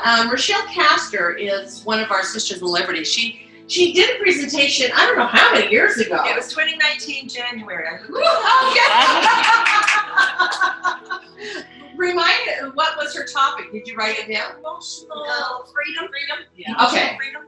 Rochelle Castor is one of our Sisters in Liberty. She did a presentation, I don't know how many years ago. It was 2019 January. Remind me, what was her topic? Did you write it down? Emotional freedom. Yeah. Okay. Freedom.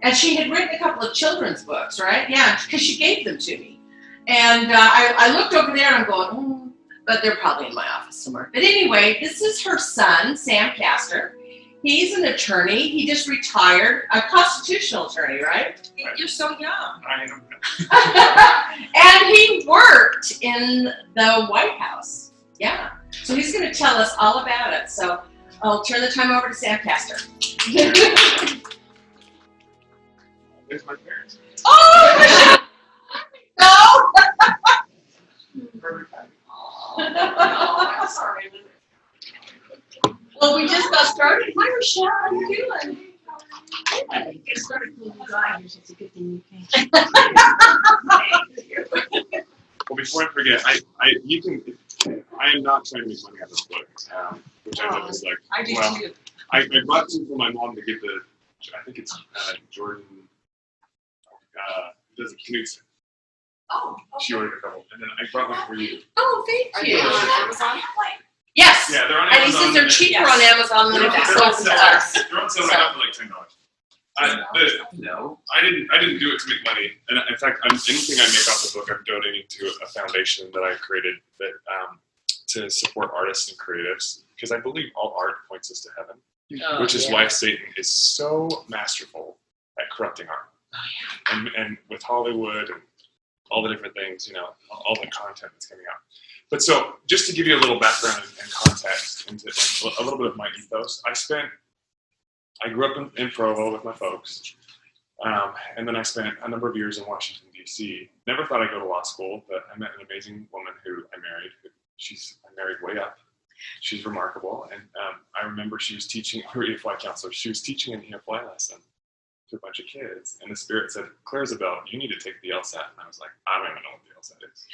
And she had written a couple of children's books, right? Yeah, because she gave them to me. And I looked over there and I'm going, but they're probably in my office somewhere. But anyway, this is her son, Sam Castor. He's an attorney. He just retired, a constitutional attorney, right? You're so young. I am. And he worked in the White House. Yeah. So he's going to tell us all about it. So I'll turn the time over to Sam Castor. There's my parents. Oh, no! Perfect timing. I'm sorry. Well, we just got started. Hi, Rochelle. How you doing? I get started when you got here, so it's a good thing you came. Well, before I forget, I am not trying to make money out of this book, which I know is like, I do well, too. I brought some for my mom to get the, I think it's Jordan, does it Knudsen. Oh, She ordered a couple, and then I brought one for you. Oh, thank you. on Amazon? Yes. Yeah, they're on And he Amazon. says they're cheaper on Amazon than They're if on it's sale sold to us. They're on sale right now for like $10. No. I didn't do it to make money, and in fact, anything I make off the book, I'm donating to a foundation that I created that to support artists and creatives, because I believe all art points us to heaven, which is why Satan is so masterful at corrupting art, and with Hollywood and all the different things, all the content that's coming out. But so, just to give you a little background and context into a little bit of my ethos, I grew up in Provo with my folks, and then I spent a number of years in Washington, D.C. Never thought I'd go to law school, but I met an amazing woman who I married. I married way up. She's remarkable, and I remember she was teaching, we were EFY counselors, she was teaching an EFY lesson to a bunch of kids, and the Spirit said, Clarisabel, you need to take the LSAT. And I was like, I don't even know what the LSAT is.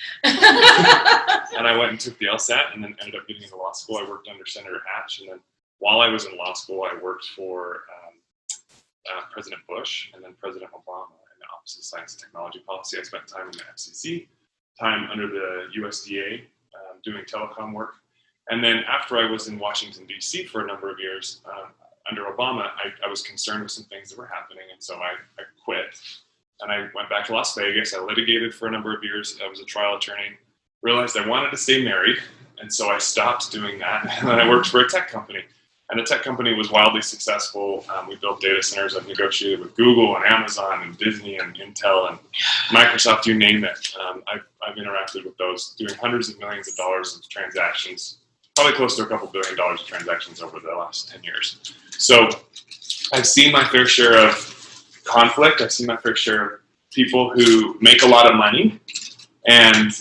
And I went and took the LSAT, and then ended up getting into law school. I worked under Senator Hatch, and then while I was in law school, I worked for President Bush and then President Obama in the Office of Science and Technology Policy. I spent time in the FCC, time under the USDA doing telecom work. And then after I was in Washington, D.C. for a number of years, under Obama, I was concerned with some things that were happening, and so I quit. And I went back to Las Vegas. I litigated for a number of years. I was a trial attorney. Realized I wanted to stay married, and so I stopped doing that. And then I worked for a tech company. And the tech company was wildly successful. We built data centers. I've negotiated with Google and Amazon and Disney and Intel and Microsoft, you name it. I've interacted with those, doing hundreds of millions of dollars of transactions, probably close to a couple $1 billion of transactions over the last 10 years. So I've seen my fair share of conflict. I've seen my fair share of people who make a lot of money and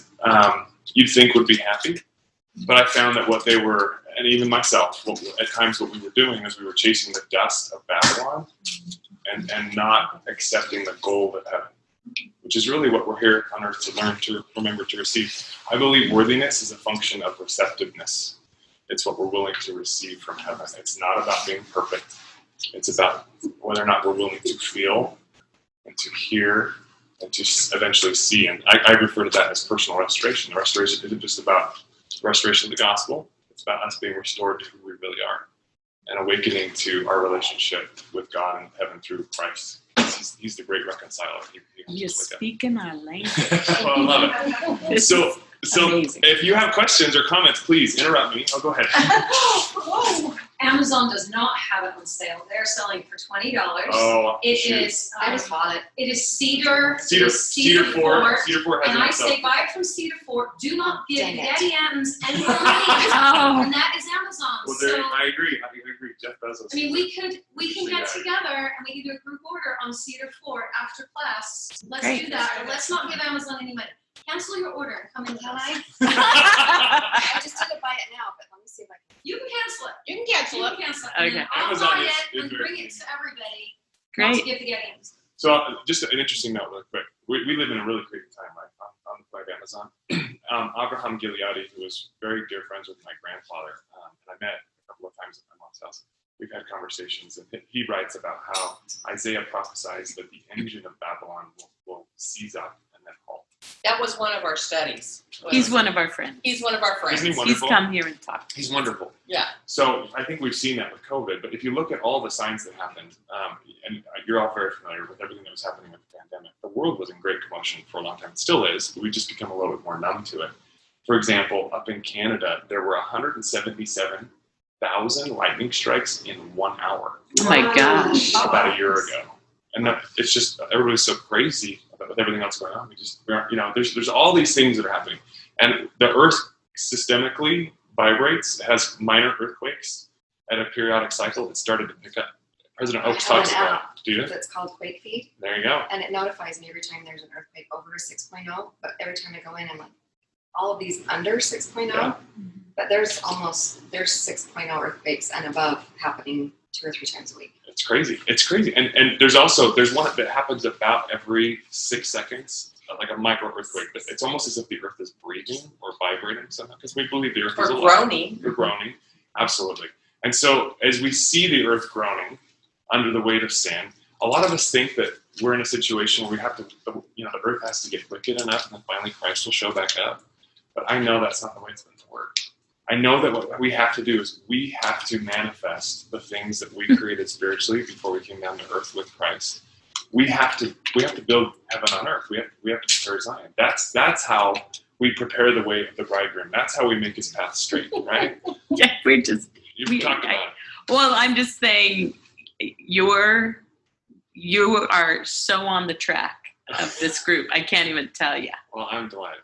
you'd think would be happy. But I found that what they were, and even myself, at times what we were doing is we were chasing the dust of Babylon and not accepting the gold of heaven, which is really what we're here on earth to learn, to remember, to receive. I believe worthiness is a function of receptiveness. It's what we're willing to receive from heaven. It's not about being perfect. It's about whether or not we're willing to feel and to hear and to eventually see. And I refer to that as personal restoration. The restoration isn't just about restoration of the gospel. It's about us being restored to who we really are and awakening to our relationship with God and heaven through Christ. He's the great reconciler. You're speaking our language. Well, I love it. So if you have questions or comments, please interrupt me. I'll go ahead. Amazon does not have it on sale. They're selling it for $20. Oh, It shoot. is. I just bought it. It is Cedar. Cedar Fort. Cedar Fort has And it I on say sale. buy it from Cedar Fort. Do not give Dang it. Daddy Adams any money. Oh. And that is Amazon. Well, So I agree. Jeff Bezos. I mean, we can get Yeah. together and we can do a group order on Cedar Fort after class. Let's Great. do that. But let's not give Amazon any money. Cancel your order and come in with us. I just didn't buy it now, but let me see if I can. You can cancel it. You can cancel You it. can cancel it. Okay. And then I'll Amazon buy is it and very bring it easy. to everybody. Not Great. to give the Getty's. So just an interesting note real quick. We live in a really crazy time, right, on the play of Amazon. Abraham Gileadi, who was very dear friends with my grandfather, and I met a couple of times at my mom's house. we've had conversations, and he writes about how Isaiah prophesies that the engine of Babylon will seize up and then halt. That was one of our studies. He's one of our friends. He's one of our friends. Isn't he He's wonderful? come here and talked. He's wonderful. Yeah. So I think we've seen that with COVID, but if you look at all the signs that happened, and you're all very familiar with everything that was happening with the pandemic, the world was in great commotion for a long time. It still is, but we've just become a little bit more numb to it. For example, up in Canada, there were 177,000 lightning strikes in 1 hour. Oh my gosh. About a year ago. And it's just, everybody's so crazy with everything else going on. There's all these things that are happening. And the earth systemically vibrates, it has minor earthquakes at a periodic cycle that started to pick up. President Oaks talks about it. Do you? It's called Quake Feed, There you go. and it notifies me every time there's an earthquake over 6.0. But every time I go in, I'm like, all of these under 6.0. Yeah. But there's 6.0 earthquakes and above happening 2 or 3 times a week. It's crazy. It's crazy. And there's one that happens about every 6 seconds, like a micro earthquake. It's almost as if the earth is breathing or vibrating somehow, because we believe the earth is Or alive. groaning. We're groaning. Absolutely. And so as we see the earth groaning under the weight of sin, a lot of us think that we're in a situation where we have to, the earth has to get wicked enough and then finally Christ will show back up. But I know that's not the way it's meant to work. I know that what we have to do is we have to manifest the things that we created spiritually before we came down to earth with Christ. We have to build heaven on earth. We have to prepare Zion. That's how we prepare the way of the bridegroom. That's how we make his path straight, right? Yeah, You've talked about it. Well, I'm just saying, you are so on the track of this group. I can't even tell you. Well, I'm delighted.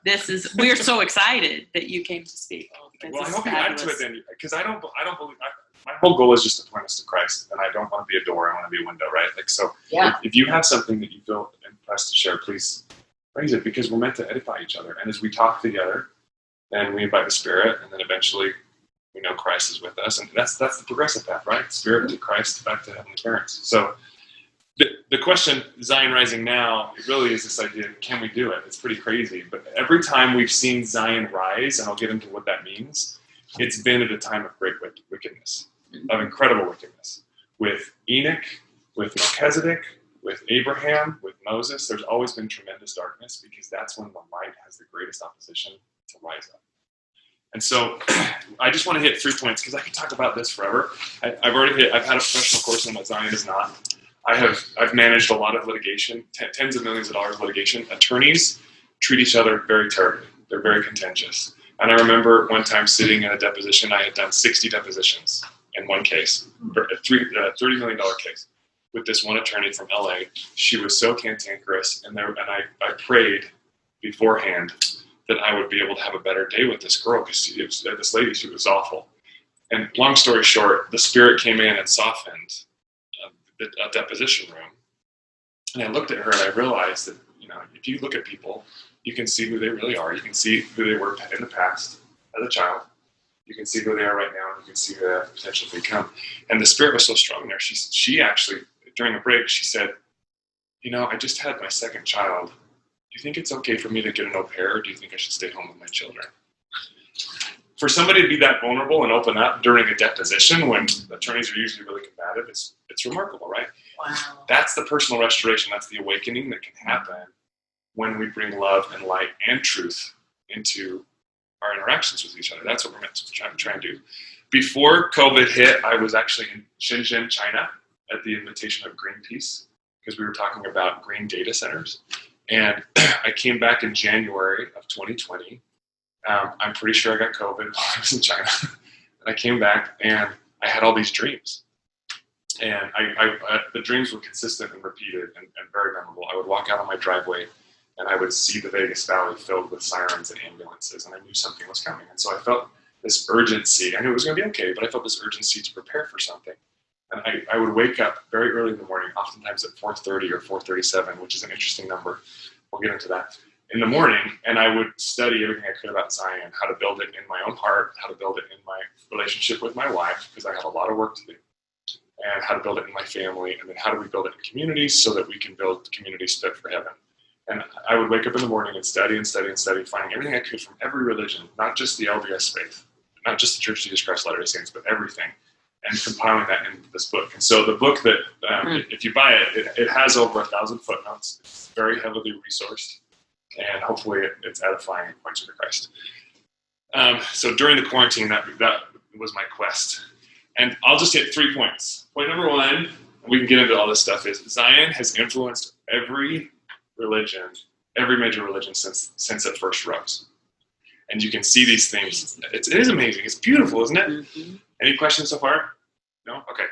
We're so excited that you came to speak. Well, I hope you add to it then, because I don't believe. My whole goal is just to point us to Christ, and I don't want to be a door. I want to be a window, right? Yeah. If you have something that you feel impressed to share, please raise it, because we're meant to edify each other. And as we talk together, and we invite the Spirit, and then eventually we know Christ is with us, and that's the progressive path, right? Spirit to Christ, back to heavenly parents. So the question, Zion Rising Now, it really is this idea: can we do it? It's pretty crazy, but every time we've seen Zion rise, and I'll get into what that means, it's been at a time of great wickedness, of incredible wickedness. With Enoch, with Melchizedek, with Abraham, with Moses, there's always been tremendous darkness, because that's when the light has the greatest opposition to rise up. And so I just want to hit 3 points, because I could talk about this forever. I've had a professional course on what Zion is not. I've managed a lot of litigation, tens of millions of dollars of litigation. Attorneys treat each other very terribly. They're very contentious. And I remember one time sitting in a deposition. I had done 60 depositions in one case, a $30 million case, with this one attorney from LA. She was so cantankerous, and I prayed beforehand that I would be able to have a better day with this girl, because this lady, she was awful. And long story short, the Spirit came in and softened a deposition room. And I looked at her and I realized that, if you look at people, you can see who they really are. You can see who they were in the past as a child. You can see who they are right now, and you can see who they have potential to become. And the Spirit was so strong there. She actually, during a break, she said, I just had my second child. Do you think it's okay for me to get an au pair, or do you think I should stay home with my children? For somebody to be that vulnerable and open up during a deposition when attorneys are usually really combative, it's remarkable, right? Wow. That's the personal restoration. That's the awakening that can happen when we bring love and light and truth into our interactions with each other. That's what we're meant to try and do. Before COVID hit, I was actually in Shenzhen, China, at the invitation of Greenpeace, because we were talking about green data centers. And I came back in January of 2020. I'm pretty sure I got COVID while I was in China. And I came back and I had all these dreams. And the dreams were consistent and repeated and very memorable. I would walk out on my driveway and I would see the Vegas Valley filled with sirens and ambulances, and I knew something was coming. And so I felt this urgency. I knew it was going to be okay, but I felt this urgency to prepare for something. And I would wake up very early in the morning, oftentimes at 4:30 or 4:37, which is an interesting number. We'll get into that. In the morning, and I would study everything I could about Zion, how to build it in my own heart, how to build it in my relationship with my wife, because I have a lot of work to do, and how to build it in my family, and then how do we build it in communities so that we can build communities fit for heaven. And I would wake up in the morning and study and study and study, finding everything I could from every religion, not just the LDS faith, not just the Church of Jesus Christ Latter-day Saints, but everything. and compiling that into this book. And so the book that, if you buy it has over 1,000 footnotes. It's very heavily resourced, and hopefully it's edifying and points you to Christ. So during the quarantine, that was my quest. And I'll just hit 3 points. Point number 1, we can get into all this stuff, is Zion has influenced every religion, every major religion since it first rose. And you can see these things. It is amazing. It's beautiful, isn't it? Mm-hmm. Any questions so far? No? Okay.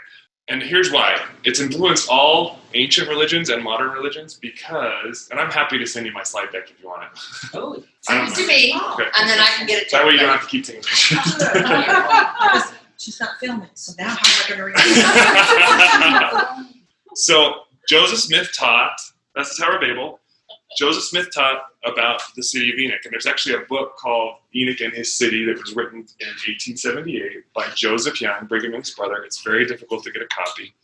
And here's why. It's influenced all ancient religions and modern religions because, and I'm happy to send you my slide deck if you want it. Oh, I don't To me, Okay. and then I can get it. That way you don't have to keep taking pictures. Because she's not filming, so now how's I going to read it? So Joseph Smith taught, that's the Tower of Babel. Joseph Smith taught about the city of Enoch, and there's actually a book called Enoch and His City that was written in 1878 by Joseph Young, Brigham Young's brother. It's very difficult to get a copy,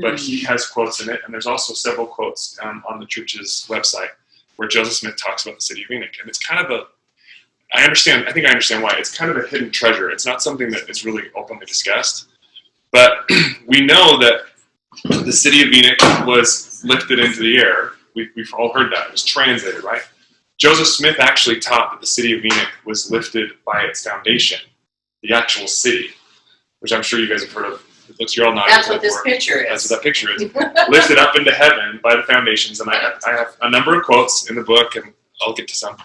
but he has quotes in it, and there's also several quotes on the church's website where Joseph Smith talks about the city of Enoch, and it's kind of I think I understand why. It's kind of a hidden treasure. It's not something that is really openly discussed, but we know that the city of Enoch was lifted into the air. We've all heard that. It was translated, right? Joseph Smith actually taught that the city of Enoch was lifted by its foundation, the actual city, which I'm sure you guys have heard of. You're all nodding. That's what this picture That's is. what that picture is. Lifted up into heaven by the foundations. And I have a number of quotes in the book, and I'll get to some.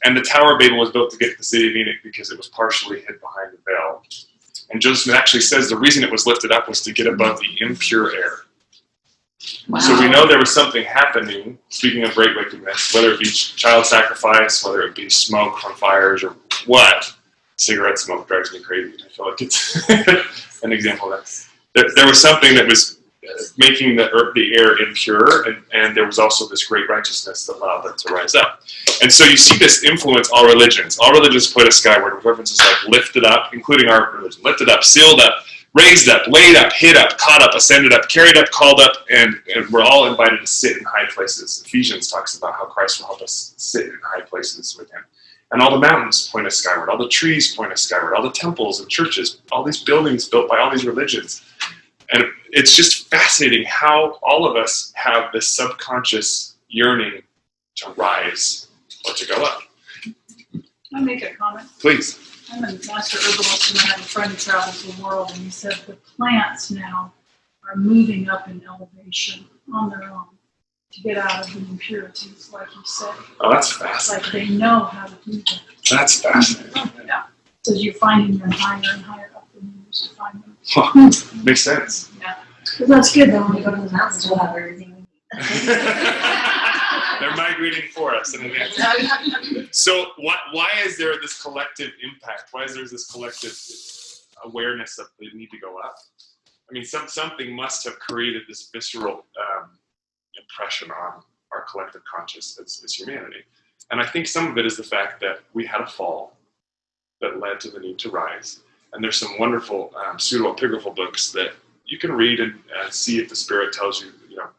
And the Tower of Babel was built to get to the city of Enoch because it was partially hid behind the veil. And Joseph Smith actually says the reason it was lifted up was to get above the impure air. wow. So we know there was something happening, speaking of great wickedness, whether it be child sacrifice, whether it be smoke from fires, or what. Cigarette smoke drives me crazy. I feel like it's an example of that. There was something that was making the air impure, and there was also this great righteousness that allowed them to rise up. And so you see this influence all religions. All religions point us skyward with references like lifted up, including our religion. Lifted up, sealed up, raised up, laid up, hid up, caught up, ascended up, carried up, called up, and we're all invited to sit in high places. Ephesians talks about how Christ will help us sit in high places with him. And all the mountains point us skyward, all the trees point us skyward, all the temples and churches, all these buildings built by all these religions. And it's just fascinating how all of us have this subconscious yearning to rise or to go up. Can I make a comment? Please. I'm a master herbalist and I have a friend who travels the world, and he said the plants now are moving up in elevation on their own to get out of the impurities, like you said. Oh, that's It's fascinating. like they know how to do that. That's fascinating. Yeah. Because you're finding them higher and higher up than you used to find them. Huh. Makes sense. But that's good though. When we go to the mountains, we'll have everything we need. They're migrating for us in advance. So why is there this collective impact? Why is there this collective awareness of the need to go up? I mean, something must have created this visceral impression on our collective consciousness as humanity. And I think some of it is the fact that we had a fall that led to the need to rise. And there's some wonderful pseudo-epigraphal books that you can read and see if the Spirit tells you,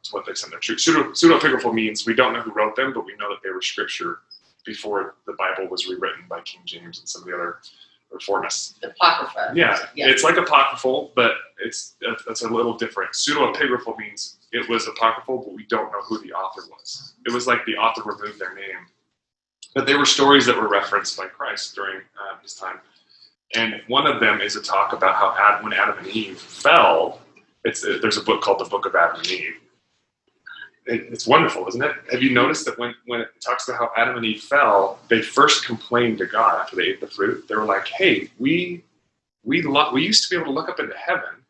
to what extent they're true. Pseudo-epigraphal means we don't know who wrote them, but we know that they were scripture before the Bible was rewritten by King James and some of the other reformists. Apocrypha. Yeah, it's like apocryphal, but it's a little different. Pseudo-epigraphal means it was apocryphal, but we don't know who the author was. It was like the author removed their name. But they were stories that were referenced by Christ during his time. And one of them is a talk about how when Adam and Eve fell, there's a book called the Book of Adam and Eve. It's wonderful, isn't it? Have you noticed that when it talks about how Adam and Eve fell, they first complained to God after they ate the fruit? They were like, hey, we used to be able to look up into heaven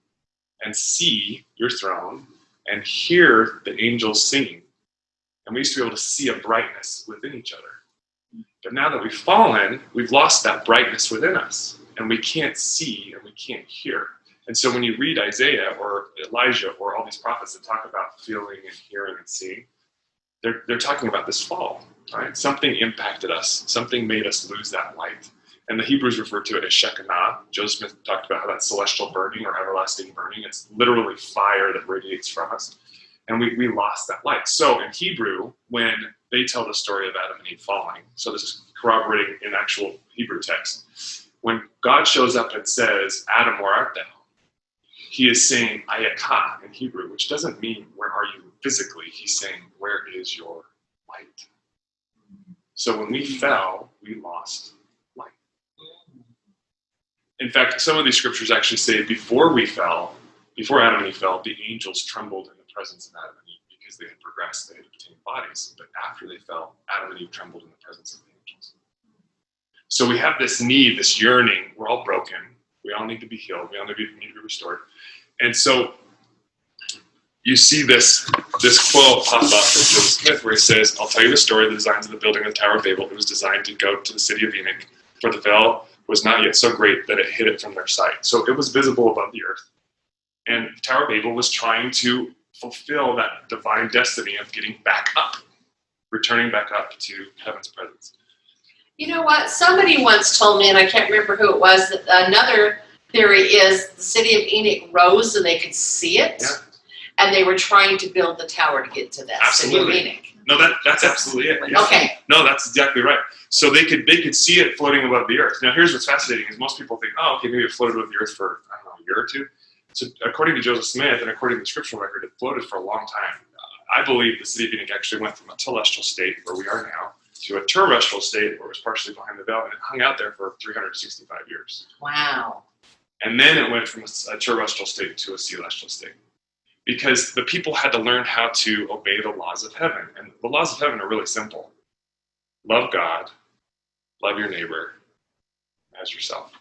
and see your throne and hear the angels singing. And we used to be able to see a brightness within each other. But now that we've fallen, we've lost that brightness within us. And we can't see and we can't hear. And so when you read Isaiah or Elijah or all these prophets that talk about feeling and hearing and seeing, they're talking about this fall, right? Something impacted us. Something made us lose that light. And the Hebrews refer to it as Shekinah. Joseph Smith talked about how that's celestial burning or everlasting burning. It's literally fire that radiates from us. And we lost that light. So in Hebrew, when they tell the story of Adam and Eve falling, so this is corroborating in actual Hebrew text, when God shows up and says, Adam, where art thou? he is saying ayakah in Hebrew, which doesn't mean where are you physically. He's saying, where is your light? So when we fell, we lost light. In fact, some of these scriptures actually say before Adam and Eve fell, the angels trembled in the presence of Adam and Eve because they had progressed, they had obtained bodies. But after they fell, Adam and Eve trembled in the presence of the angels. So we have this need, this yearning. We're all broken. We all need to be healed. We all need to be restored. And so you see this quote pop up from Joseph Smith where he says, I'll tell you the story of the designs of the building of the Tower of Babel. It was designed to go to the city of Enoch, for the veil was not yet so great that it hid it from their sight. So it was visible above the earth. And the Tower of Babel was trying to fulfill that divine destiny of getting back up, returning back up to heaven's presence. You know what? Somebody once told me, and I can't remember who it was, that another theory is the city of Enoch rose and they could see it. Yeah. And they were trying to build the tower to get to that Absolutely. city of Enoch. No, that's absolutely it. Yeah. Okay. No, that's exactly right. So they could see it floating above the earth. Now, here's what's fascinating is most people think, oh, okay, maybe it floated above the earth for, I don't know, a year or two. So according to Joseph Smith and according to the scriptural record, it floated for a long time. I believe the city of Enoch actually went from a telestial state, where we are now, to a terrestrial state, where it was partially behind the veil, and it hung out there for 365 years. Wow. And then it went from a terrestrial state to a celestial state. Because the people had to learn how to obey the laws of heaven. And the laws of heaven are really simple. Love God, love your neighbor as yourself.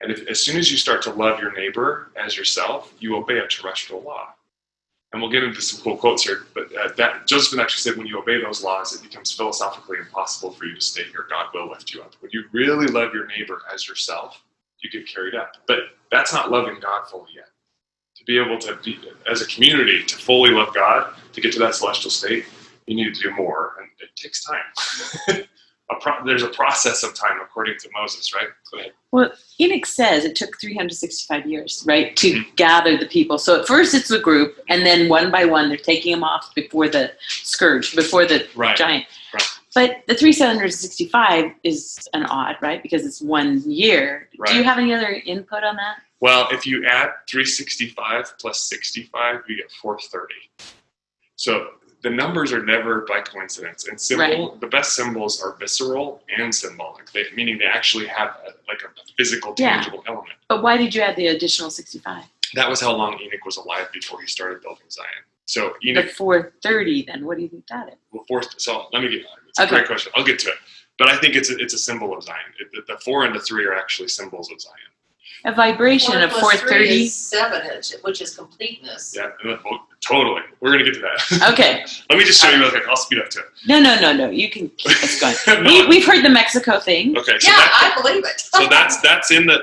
And as soon as you start to love your neighbor as yourself, you obey a terrestrial law. And we'll get into some cool quotes here, but that Joseph actually said when you obey those laws, it becomes philosophically impossible for you to stay here. God will lift you up. When you really love your neighbor as yourself, you get carried up. But that's not loving God fully yet. To be able to be, as a community, to fully love God, to get to that celestial state, you need to do more, and it takes time. There's a process of time, according to Moses, right? Go ahead. Well, Enoch says it took 365 years, right, to gather the people. So at first it's a group, and then one by one they're taking them off before the scourge, before the giant. Right. But the 365 is an odd, right, because it's 1 year. Right. Do you have any other input on that? Well, if you add 365 plus 65, you get 430. So the numbers are never by coincidence. And the best symbols are visceral and symbolic, meaning they actually have a physical, tangible element. But why did you add the additional 65? That was how long Enoch was alive before he started building Zion. So Enoch. But 430, then what do you think that is? Well, so let me get. It's a great question. I'll get to it. But I think it's a symbol of Zion. The 4 and the 3 are actually symbols of Zion. A vibration of 430 is 7, which is completeness. Yeah, totally. We're going to get to that. Okay. Let me just show you real quick. I'll speed up to it. No. You can keep us going. No. We've heard the Mexico thing. Okay. So I believe it. So that's in the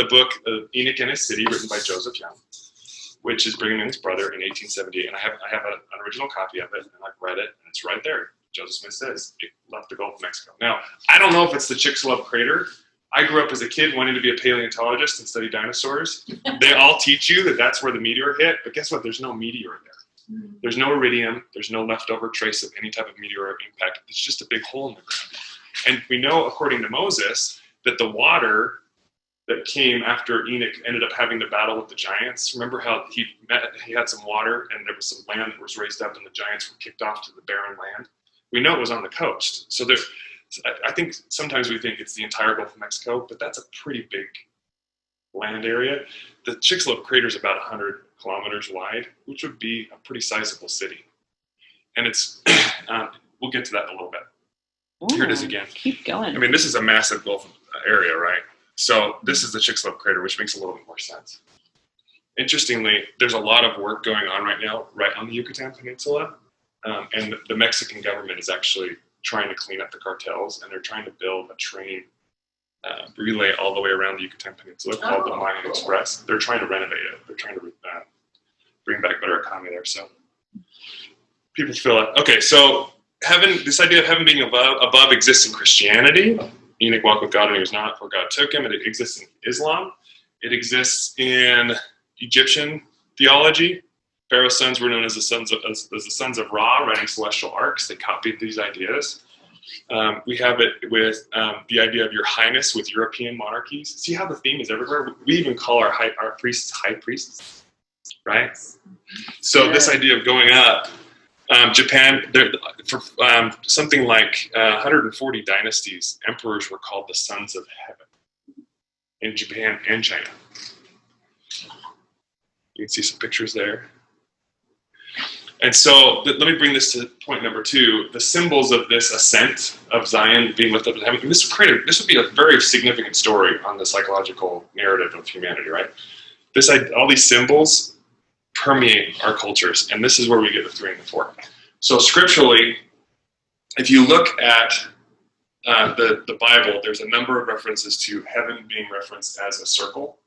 book of Enoch and His City, written by Joseph Young, which is Brigham Young's brother in 1878. And I have an original copy of it, and I've read it, and it's right there. Joseph Smith says it left the Gulf of Mexico. Now, I don't know if it's the Chickasaw Crater. I grew up as a kid wanting to be a paleontologist and study dinosaurs. They all teach you that that's where the meteor hit, but guess what? There's no meteor there. There's no iridium. There's no leftover trace of any type of meteor impact. It's just a big hole in the ground. And we know, according to Moses, that the water that came after Enoch ended up having to battle with the giants. Remember how he had some water and there was some land that was raised up and the giants were kicked off to the barren land? We know it was on the coast. So I think sometimes we think it's the entire Gulf of Mexico, but that's a pretty big land area. The Chickasaw Crater is about 100 kilometers wide, which would be a pretty sizable city. And it's, we'll get to that in a little bit. Ooh, here it is again. Keep going. I mean, this is a massive Gulf area, right? So this is the Chickasaw Crater, which makes a little bit more sense. Interestingly, there's a lot of work going on right now, right on the Yucatan Peninsula. And the Mexican government is actually trying to clean up the cartels, and they're trying to build a train relay all the way around the Yucatan Peninsula called the Mayan Express. They're trying to renovate it. They're trying to bring back better economy there. So people feel it. Okay, so heaven, this idea of heaven being above exists in Christianity. Enoch walked with God and he was not, for God took him. And it exists in Islam. It exists in Egyptian theology. Pharaoh's sons were known as the sons of Ra, riding celestial arcs. They copied these ideas. We have it with the idea of your highness with European monarchies. See how the theme is everywhere? We even call our priests high priests, right? So this idea of going up, Japan, for something like 140 dynasties, emperors were called the sons of heaven in Japan and China. You can see some pictures there. And so let me bring this to point number 2. The symbols of this ascent of Zion being lifted up to heaven. This would be a very significant story on the psychological narrative of humanity, right? All these symbols permeate our cultures, and this is where we get the 3 and the 4. So scripturally, if you look at the Bible, there's a number of references to heaven being referenced as a circle,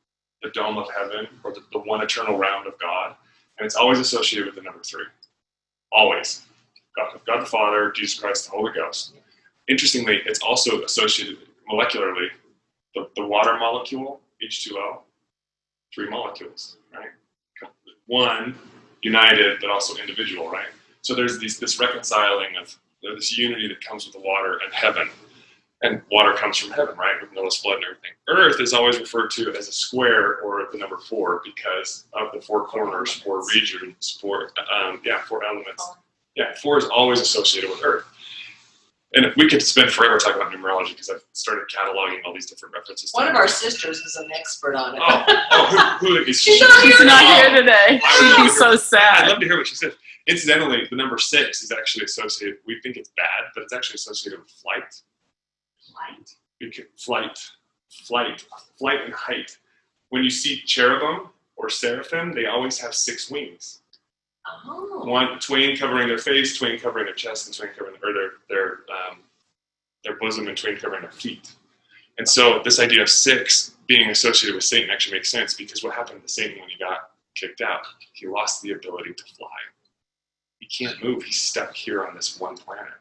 the dome of heaven, or the one eternal round of God, and it's always associated with the number 3. Always. God the Father, Jesus Christ, the Holy Ghost. Interestingly, it's also associated molecularly, the water molecule, H2O, 3 molecules, right? One, united, but also individual, right? So there's this reconciling of this unity that comes with the water and heaven. And water comes from heaven, right? With Noah's flood and everything. Earth is always referred to as a square or the number 4 because of the 4 corners, 4 regions, 4 elements. Yeah, 4 is always associated with Earth. And we could spend forever talking about numerology because I've started cataloging all these different references. One of our sisters is an expert on it. Who is She's not here today. She'd be so sad. I'd love to hear what she said. Incidentally, the number 6 is actually associated, we think it's bad, but it's actually associated with flight. Flight and height. When you see cherubim or seraphim, they always have 6 wings. Oh. Twain covering their face, twain covering their chest, and twain covering their bosom, and twain covering their feet. And so this idea of 6 being associated with Satan actually makes sense because what happened to Satan when he got kicked out? He lost the ability to fly. He can't move. He's stuck here on this one planet.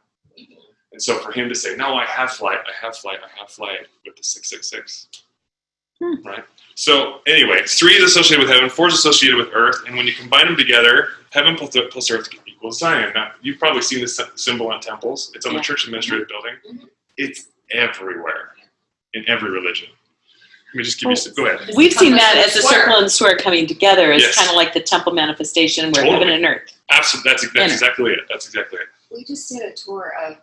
And so for him to say, no, I have flight with the 666, right? So anyway, 3 is associated with heaven, 4 is associated with earth, and when you combine them together, heaven plus earth equals Zion. Now, you've probably seen this symbol on temples. It's on the church administrative building. It's everywhere, in every religion. Let me just give you go ahead. We've seen that as a circle and square coming together. It's Yes. kind of like the temple manifestation where Totally. heaven and earth. Absolutely, that's exactly it. That's exactly it. We just did a tour of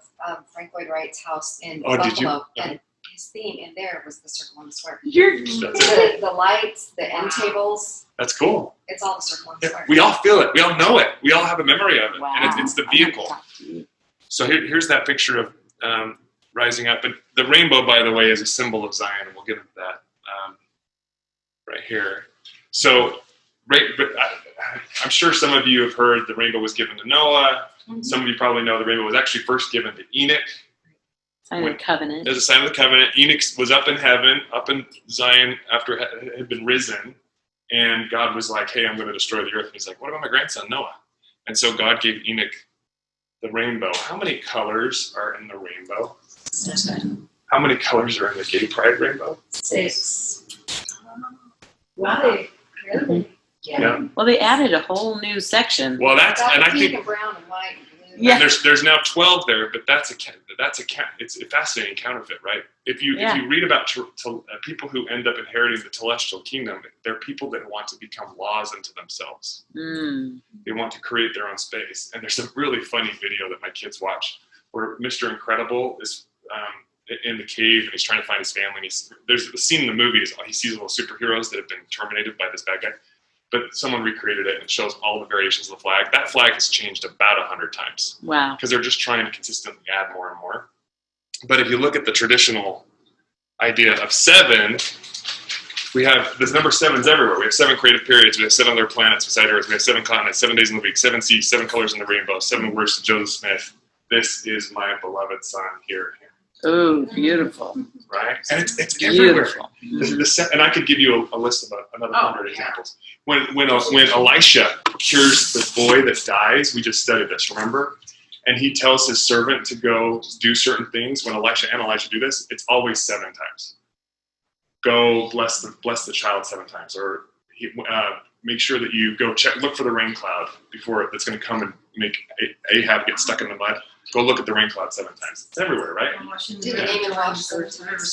Frank Lloyd Wright's house in Oh, did you? Buffalo, and his theme in there was the circle and the square. That's The lights, the end tables, That's cool. it's all the circle and the square. We all feel it. We all know it. We all have a memory of it. Wow. And it's the vehicle. So here's that picture of rising up. And the rainbow, by the way, is a symbol of Zion, and we'll get into that right here. So, I'm sure some of you have heard the rainbow was given to Noah. Mm-hmm. Some of you probably know the rainbow was actually first given to Enoch. Sign of the covenant. As a sign of the covenant, Enoch was up in heaven, up in Zion after it had been risen. And God was like, hey, I'm going to destroy the earth. And he's like, what about my grandson, Noah? And so God gave Enoch the rainbow. How many colors are in the rainbow? 7. How many colors are in the gay pride rainbow? 6. Wow. Really? Yeah. Well, they added a whole new section. Well, Got and I pink think and brown and white and blue. Yeah. and there's now 12 there, but it's a fascinating counterfeit, right? If you read about people who end up inheriting the celestial kingdom, they're people that want to become laws unto themselves. They want to create their own space. And there's a really funny video that my kids watch where Mr. Incredible is in the cave and he's trying to find his family. And there's the scene in the movie is he sees little superheroes that have been terminated by this bad guy. But someone recreated it and it shows all the variations of the flag. That flag has changed about 100 times. Wow. Because they're just trying to consistently add more and more. But if you look at the traditional idea of 7, there's number 7s everywhere. We have 7 creative periods. We have 7 other planets beside Earth. We have 7 continents, 7 days in the week, 7 seas, 7 colors in the rainbow, 7 words to Joseph Smith. This is my beloved son, here. Oh, beautiful. Right? And it's everywhere. Beautiful. And I could give you a list of another 100 examples. When Elisha cures the boy that dies, we just studied this, remember? And he tells his servant to go do certain things. When Elisha and Elijah do this, it's always 7 times. Go bless the child 7 times, or make sure that you go look for the rain cloud before that's going to come and make Ahab get stuck in the mud. Go look at the rain cloud 7 times. It's everywhere, right? Do the name and wash.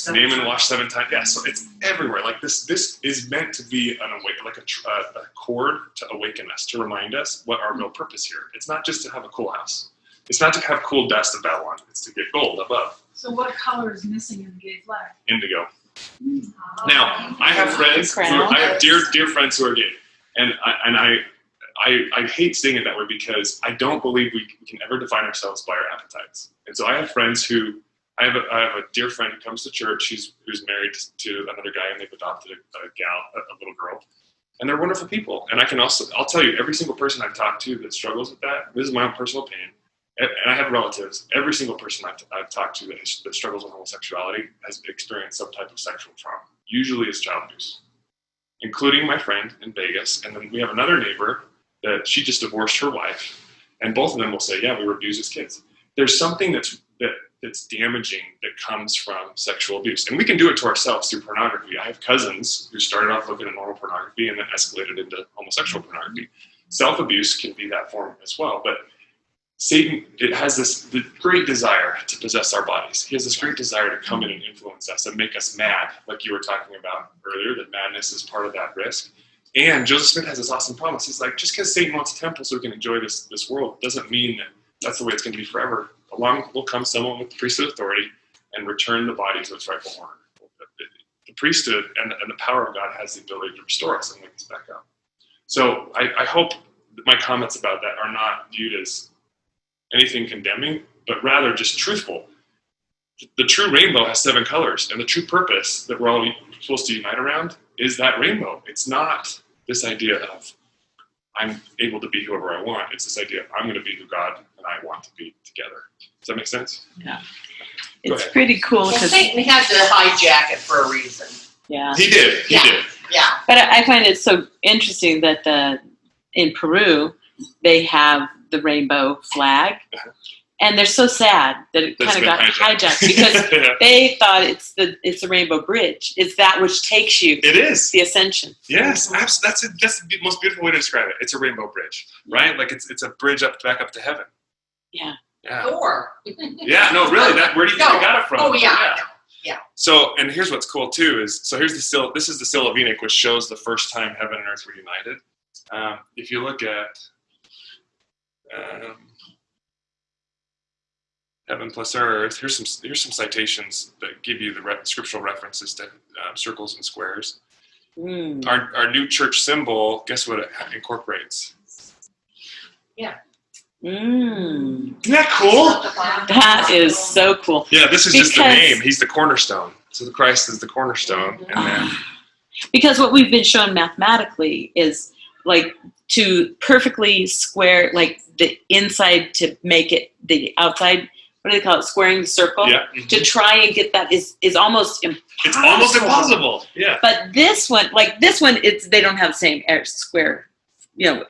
Name and wash 7 times. Yeah, so it's everywhere. Like this is meant to be a cord to awaken us, to remind us what our real purpose here. It's not just to have a cool house. It's not to have cool dust of Babylon. It's to get gold above. So what color is missing in the gay flag? Indigo. Now, I have friends. I have dear friends who are gay, and I hate saying it that way because I don't believe we can ever define ourselves by our appetites. And so I have friends who I have a dear friend who comes to church. Who's married to another guy, and they've adopted a little girl, and they're wonderful people. And I'll tell you, every single person I've talked to that struggles with that. This is my own personal opinion. And I have relatives. Every single person I've talked to that struggles with homosexuality has experienced some type of sexual trauma. Usually it's child abuse, including my friend in Vegas. And then we have another neighbor that she just divorced her wife. And both of them will say, yeah, we were abused as kids. There's something that's damaging that comes from sexual abuse. And we can do it to ourselves through pornography. I have cousins who started off looking at normal pornography and then escalated into homosexual pornography. Self-abuse can be that form as well. But Satan, it has the great desire to possess our bodies. He has this great desire to come in and influence us and make us mad, like you were talking about earlier, that madness is part of that risk. And Joseph Smith has this awesome promise. He's like, just because Satan wants a temple so we can enjoy this world doesn't mean that that's the way it's going to be forever. Along will come someone with priesthood authority and return the body to its rightful owner. The priesthood and the power of God has the ability to restore us and wake us back up. So I hope that my comments about that are not viewed as anything condemning, but rather just truthful. The true rainbow has 7 colors, and the true purpose that we're all supposed to unite around is that rainbow. It's not this idea of I'm able to be whoever I want. It's this idea of I'm going to be who God and I want to be together. Does that make sense? Yeah. It's pretty cool. Well, Satan had to hijack it for a reason. Yeah. He did. Yeah. But I find it so interesting that in Peru, they have the rainbow flag. And they're so sad that it kind of got hijacked because they thought it's the Rainbow Bridge. It's that which takes you. It is the ascension. Yes, that's the most beautiful way to describe it. It's a rainbow bridge, right? Like it's a bridge back up to heaven. Yeah. Yeah. Thor. Yeah. No, really. Where do you think I got it from? Oh yeah. Yeah. So, and here's what's cool too is here's this is the Seal of Enoch, which shows the first time heaven and earth were united. If you look at heaven plus earth. Here's some citations that give you the scriptural references to circles and squares. Our new church symbol, guess what it incorporates? Yeah. Isn't that cool? That is so cool. Yeah, this is just the name. He's the cornerstone. So the Christ is the cornerstone. And then because what we've been shown mathematically is like to perfectly square like the inside to make it the outside. What do they call it? Squaring the circle. Yeah. To try and get that is almost impossible. It's almost impossible. Yeah. But this one, they don't have the same square,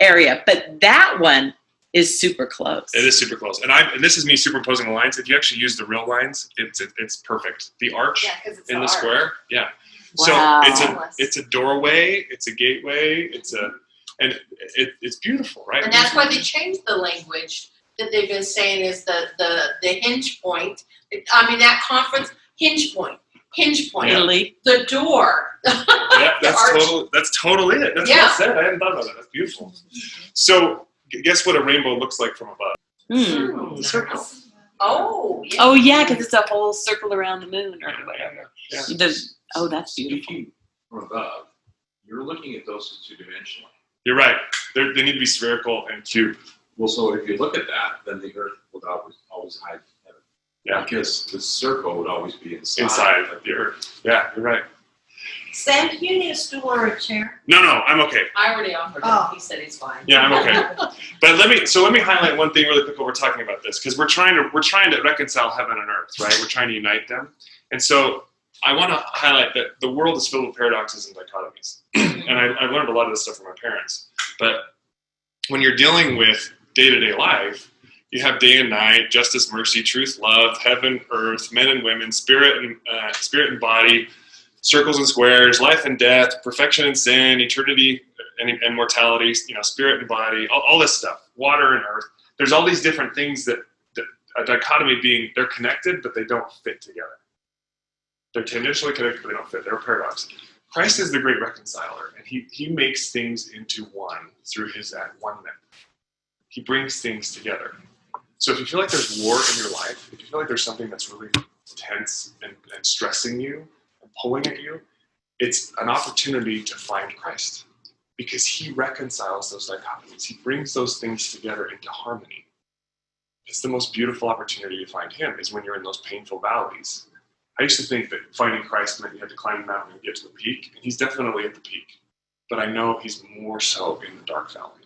area. But that one is super close. It is super close. And this is me superimposing the lines. If you actually use the real lines, it's perfect. The arch in the square. Yeah. Wow. So it's a doorway. It's a gateway. It's beautiful, right? And that's why they changed the language that they've been saying is the hinge point. I mean, that conference, hinge point. Italy. The door. Yeah, that's totally it. That's what I said. I hadn't thought about that. That's beautiful. So, guess what a rainbow looks like from above? The circle. Oh, yeah. Oh, yeah, because it's a whole circle around the moon or whatever. Yeah. That's beautiful. From above, you're looking at those as two-dimensional. You're right. They need to be spherical and cube. Well, so if you look at that, then the Earth would always hide heaven. Yeah. Because the circle would always be inside of the Earth. Yeah, you're right. Sam, do you need a stool or a chair? No, I'm okay. I already offered him. He said he's fine. Yeah, I'm okay. But let me highlight one thing really quick while we're talking about this, because we're trying to reconcile heaven and earth, right? We're trying to unite them. And so I want to highlight that the world is filled with paradoxes and dichotomies. And I learned a lot of this stuff from my parents. But when you're dealing with day-to-day life, you have day and night, justice, mercy, truth, love, heaven, earth, men and women, spirit and body, circles and squares, life and death, perfection and sin, eternity and mortality, spirit and body, all this stuff, water and earth. There's all these different things that a dichotomy being they're connected, but they don't fit together. They're tangentially connected, but they don't fit. They're a paradox. Christ is the great reconciler, and he makes things into one through his at one-ment. He brings things together. So if you feel like there's war in your life, if you feel like there's something that's really tense and stressing you and pulling at you, it's an opportunity to find Christ, because he reconciles those dichotomies. He brings those things together into harmony. It's the most beautiful opportunity to find him, is when you're in those painful valleys. I used to think that finding Christ meant you had to climb the mountain and get to the peak, and he's definitely at the peak. But I know he's more so in the dark valley.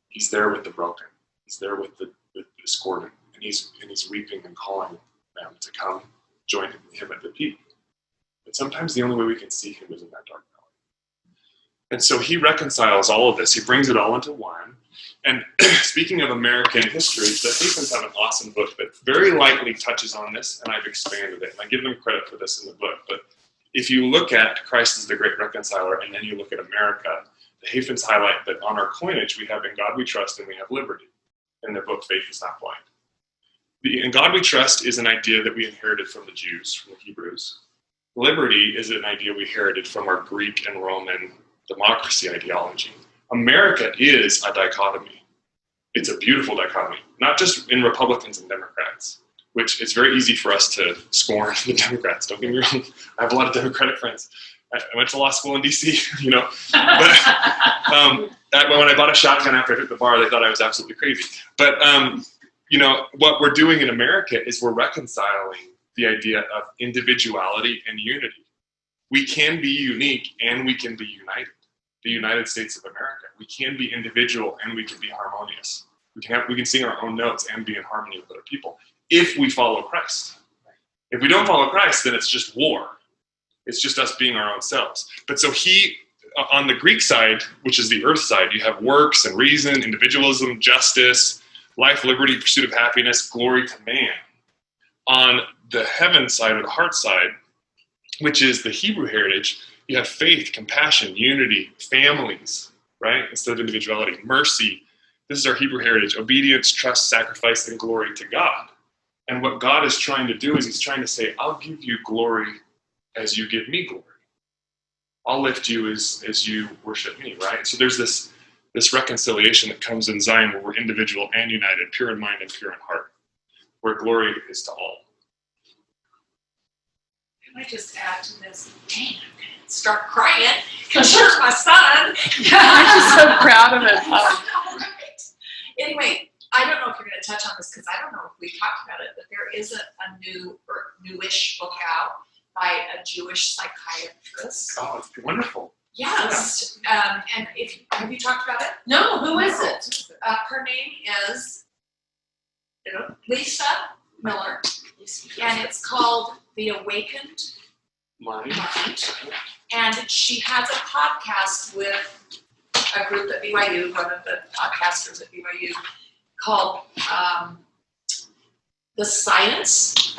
He's there with the broken. He's there with the discordant, and he's weeping and calling them to come join him at the peak. But sometimes the only way we can see him is in that dark valley. And so he reconciles all of this. He brings it all into one. And speaking of American history, the Hathens have an awesome book that very lightly touches on this, and I've expanded it. And I give them credit for this in the book. But if you look at Christ as the great reconciler, and then you look at America, the Hathens highlight that on our coinage we have "In God We Trust" and we have "Liberty" in their book "Faith Is Not Blind." The "In God We Trust" is an idea that we inherited from the Jews, from the Hebrews. Liberty is an idea we inherited from our Greek and Roman democracy ideology. America is a dichotomy. It's a beautiful dichotomy, not just in Republicans and Democrats, which it's very easy for us to scorn the Democrats. Don't get me wrong. I have a lot of Democratic friends. I went to law school in DC, you know. But when I bought a shotgun after I hit the bar, they thought I was absolutely crazy. But, you know, what we're doing in America is we're reconciling the idea of individuality and unity. We can be unique and we can be united. The United States of America. We can be individual and we can be harmonious. We can sing our own notes and be in harmony with other people if we follow Christ. If we don't follow Christ, then it's just war. It's just us being our own selves. But so he, on the Greek side, which is the earth side, you have works and reason, individualism, justice, life, liberty, pursuit of happiness, glory to man. On the heaven side or the heart side, which is the Hebrew heritage, you have faith, compassion, unity, families, right? Instead of individuality, mercy. This is our Hebrew heritage. Obedience, trust, sacrifice, and glory to God. And what God is trying to do is he's trying to say, I'll give you glory as you give me glory. I'll lift you as you worship me, right? So there's this reconciliation that comes in Zion where we're individual and united, pure in mind and pure in heart, where glory is to all. Can I just add to this? Dang, I'm going to start crying because here's my son. I'm just so proud of it. Right. Anyway, I don't know if you're going to touch on this because I don't know if we've talked about it, but there is a new or newish book out by a Jewish psychiatrist. Oh, it's wonderful. Yes. And have you talked about it? No, who is it? Her name is Lisa Miller, and it's called The Awakened Mine. Mind. And she has a podcast with a group at BYU, one of the podcasters at BYU, called The Science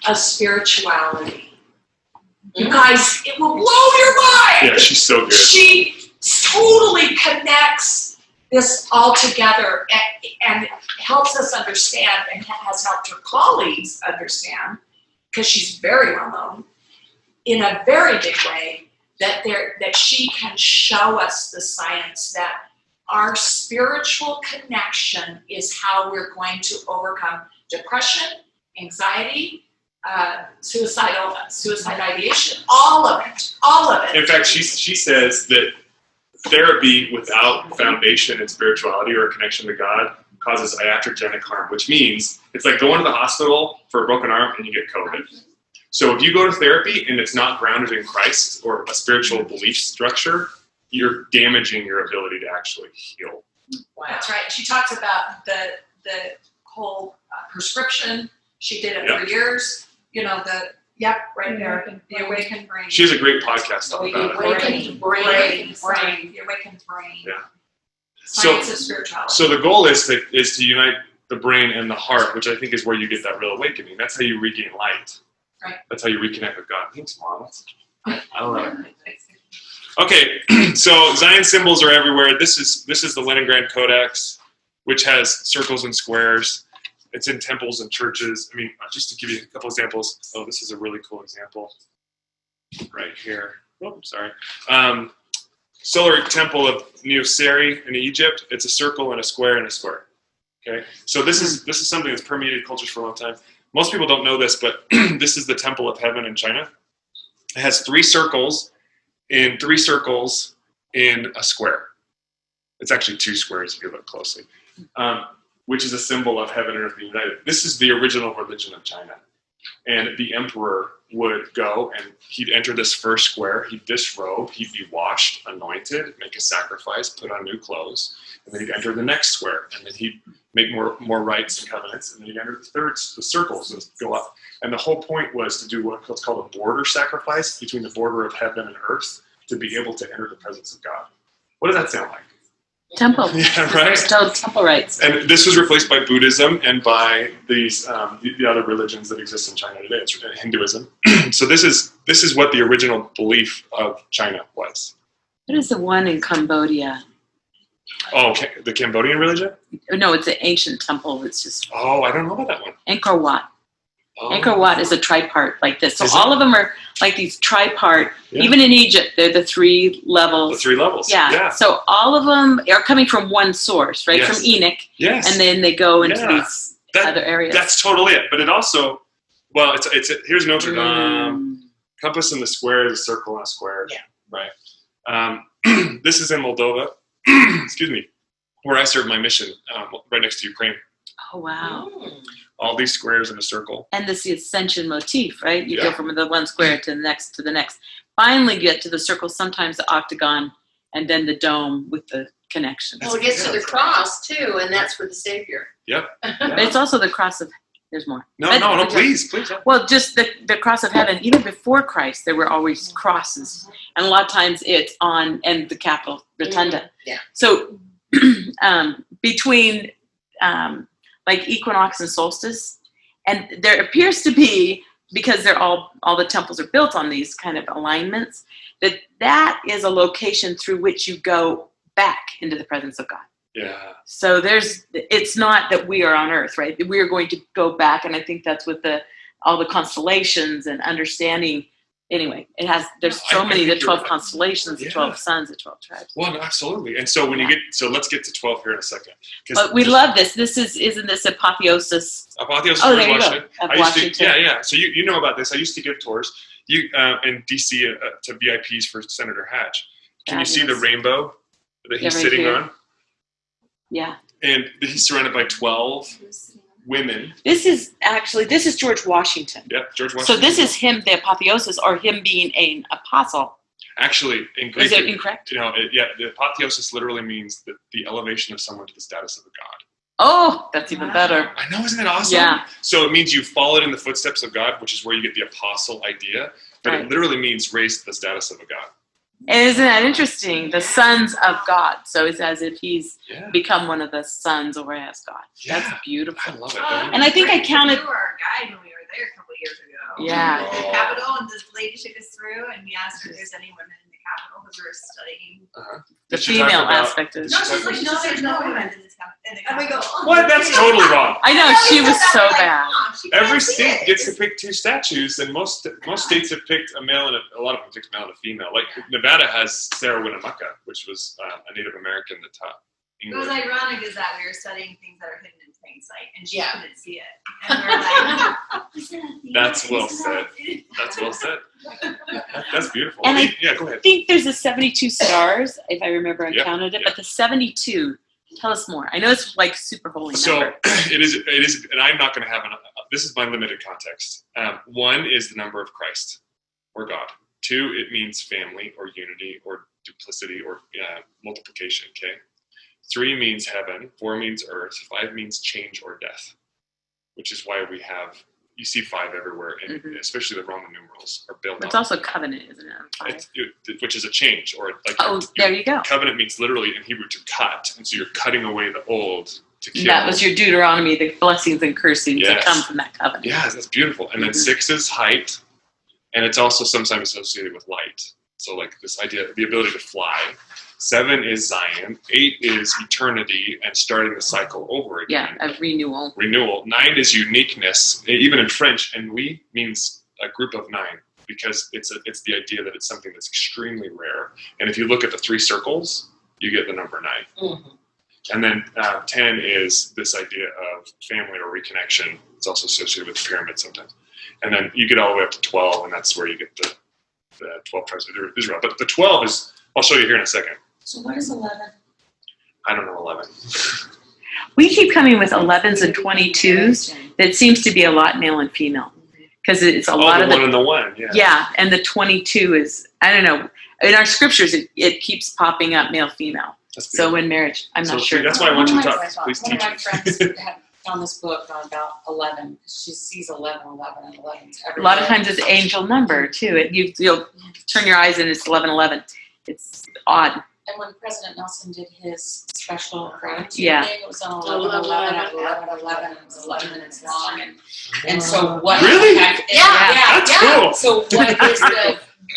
of Spirituality. You guys, it will blow your mind. Yeah, she's so good. She totally connects this all together and helps us understand, and has helped her colleagues understand, because she's very well known, in a very big way, that she can show us the science that our spiritual connection is how we're going to overcome depression, anxiety, suicide ideation, all of it. In fact, she says that therapy without foundation in spirituality or a connection to God causes iatrogenic harm, which means it's like going to the hospital for a broken arm and you get COVID. So if you go to therapy and it's not grounded in Christ or a spiritual belief structure, you're damaging your ability to actually heal. Wow. That's right. She talks about the whole prescription. She did it for years. You know, right there, the awakened brain. She has a great podcast all about it. The awakened brain. Yeah. Science of spirituality. So the goal is to unite the brain and the heart, which I think is where you get that real awakening. That's how you regain light. Right. That's how you reconnect with God. Thanks, Mom. I love it. Okay, so Zion symbols are everywhere. This is the Leningrad Codex, which has circles and squares. It's in temples and churches. I mean, just to give you a couple examples. Oh, this is a really cool example right here. Oh, sorry. Solar Temple of Neoseri in Egypt. It's a circle and a square and a square. Okay, so this is something that's permeated cultures for a long time. Most people don't know this, but this is the Temple of Heaven in China. It has 3 circles in a square. It's actually 2 squares if you look closely, which is a symbol of heaven and earth being united. This is the original religion of China. And the emperor would go and he'd enter this first square, he'd disrobe, he'd be washed, anointed, make a sacrifice, put on new clothes, and then he'd enter the next square, and then he'd make more rites and covenants, and then he'd enter the circles and go up. And the whole point was to do what's called a border sacrifice between the border of heaven and earth to be able to enter the presence of God. What does that sound like? Temple. Yeah, right? Temple rites. And this was replaced by Buddhism and by these the other religions that exist in China today. It's Hinduism. So this is what the original belief of China was. What is the one in Cambodia? Oh, the Cambodian religion? No, it's an ancient temple. It's just Oh, I don't know about that one. Angkor Wat. Oh. Angkor Wat is a tripart like this. So Is all it? of them are like these tripart. Yeah. Even in Egypt, they're the 3 levels. The 3 levels. Yeah. So all of them are coming from one source, right? Yes. From Enoch. Yes. And then they go into Yeah. these other areas. That's totally it. But it also, well, here's Notre Dame. Compass in the square is a circle and a square. Yeah. Right. This is in Moldova. Excuse me. Where I serve my mission, right next to Ukraine. Oh, wow. All these squares in a circle. And this is the ascension motif, right? You Yeah. go from the one square to the next to the next. Finally get to the circle, sometimes the octagon, and then the dome with the connections. Well, it gets to the cross too, and that's for the Savior. Yep. But it's also the cross of, there's more. No, please. Well, just the cross of heaven. Even before Christ, there were always crosses. And a lot of times it's on, and the Capitol Rotunda. Yeah. So between like equinox and solstice, and there appears to be, because they're all the temples are built on these kind of alignments, that is a location through which you go back into the presence of God. Yeah. So it's not that we are on earth, right? We are going to go back, and I think that's with all the constellations and understanding. Anyway, there's so many, the 12 constellations, the 12 suns, the 12 tribes. Well, no, absolutely. And so let's get to 12 here in a second. But we love this. Isn't this apotheosis? Apotheosis Oh, of there you Washington. go. Of I used to, Washington. yeah. So you know about this. I used to give tours in DC to VIPs for Senator Hatch. Can you see the rainbow that he's right sitting here. on? Yeah. And he's surrounded by 12 women. This is George Washington. Yep, George So Washington. this is him, the apotheosis, or him being an apostle. Actually, in Greek, Is it incorrect? The apotheosis literally means the elevation of someone to the status of a god. Oh, that's even better. I know, isn't it awesome? Yeah. So it means you followed in the footsteps of God, which is where you get the apostle idea. But Right. it literally means raised to the status of a god. And isn't that interesting? The sons of God. So it's as if he's Yeah. become one of the sons over as God. Yeah. That's beautiful. I love it. don't you? And I think I counted. You were our guide when we were there a couple years ago. Yeah. In the Capitol, and this lady took us through, and we asked her if there's any women in the Capitol because we were studying. The Did she talk female about- aspect of did No, she she's talk like, about- no, there's no women in this in the And we Capitol. go, oh, What? That's totally wrong. I know, she was so bad. Every state gets to pick 2 statues, and most states have picked a male and a lot of them picked male and a female. Like Nevada has Sarah Winnemucca, which was a Native American that taught It was English. ironic is that we were studying things that are hidden in plain sight, and she Yeah. couldn't see it. And we were like, That's well said. That's well said. That's beautiful. And Yeah, go ahead. I think there's the 72 stars, if I remember, I Yep, counted it. yep. But the 72, tell us more. I know it's like super holy So number. it is, and I'm not going to have this is my limited context. 1 is the number of Christ or God. 2, it means family or unity or duplicity or multiplication. Okay. 3 means heaven. 4 means earth. 5 means change or death, which is why you see 5 everywhere, and especially the Roman numerals are built But it's on. also covenant, isn't it? Which is a change, or like There you go. covenant means literally in Hebrew to cut, and so you're cutting away the old to kill. That was your Deuteronomy, the blessings and cursings that Yes. come from that covenant. Yeah, that's beautiful. And then 6 is height, and it's also sometimes associated with light. So like this idea, the ability to fly. 7 is Zion. 8 is eternity and starting the cycle over again. Yeah, a renewal. Renewal. 9 is uniqueness, even in French, and we means a group of 9 because it's the idea that it's something that's extremely rare. And if you look at the 3 circles, you get the number 9. Mm-hmm. And then 10 is this idea of family or reconnection. It's also associated with the pyramid sometimes. And then you get all the way up to 12, and that's where you get the 12 tribes of Israel. But the 12 is, I'll show you here in a second. So what is 11? I don't know 11. We keep coming with 11s and 22s that seems to be a lot male and female. Because it's a lot the of one and the one, yeah. Yeah, and the 22 is, I don't know. In our scriptures, it keeps popping up male, female. That's So in marriage, I'm not sure. That's why I want you to talk. One Please of teach my me. friends had found this book about 11. She sees 11, 11, and 11 everywhere. A lot of times it's angel number too. You'll turn your eyes and it's 11:11. It's odd. And when President Nelson did his special gratitude Yeah. thing, it was on 11, 11, 11, 11, and it was 11 minutes long. And so what? Really? Yeah. Cool. So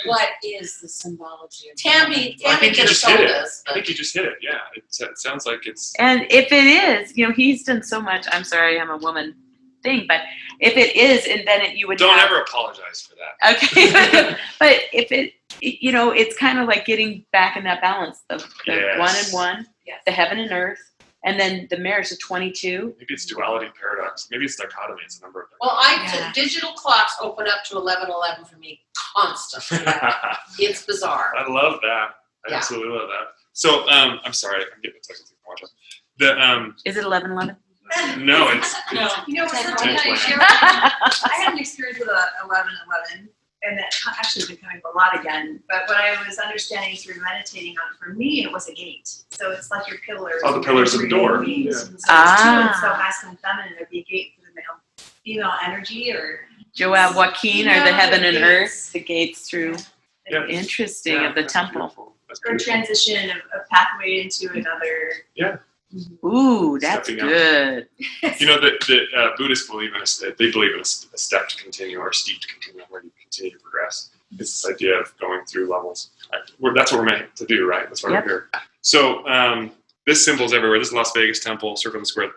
what is the symbology of Tammy I think you could have just hit told it. us. I think you just hit it. Yeah, it sounds like it's. And if it is, he's done so much. I'm sorry, I'm a woman thing, but if it is, and then you would Don't have, ever apologize for that. Okay, but if it, it's kind of like getting back in that balance of the Yes. 1 and 1, Yes. the heaven and earth, and then the marriage of 22. Maybe it's duality paradox. Maybe it's dichotomy. It's a number of. Well, Yeah. digital clocks open up to 11:11 for me constantly. It's bizarre. I love that. I Yeah. absolutely love that. So, I'm sorry. I'm getting a text. The Is it 11:11? no, it's No. You know, something 10, I 20. share. I had an experience with 11:11, and that actually been coming up a lot again. But what I was understanding through meditating on, for me, it was a gate. So it's like your pillars. Oh, the pillars of the door. Yeah. Yeah. So it's two, and so Ah. masculine, feminine. It'd be a gate for the male, female energy, or Joab, Joaquin, or the Yeah, heaven the and gates. earth, the gates through. Yeah. Interesting Yeah, of the that's temple. beautiful. That's or beautiful. transition of a pathway into another. Ooh, that's Stepping up. good. The Buddhists believe in they believe in a step to continue or a steep to continue, where you continue to progress. It's this idea of going through levels. That's what we're meant to do, right? That's why Yep. we're here. So this symbol's everywhere. This is Las Vegas Temple, Circle the Square,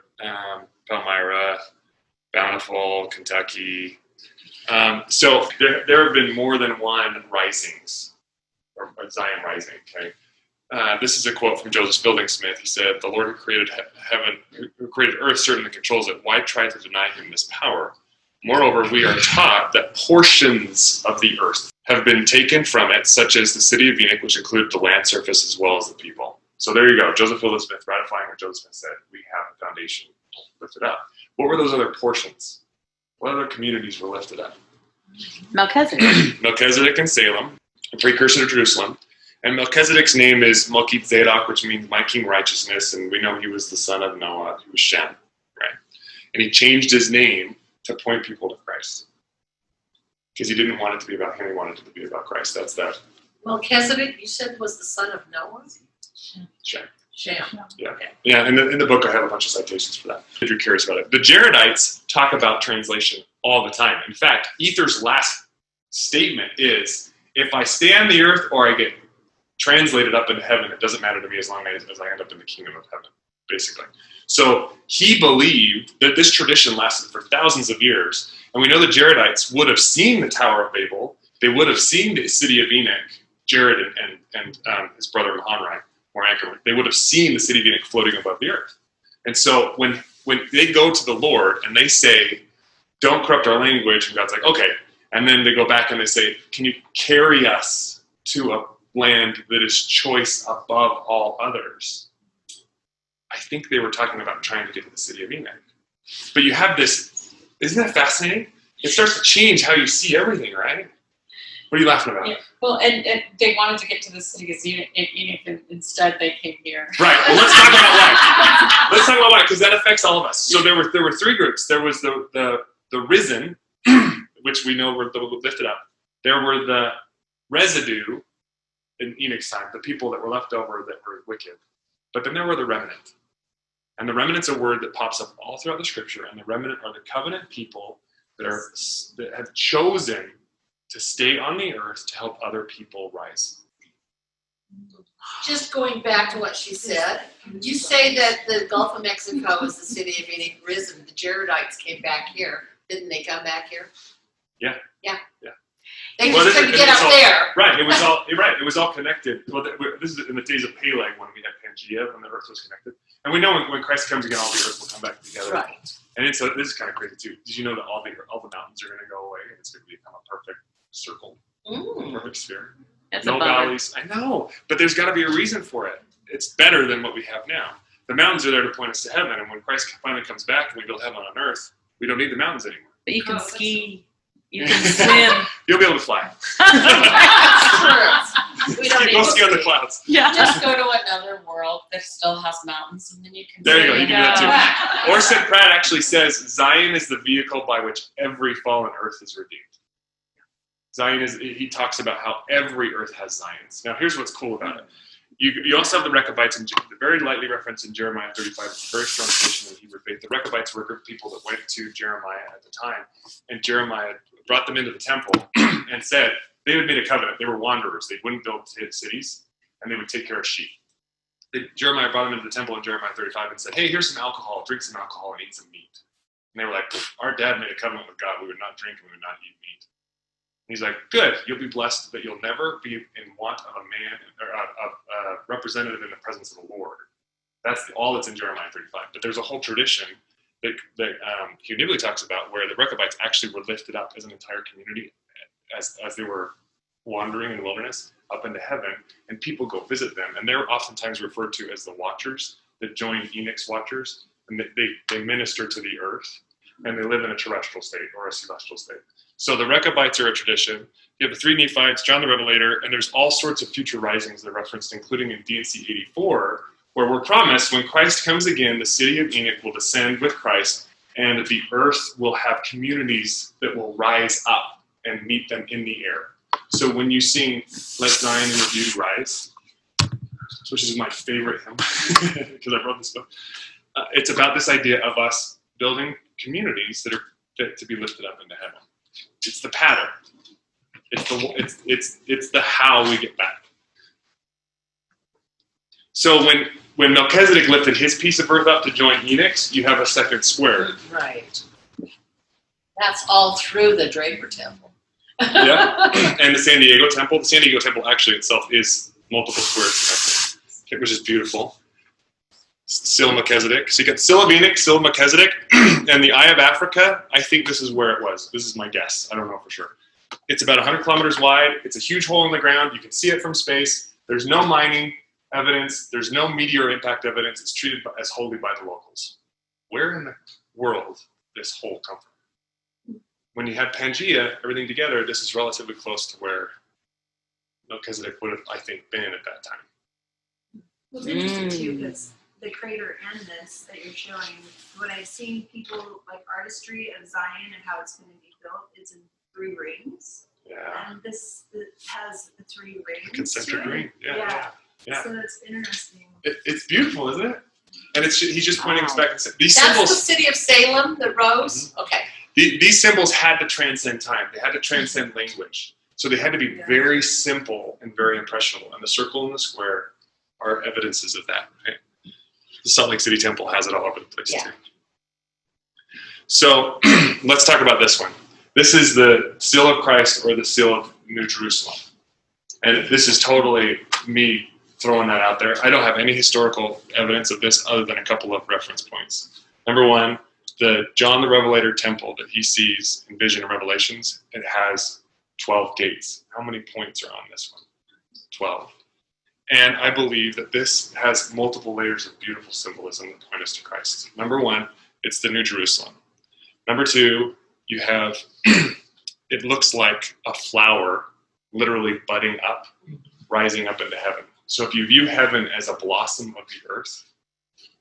Palmyra, Bountiful, Kentucky. So there have been more than one risings, or Zion rising. Okay. This is a quote from Joseph Fielding Smith. He said, "The Lord who created heaven, who created earth, certainly controls it. Why try to deny him this power? Moreover, we are taught that portions of the earth have been taken from it, such as the city of Enoch, which included the land surface as well as the people." So there you go. Joseph Fielding Smith ratifying what Joseph Smith said. We have a foundation lifted up. What were those other portions? What other communities were lifted up? Melchizedek. Melchizedek and Salem, a precursor to Jerusalem. And Melchizedek's name is Melchizedek, which means my king righteousness, and we know he was the son of Noah, who was Shem, right? And he changed his name to point people to Christ. Because he didn't want it to be about him, he wanted it to be about Christ. That's that. Melchizedek, you said, was the son of Noah? Shem. Shem. Yeah, in the book I have a bunch of citations for that, if you're curious about it. The Jaredites talk about translation all the time. In fact, Ether's last statement is, if I stay on the earth or I get translated up into heaven, it doesn't matter to me as long as I end up in the kingdom of heaven, basically. So he believed that this tradition lasted for thousands of years, and we know the Jaredites would have seen the Tower of Babel, they would have seen the city of Enoch, Jared and his brother Mahanrai, or Angkor Wat. They would have seen the city of Enoch floating above the earth. And so when they go to the Lord and they say, don't corrupt our language, and God's like, okay. And then they go back and they say, can you carry us to a land that is choice above all others? I think they were talking about trying to get to the city of Enoch. But you have this, isn't that fascinating? It starts to change how you see everything, right? What are you laughing about? Yeah. Well, and they wanted to get to the city of Enoch, and instead they came here. Right. Well, let's talk about why. Let's talk about why, because that affects all of us. So there were three groups. There was the risen, which we know were lifted up. There were the residue in Enoch's time, the people that were left over that were wicked. But then there were the remnant. And the remnant's a word that pops up all throughout the scripture. And the remnant are the covenant people that have chosen to stay on the earth to help other people rise. Just going back to what she said, you say that the Gulf of Mexico is the city of Enoch risen. The Jaredites came back here. Didn't they come back here? Yeah. Yeah. Yeah. They just couldn't get up there. Right. It was all connected. Well, this is in the days of Peleg when we had Pangea and the earth was connected. And we know when Christ comes again, all the earth will come back together. Right. And this is kind of crazy too. Did you know that all the mountains are going to go away and it's going to become a perfect circle, a perfect sphere? That's No a bummer. valleys. I know, but there's got to be a reason for it. It's better than what we have now. The mountains are there to point us to heaven, and when Christ finally comes back and we build heaven on earth, we don't need the mountains anymore. But you can ski. You can swim. You'll be able to fly. We don't need Go to ski on the clouds. Yeah. Just go to another world that still has mountains, and then you can. There you go. You can do that too. Yeah. Orson Pratt actually says Zion is the vehicle by which every fallen earth is redeemed. Zion is. He talks about how every earth has Zions. Now, here's what's cool about it. You also have the Rechabites, the very lightly referenced in Jeremiah 35. It's a very strong tradition in the Hebrew faith. The Rechabites were a group of people that went to Jeremiah at the time, and Jeremiah brought them into the temple and said they had made a covenant. They were wanderers. They wouldn't build cities, and they would take care of sheep. Jeremiah brought them into the temple in Jeremiah 35 and said, hey, here's some alcohol. Drink some alcohol and eat some meat. And they were like, our dad made a covenant with God. We would not drink and we would not eat meat. And he's like, good. You'll be blessed, but you'll never be in want of a man or a representative in the presence of the Lord. That's all that's in Jeremiah 35. But there's a whole tradition that Hugh Nibley talks about where the Rechabites actually were lifted up as an entire community as they were wandering in the wilderness up into heaven, and people go visit them. And they're oftentimes referred to as the watchers that join Enoch's watchers, and they minister to the earth, and they live in a terrestrial state or a celestial state. So the Rechabites are a tradition. You have the three Nephites, John the Revelator, and there's all sorts of future risings that are referenced, including in D&C 84, where we're promised when Christ comes again, the city of Enoch will descend with Christ, and the earth will have communities that will rise up and meet them in the air. So when you sing Let Zion in Review Rise, which is my favorite hymn, because I wrote this book, it's about this idea of us building communities that are fit to be lifted up into heaven. It's the pattern. It's the how we get back. So when Melchizedek lifted his piece of earth up to join Enoch's, you have a second square. Right. That's all through the Draper Temple. Yeah, and the San Diego Temple. The San Diego Temple actually itself is multiple squares connected, which is beautiful. Still Melchizedek. So you got Still of Enoch, Still of Melchizedek, and the Eye of Africa. I think this is where it was. This is my guess. I don't know for sure. It's about 100 kilometers wide. It's a huge hole in the ground. You can see it from space. There's no mining evidence. There's no meteor impact evidence. It's treated as holy by the locals. Where in the world did this hole come from? When you had Pangea, everything together, this is relatively close to where Melchizedek would have, I think, been at that time. Well, it's interesting too, because the crater and this that you're showing, when I've seen people like artistry of Zion and how it's going to be built, it's in 3 rings. Yeah. And this has the 3 rings. Concentric to it. ring. Yeah. So it's interesting. It's beautiful, isn't it? And he's just pointing us back and saying, these That's symbols. the city of Salem that rose? Mm-hmm. Okay. These symbols had to transcend time. They had to transcend language. So they had to be very simple and very impressionable. And the circle and the square are evidences of that. Right? The Salt Lake City Temple has it all over the place too. So let's talk about this one. This is the seal of Christ or the seal of New Jerusalem. And this is totally me throwing that out there. I don't have any historical evidence of this other than a couple of reference points. Number one, the John the Revelator temple that he sees in Vision and Revelations, it has 12 gates. How many points are on this one? 12. And I believe that this has multiple layers of beautiful symbolism that point us to Christ. Number one, it's the New Jerusalem. Number two, you have, it looks like a flower literally budding up, rising up into heaven. So if you view heaven as a blossom of the earth,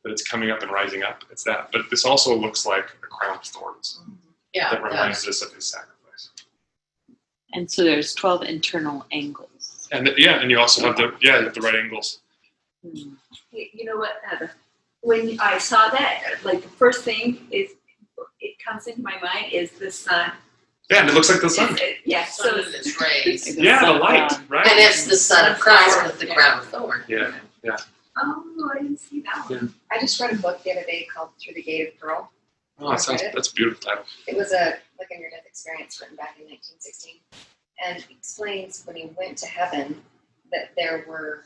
that it's coming up and rising up, it's that. But this also looks like a crown of thorns that reminds us of his sacrifice. And so there's 12 internal angles. And and you also have you have the right angles. You know what? When I saw that, like the first thing it comes into my mind is the sun Yeah, and it looks like the sun. Yeah, Sun so and its rays. Yeah, the light, right? And it's the son of Christ with the crown of thorns. Yeah. oh, I didn't see that one. I just read a book the other day called Through the Gate of Pearl. Oh, that's a beautiful title. It was a like a near-death experience written back in 1916, and it explains when he went to heaven that there were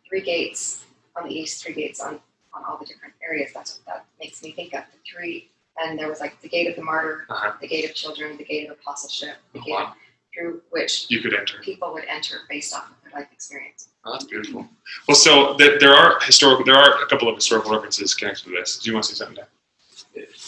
3 gates on the east, 3 gates on all the different areas. That's what that makes me think of. The 3, and there was like the gate of the martyr, the gate of children, the gate of apotleship, the gate through which You could enter. people would enter based off of their life experience. Oh, that's beautiful. Well, so there are a couple of historical references connected to this. Do you want to say something, Dan?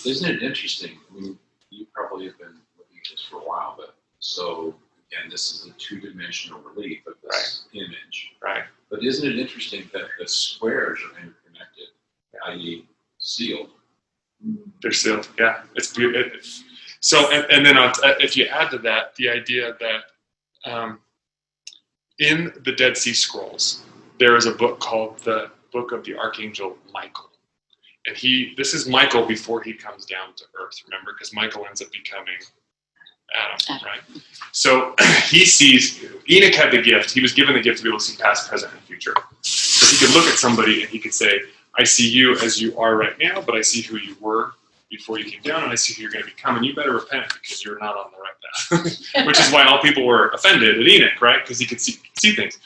Isn't it interesting? I mean, you probably have been looking at this for a while, but so again, this is a 2-dimensional relief of this image. Right. But isn't it interesting that the squares are interconnected, i.e., sealed? They're sealed. Yeah, it's beautiful. So, and then if you add to that the idea that in the Dead Sea Scrolls, there is a book called the Book of the Archangel Michael. And this is Michael before he comes down to earth, remember? Because Michael ends up becoming Adam, right? So Enoch had the gift. He was given the gift to be able to see past, present, and future. So he could look at somebody and he could say, I see you as you are right now, but I see who you were before you came down, and I see who you're going to become, and you better repent because you're not on the right path. Which is why all people were offended at Enoch, right? Because he could see things.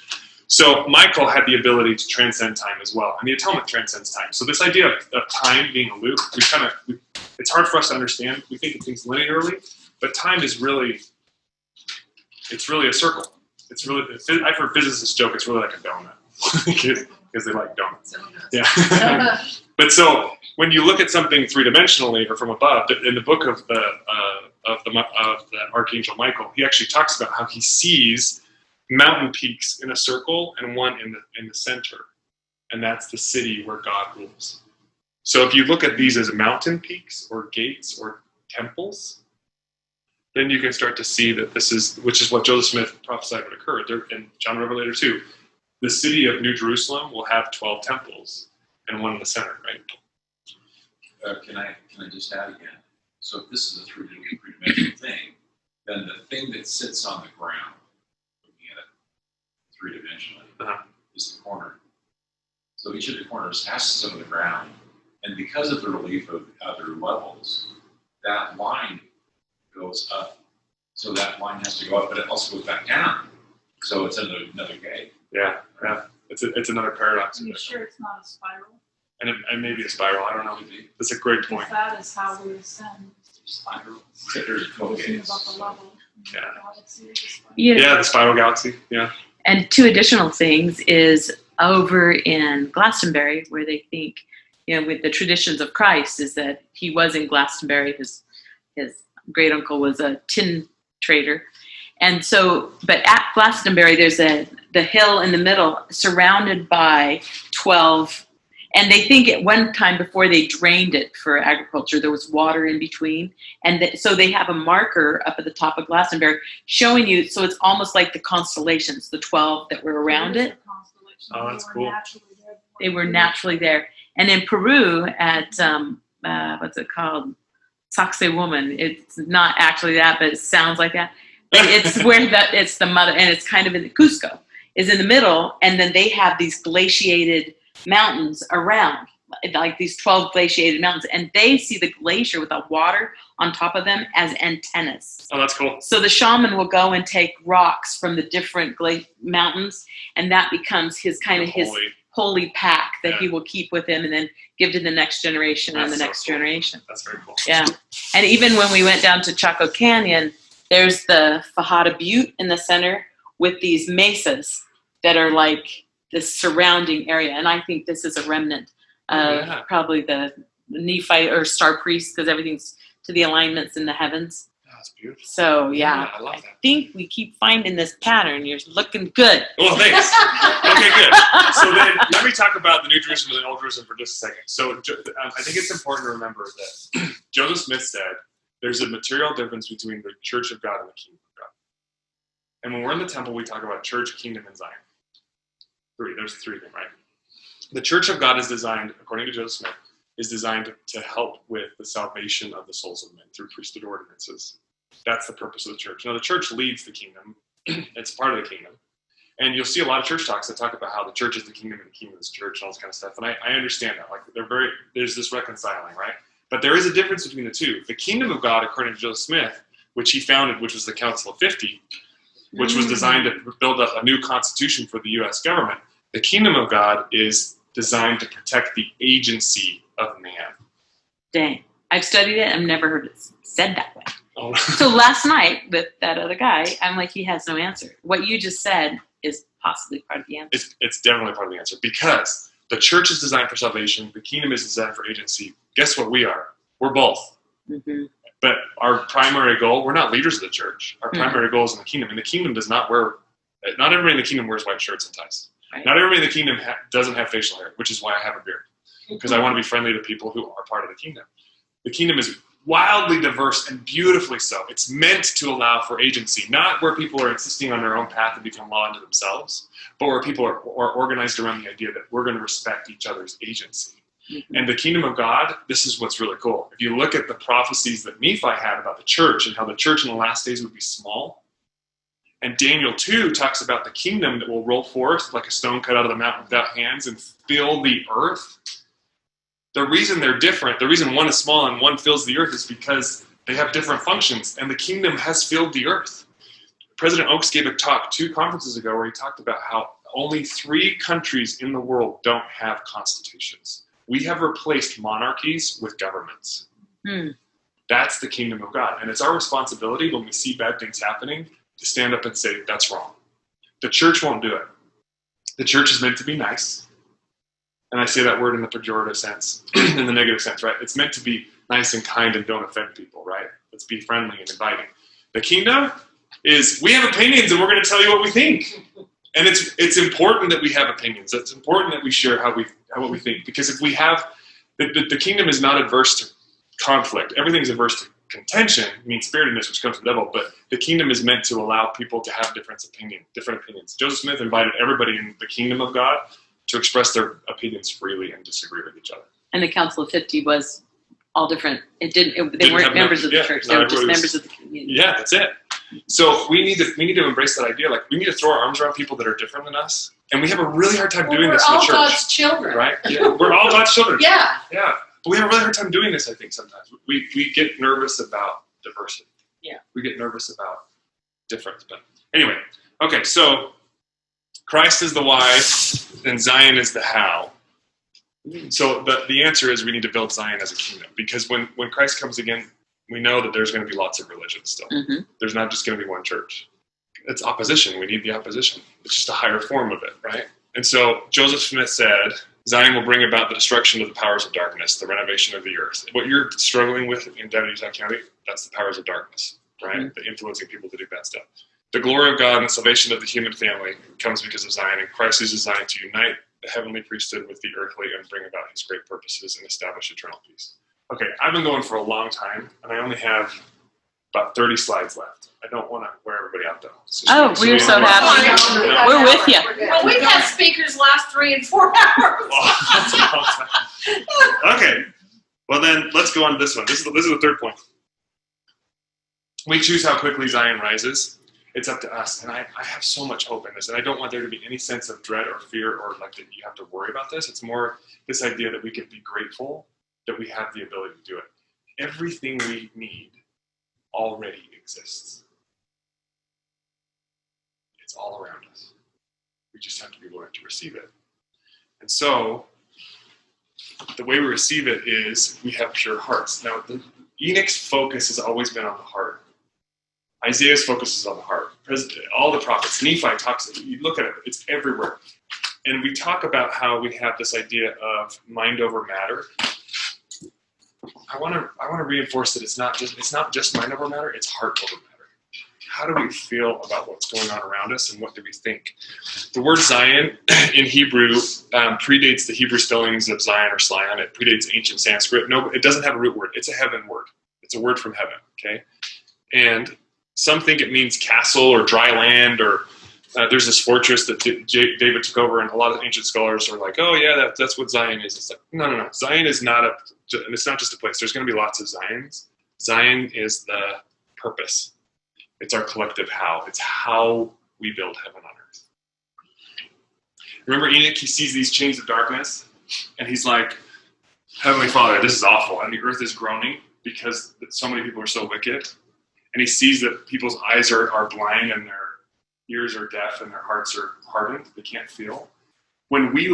So Michael had the ability to transcend time as well, and the atonement transcends time. So this idea of time being a loop, it's hard for us to understand. We think of things linearly, but time is really a circle. It's really, I've heard physicists joke, it's really like a donut because they like donuts. Yeah. But so when you look at something 3-dimensionally or from above, in the book of the Archangel Michael, he actually talks about how he sees mountain peaks in a circle and one in the center, and that's the city where God rules. So if you look at these as mountain peaks or gates or temples, then you can start to see that which is what Joseph Smith prophesied would occur. In John Revelator 2, the city of New Jerusalem will have 12 temples and one in the center, right? Can I just add again? So if this is a 3-dimensional thing, then the thing that sits on the ground, looking at it 3-dimensionally, is the corner. So each of the corners has to sit on the ground, and because of the relief of other levels, that line goes up. So that line has to go up, but it also goes back down. So it's another gate. Yeah. It's another paradox. Are you sure it's not a spiral? And it may be a spiral. I don't know. That's a great point. Because that is how we ascend. Spiral. So there's 12 gates. Above the level. Yeah. Yeah. The spiral galaxy. Yeah. And 2 additional things is over in Glastonbury, where they think, with the traditions of Christ, is that he was in Glastonbury. His great uncle was a tin trader. And so, but at Glastonbury, there's the hill in the middle surrounded by 12. And they think at one time before they drained it for agriculture, there was water in between. And so they have a marker up at the top of Glastonbury showing you, so it's almost like the constellations, the 12 that were around it. Oh, that's cool. They were naturally there. And in Peru at, what's it called? Sacsayhuaman. It's not actually that, but it sounds like that. But it's where it's the mother, and it's kind of in Cusco, is in the middle. And then they have these glaciated mountains around, like these 12 glaciated mountains, and they see the glacier with the water on top of them as antennas. Oh, that's cool. So the shaman will go and take rocks from the different mountains, and that becomes his holy pack that he will keep with him and then give to the next generation and the next generation. That's very cool. Yeah. And even when we went down to Chaco Canyon, there's the Fajada Butte in the center with these mesas that are like the surrounding area. And I think this is a remnant of probably the Nephite or star priest, because everything's to the alignments in the heavens. That's beautiful. So, yeah, I love that. I think we keep finding this pattern. You're looking good. Well, thanks. Okay, good. So then let me talk about the New Jerusalem and the Old Jerusalem for just a second. So I think it's important to remember that Joseph Smith said there's a material difference between the church of God and the kingdom of God. And when we're in the temple, we talk about church, kingdom, and Zion. There's 3 of them, right? The church of God is designed, according to Joseph Smith, is designed to help with the salvation of the souls of men through priesthood ordinances. That's the purpose of the church. Now, the church leads the kingdom. It's part of the kingdom. And you'll see a lot of church talks that talk about how the church is the kingdom and the kingdom is the church and all this kind of stuff. And I understand that. Like, there's this reconciling, right? But there is a difference between the two. The kingdom of God, according to Joseph Smith, which he founded, which was the Council of 50, which was designed to build up a new constitution for the U.S. government. The kingdom of God is designed to protect the agency of man. Dang. I've studied it. I've never heard it said that way. Oh. So last night with that other guy, I'm like, he has no answer. What you just said is possibly part of the answer. It's definitely part of the answer, because the church is designed for salvation. The kingdom is designed for agency. Guess what we are? We're both. Mm-hmm. But our primary goal, we're not leaders of the church. Our primary goal is in the kingdom. And the kingdom does not not everybody in the kingdom wears white shirts and ties. Right. Not everybody in the kingdom doesn't have facial hair, which is why I have a beard. Because I want to be friendly to people who are part of the kingdom. The kingdom is wildly diverse and beautifully so. It's meant to allow for agency, not where people are insisting on their own path and become law unto themselves, but where people are organized around the idea that we're going to respect each other's agency. Mm-hmm. And the kingdom of God, this is what's really cool. If you look at the prophecies that Nephi had about the church and how the church in the last days would be small, and Daniel 2 talks about the kingdom that will roll forth like a stone cut out of the mountain without hands and fill the earth. The reason they're different, the reason one is small and one fills the earth, is because they have different functions, and the kingdom has filled the earth. President Oaks gave a talk 2 conferences ago where he talked about how only 3 countries in the world don't have constitutions. We have replaced monarchies with governments. That's the kingdom of God. And it's our responsibility when we see bad things happening to stand up and say, that's wrong. The church won't do it. The church is meant to be nice. And I say that word in the pejorative sense, in the negative sense, right? It's meant to be nice and kind and don't offend people, right? Let's be friendly and inviting. The kingdom is, we have opinions and we're going to tell you what we think. And it's important that we have opinions. It's important that we share what we think. Because if we have, the kingdom is not adverse to conflict. Everything's adverse to contention, mean-spiritedness, which comes from the devil. But the kingdom is meant to allow people to have different opinions. Joseph Smith invited everybody in the kingdom of God to express their opinions freely and disagree with each other. And the Council of 50 was all different. They weren't members of the church. They were just members of the community. Yeah, that's it. So we need to embrace that idea. Like, we need to throw our arms around people that are different than us. And we have a really hard time doing this in the church. We're all God's children. Right? Yeah, we're all God's children. Yeah. Yeah. But we have a really hard time doing this, I think, sometimes. We get nervous about diversity. Yeah. We get nervous about difference. But anyway, okay, so Christ is the why, and Zion is the how. So the answer is we need to build Zion as a kingdom. Because when Christ comes again, we know that there's going to be lots of religions still. Mm-hmm. There's not just going to be one church. It's opposition. We need the opposition. It's just a higher form of it, right? And so Joseph Smith said, Zion will bring about the destruction of the powers of darkness, the renovation of the earth. What you're struggling with in Utah County, that's the powers of darkness, right? Mm-hmm. The influencing people to do bad stuff. The glory of God and the salvation of the human family comes because of Zion, and Christ is designed to unite the heavenly priesthood with the earthly and bring about his great purposes and establish eternal peace. Okay, I've been going for a long time, and I only have about 30 slides left. I don't want to wear everybody out, though. We're so happy. We're with you. Well, we've had speakers last 3 and 4 hours. Okay, well then, let's go on to this one. This is the third point. We choose how quickly Zion rises. It's up to us, and I have so much hope in this, and I don't want there to be any sense of dread or fear or like that you have to worry about this. It's more this idea that we can be grateful that we have the ability to do it. Everything we need already exists. It's all around us. We just have to be willing to receive it. And so, the way we receive it is we have pure hearts. Now, Enoch's focus has always been on the heart. Isaiah's focus is on the heart. All the prophets, Nephi talks, you look at it, it's everywhere. And we talk about how we have this idea of mind over matter. I want to reinforce that it's not just mind over matter, it's heart over matter. How do we feel about what's going on around us, and what do we think? The word Zion in Hebrew predates the Hebrew spellings of Zion or Scion. It predates ancient Sanskrit. No, it doesn't have a root word. It's a heaven word. It's a word from heaven, okay? And some think it means castle or dry land, or there's this fortress that David took over, and a lot of ancient scholars are like, oh yeah, that's what Zion is. It's like, no. Zion is not it's not just a place. There's going to be lots of Zions. Zion is the purpose. It's our collective how. It's how we build heaven on earth. Remember Enoch, he sees these chains of darkness, and he's like, Heavenly Father, this is awful. And the earth is groaning because so many people are so wicked. And he sees that people's eyes are blind and their ears are deaf and their hearts are hardened. They can't feel. When we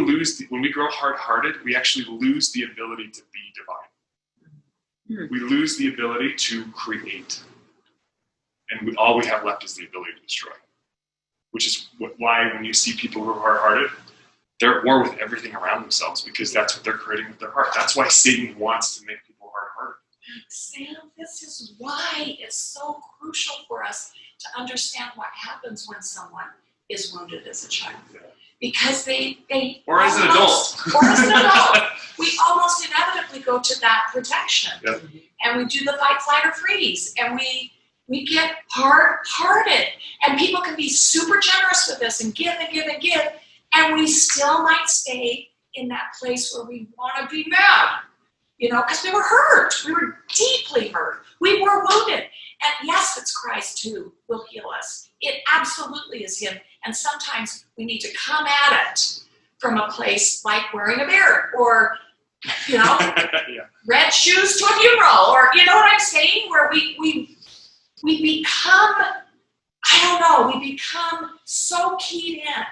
grow hard-hearted, we actually lose the ability to be divine. We lose the ability to create. And all we have left is the ability to destroy. Which is why when you see people who are hard-hearted, they're at war with everything around themselves because that's what they're creating with their heart. That's why Satan wants to make people hard-hearted. Sam, this is why it's so crucial for us to understand what happens when someone is wounded as a child. Yeah. Because they Or as an adult. We almost inevitably go to that protection. Yeah. And we do the fight, flight, or freeze. And we get hard-hearted. And people can be super generous with us and give and give and give. And we still might stay in that place where we want to be mad. Because we were hurt. We were deeply hurt. We were wounded. And yes, it's Christ who will heal us. It absolutely is Him. And sometimes we need to come at it from a place like wearing a beard or, Yeah. red shoes to a funeral or, you know what I'm saying? Where we become, we become so keyed in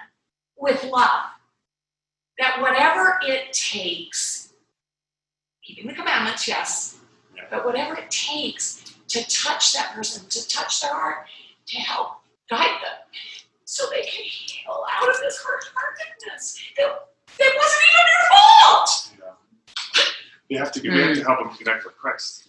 with love that whatever it takes, keeping the commandments, yes, but whatever it takes to touch that person, to touch their heart, to help guide them so they can heal out of this hard-heartedness that wasn't even your fault. Yeah. We have to help them connect with Christ.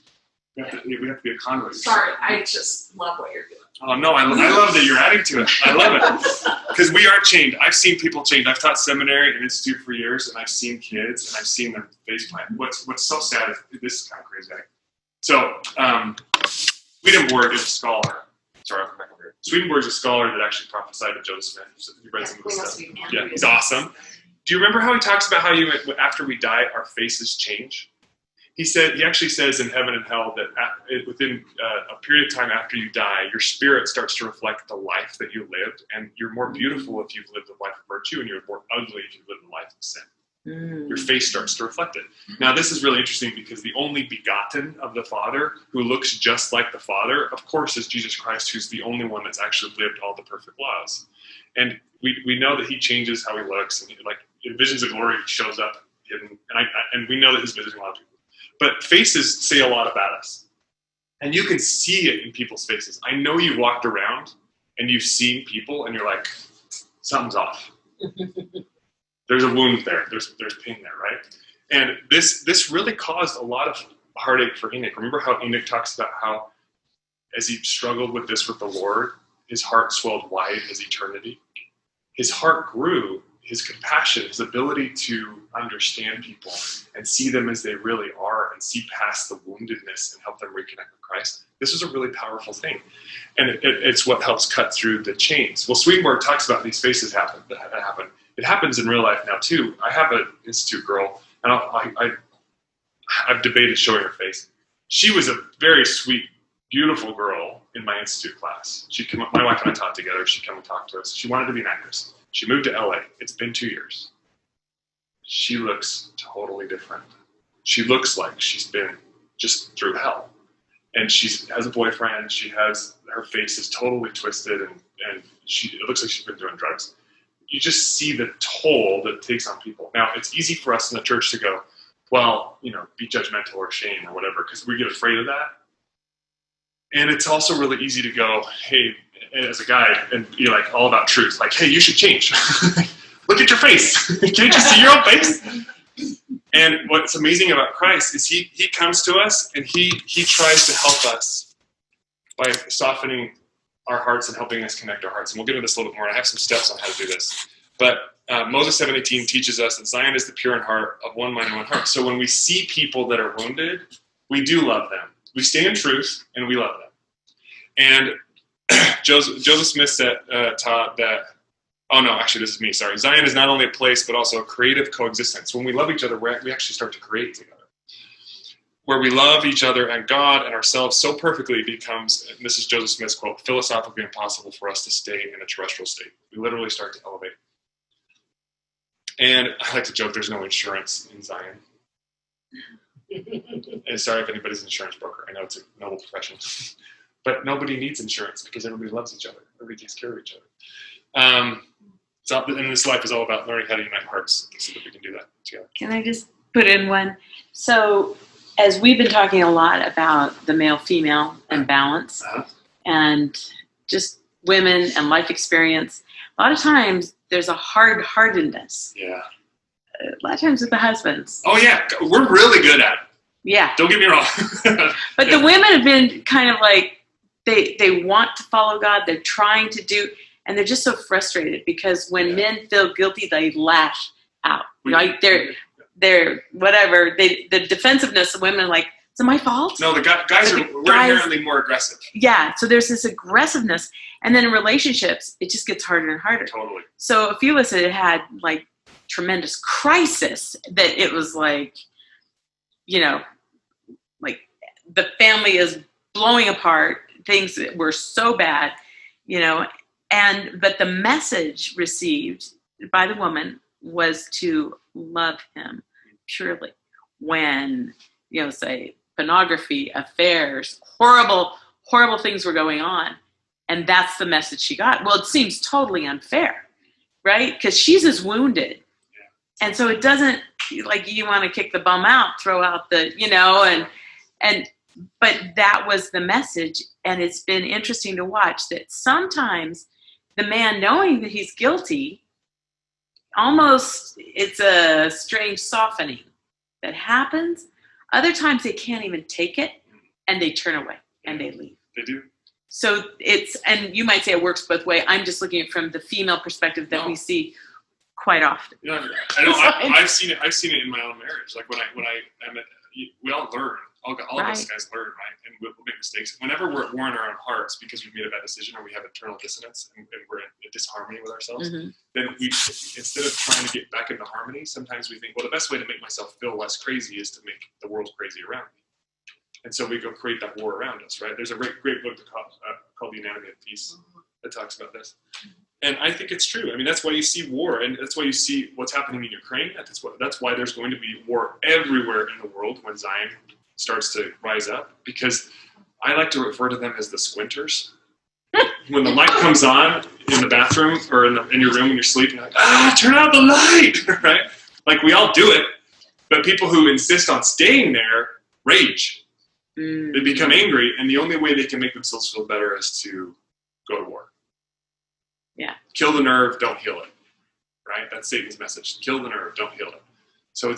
We have to be a conduit. Sorry, I just love what you're doing. Oh, no, I love that you're adding to it. I love it. Because we are chained. I've seen people chained. I've taught seminary and institute for years, and I've seen kids, and I've seen them faceplant. What's so sad is, this is kind of crazy. So, Swedenborg is a scholar. Sorry, I'll come back over here. Swedenborg's a scholar that actually prophesied to Joseph Smith. He read some of his stuff. Yeah, he's awesome. Do you remember how he talks about how after we die, our faces change? He actually says in Heaven and Hell that within a period of time after you die, your spirit starts to reflect the life that you lived, and you're more beautiful if you've lived a life of virtue, and you're more ugly if you've lived a life of sin. Your face starts to reflect it. Now, this is really interesting because the only begotten of the Father who looks just like the Father, of course, is Jesus Christ, who's the only one that's actually lived all the perfect laws. And we know that He changes how He looks, and in visions of glory, He shows up hidden, and we know that He's visiting a lot of people. But faces say a lot about us. And you can see it in people's faces. I know you walked around and you've seen people and you're like, something's off. There's a wound there. There's pain there, right? And this really caused a lot of heartache for Enoch. Remember how Enoch talks about how as he struggled with this with the Lord, his heart swelled wide as eternity. His heart grew. His compassion, his ability to understand people and see them as they really are and see past the woundedness and help them reconnect with Christ. This is a really powerful thing. And it's what helps cut through the chains. Well, Swedenborg talks about these faces that happen. It happens in real life now, too. I have an institute girl, and I've debated showing her face. She was a very sweet, beautiful girl in my institute class. My wife and I taught together. She'd come and talk to us. She wanted to be an actress. She moved to LA. It's been 2 years. She looks totally different. She looks like she's been just through hell. And she has a boyfriend. Her face is totally twisted, and it looks like she's been doing drugs. You just see the toll that it takes on people. Now, it's easy for us in the church to go, well, be judgmental or shame or whatever, because we get afraid of that. And it's also really easy to go, hey, as a guy, and be all about truth. Hey, you should change. Look at your face. Can't you see your own face? And what's amazing about Christ is he comes to us and he tries to help us by softening our hearts and helping us connect our hearts. And we'll get into this a little bit more. I have some steps on how to do this. But Moses 7:18 teaches us that Zion is the pure in heart, of one mind and one heart. So when we see people that are wounded, we do love them. We stay in truth and we love them. And Joseph Smith taught that, oh no, actually this is me, sorry. Zion is not only a place, but also a creative coexistence. When we love each other, we actually start to create together. where we love each other and God and ourselves so perfectly becomes, and this is Joseph Smith's quote, philosophically impossible for us to stay in a terrestrial state. We literally start to elevate. And I like to joke, there's no insurance in Zion. And sorry if anybody's an insurance broker. I know it's a noble profession. But nobody needs insurance because everybody loves each other. Everybody takes care of each other. And this life is all about learning how to unite hearts so that we can do that together. Can I just put in one? So, as we've been talking a lot about the male-female and balance and just women and life experience, a lot of times there's a hard-heartedness. Yeah. A lot of times with the husbands. Oh, yeah. We're really good at it. Yeah. Don't get me wrong. But the women have been kind of like, they want to follow God. They're trying to do, and they're just so frustrated because when men feel guilty, they lash out. Like they're whatever. The defensiveness of women are like, is it my fault? No, the guys we're inherently more aggressive. Yeah, so there's this aggressiveness. And then in relationships, it just gets harder and harder. Totally. So a few of us had like tremendous crisis that it was like, like the family is blowing apart. Things were so bad, but the message received by the woman was to love him purely. When, say pornography, affairs, horrible things were going on. And that's the message she got. Well, it seems totally unfair, right? Because she's as wounded. Yeah. And so it doesn't, like, you want to kick the bum out, throw out the, but that was the message. And it's been interesting to watch that sometimes the man, knowing that he's guilty, almost it's a strange softening that happens. Other times they can't even take it and they turn away and they leave. They do. So and you might say it works both ways. I'm just looking at it from the female perspective that we see quite often. Yeah, I know. I've seen it. I've seen it in my own marriage. Like when I am at, we all learn. All of us guys learn, right? And we'll make mistakes. Whenever we're at war in our own hearts because we made a bad decision or we have internal dissonance and we're in disharmony with ourselves, then we, instead of trying to get back into harmony, sometimes we think, well, the best way to make myself feel less crazy is to make the world crazy around me. And so we go create that war around us, right? There's a great book called The Anatomy of Peace that talks about this. And I think it's true. I mean, that's why you see war, and that's why you see what's happening in Ukraine. That's why there's going to be war everywhere in the world when Zion starts to rise up, because I like to refer to them as the squinters. When the light comes on in the bathroom or in your room when you're sleeping, you're like, turn out the light, right? Like, we all do it, but people who insist on staying there rage. They become angry, and the only way they can make themselves feel better is to go to war. Yeah. Kill the nerve, don't heal it. Right? That's Satan's message. Kill the nerve, don't heal it. So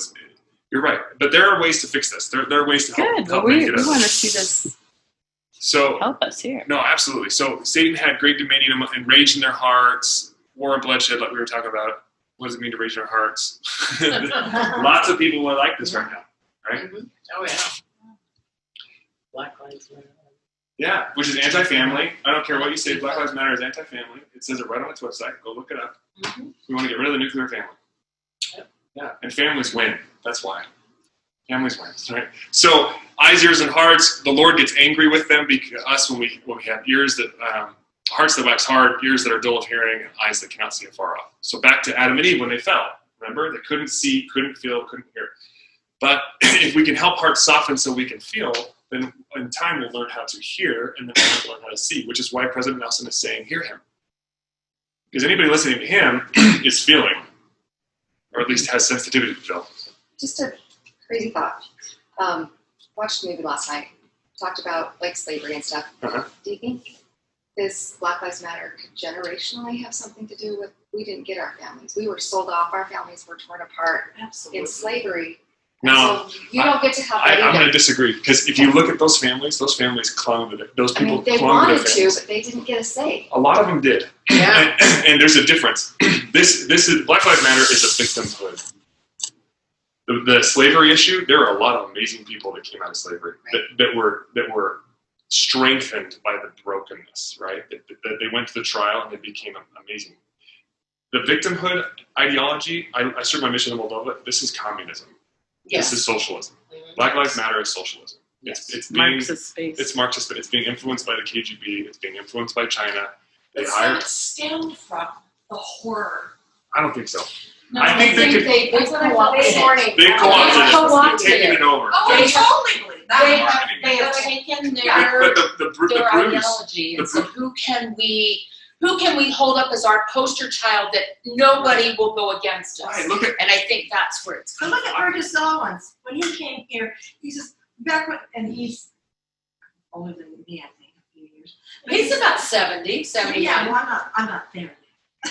you're right. But there are ways to fix this. There are ways to help we make it want to see this help us here. No, absolutely. So Satan had great dominion and rage in their hearts, war and bloodshed, like we were talking about. What does it mean to rage in our hearts? Lots of people will like this right now, right? Mm-hmm. Oh, yeah. Black Lives Matter. Yeah, which is anti-family. I don't care what you say. Black Lives Matter is anti-family. It says it right on its website. Go look it up. Mm-hmm. We want to get rid of the nuclear family. Yep. Yeah, and families win. That's why. Families win, right? So, eyes, ears, and hearts. The Lord gets angry with them because when we have ears that hearts that wax hard, ears that are dull of hearing, and eyes that cannot see afar off. So back to Adam and Eve when they fell. Remember, they couldn't see, couldn't feel, couldn't hear. But if we can help hearts soften so we can feel, then in time we'll learn how to hear, and then we'll learn how to see, which is why President Nelson is saying, hear him. Because anybody listening to him is feeling, or at least has sensitivity to feel. Just a crazy thought. Watched a movie last night. Talked about like slavery and stuff. Uh-huh. Do you think this Black Lives Matter could generationally have something to do with we didn't get our families? We were sold off. Our families were torn apart in slavery. No, so you don't get to have that I'm going to disagree, because if you look at those families clung to it. Those people they clung to wanted their families. to, but they didn't get a say. A lot of them did. Yeah. And there's a difference. This is Black Lives Matter is a victimhood. The slavery issue, there are a lot of amazing people that came out of slavery that were strengthened by the brokenness, right? That they went to the trial and they became amazing. The victimhood ideology, I served my mission in Moldova. This is communism. Yes. This is socialism. Mm-hmm. Black Lives Matter is socialism. It's being Marxist space. it's Marxist. It's being influenced by the KGB. It's being influenced by China. They But hire. some stem from the horror. I don't think so. No, I think they could. they've That's what I thought co-opted this it. morning. They've co-opted co-opted it. They've taken it over. Oh, They I totally believe that. They marketing. they have taken Yeah, their but the their Bruce. ideology the and said, who can we hold up as our poster child that nobody will go against us? Right, look at And I think that's where it's But coming look at from. Burgess Owens. When he came here, he says, back when, and he's older than me, I think, a few years. But He's about 70, 71. Yeah, well, I'm not there.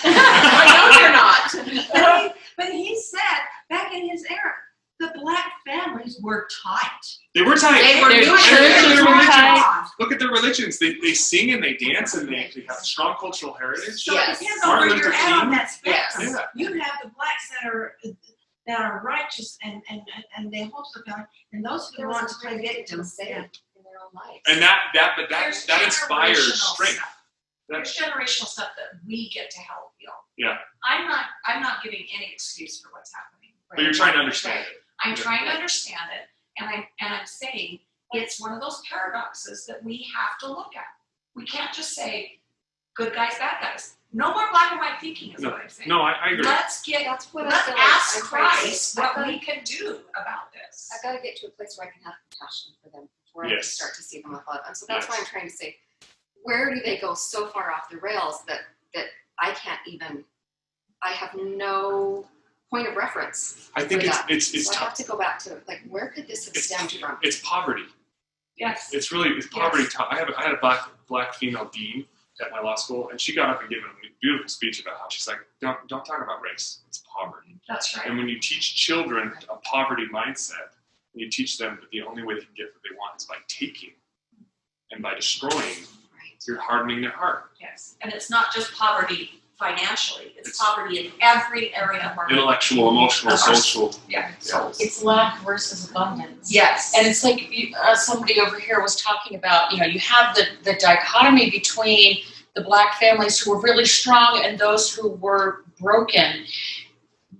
I know you're not. But he said, back in his era, the black families were tight. they were tight. They were Their doing churches it. were tight. Look at their religions. They sing and they dance and they have strong cultural heritage. So Yes. it depends on Martin where you're Luther at on King. that spectrum. Yeah. You have the blacks that are righteous and they hold the family, and those who There want was to a play great thing victims. say Yeah. in their own lives. And There's that inspires generational strength. stuff. There's generational stuff that we get to help heal. Yeah. I'm not giving any excuse for what's happening. But you're trying to understand it. I'm trying to understand it, and I'm saying it's one of those paradoxes that we have to look at. We can't just say good guys, bad guys. No more black and white thinking is what I'm saying. No, I agree. Let's That's what I let's feel like ask I'm trying to Christ say. what we can do about this. I've got to get to a place where I can have compassion for them before I can Yes. start to see them with love. And so that's why Yes. I'm trying to say, where do they go so far off the rails that I can't even, I have no point of reference. I think for that. it's So I have tough. to go back to, like, where could this have stemmed from? It's poverty. Yes. It's poverty. I had a black female dean at my law school, and she got up and gave a beautiful speech about how she's like, don't talk about race. It's poverty. That's right. And when you teach children a poverty mindset, and you teach them that the only way they can get what they want is by taking and by destroying, Right. you're hardening their heart. Yes. And it's not just poverty financially. It's poverty in every area of our life. Intellectual, emotional, Of our- social. Yeah. Yeah. It's lack versus abundance. Yes. And it's like somebody over here was talking about, you have the dichotomy between the black families who were really strong and those who were broken.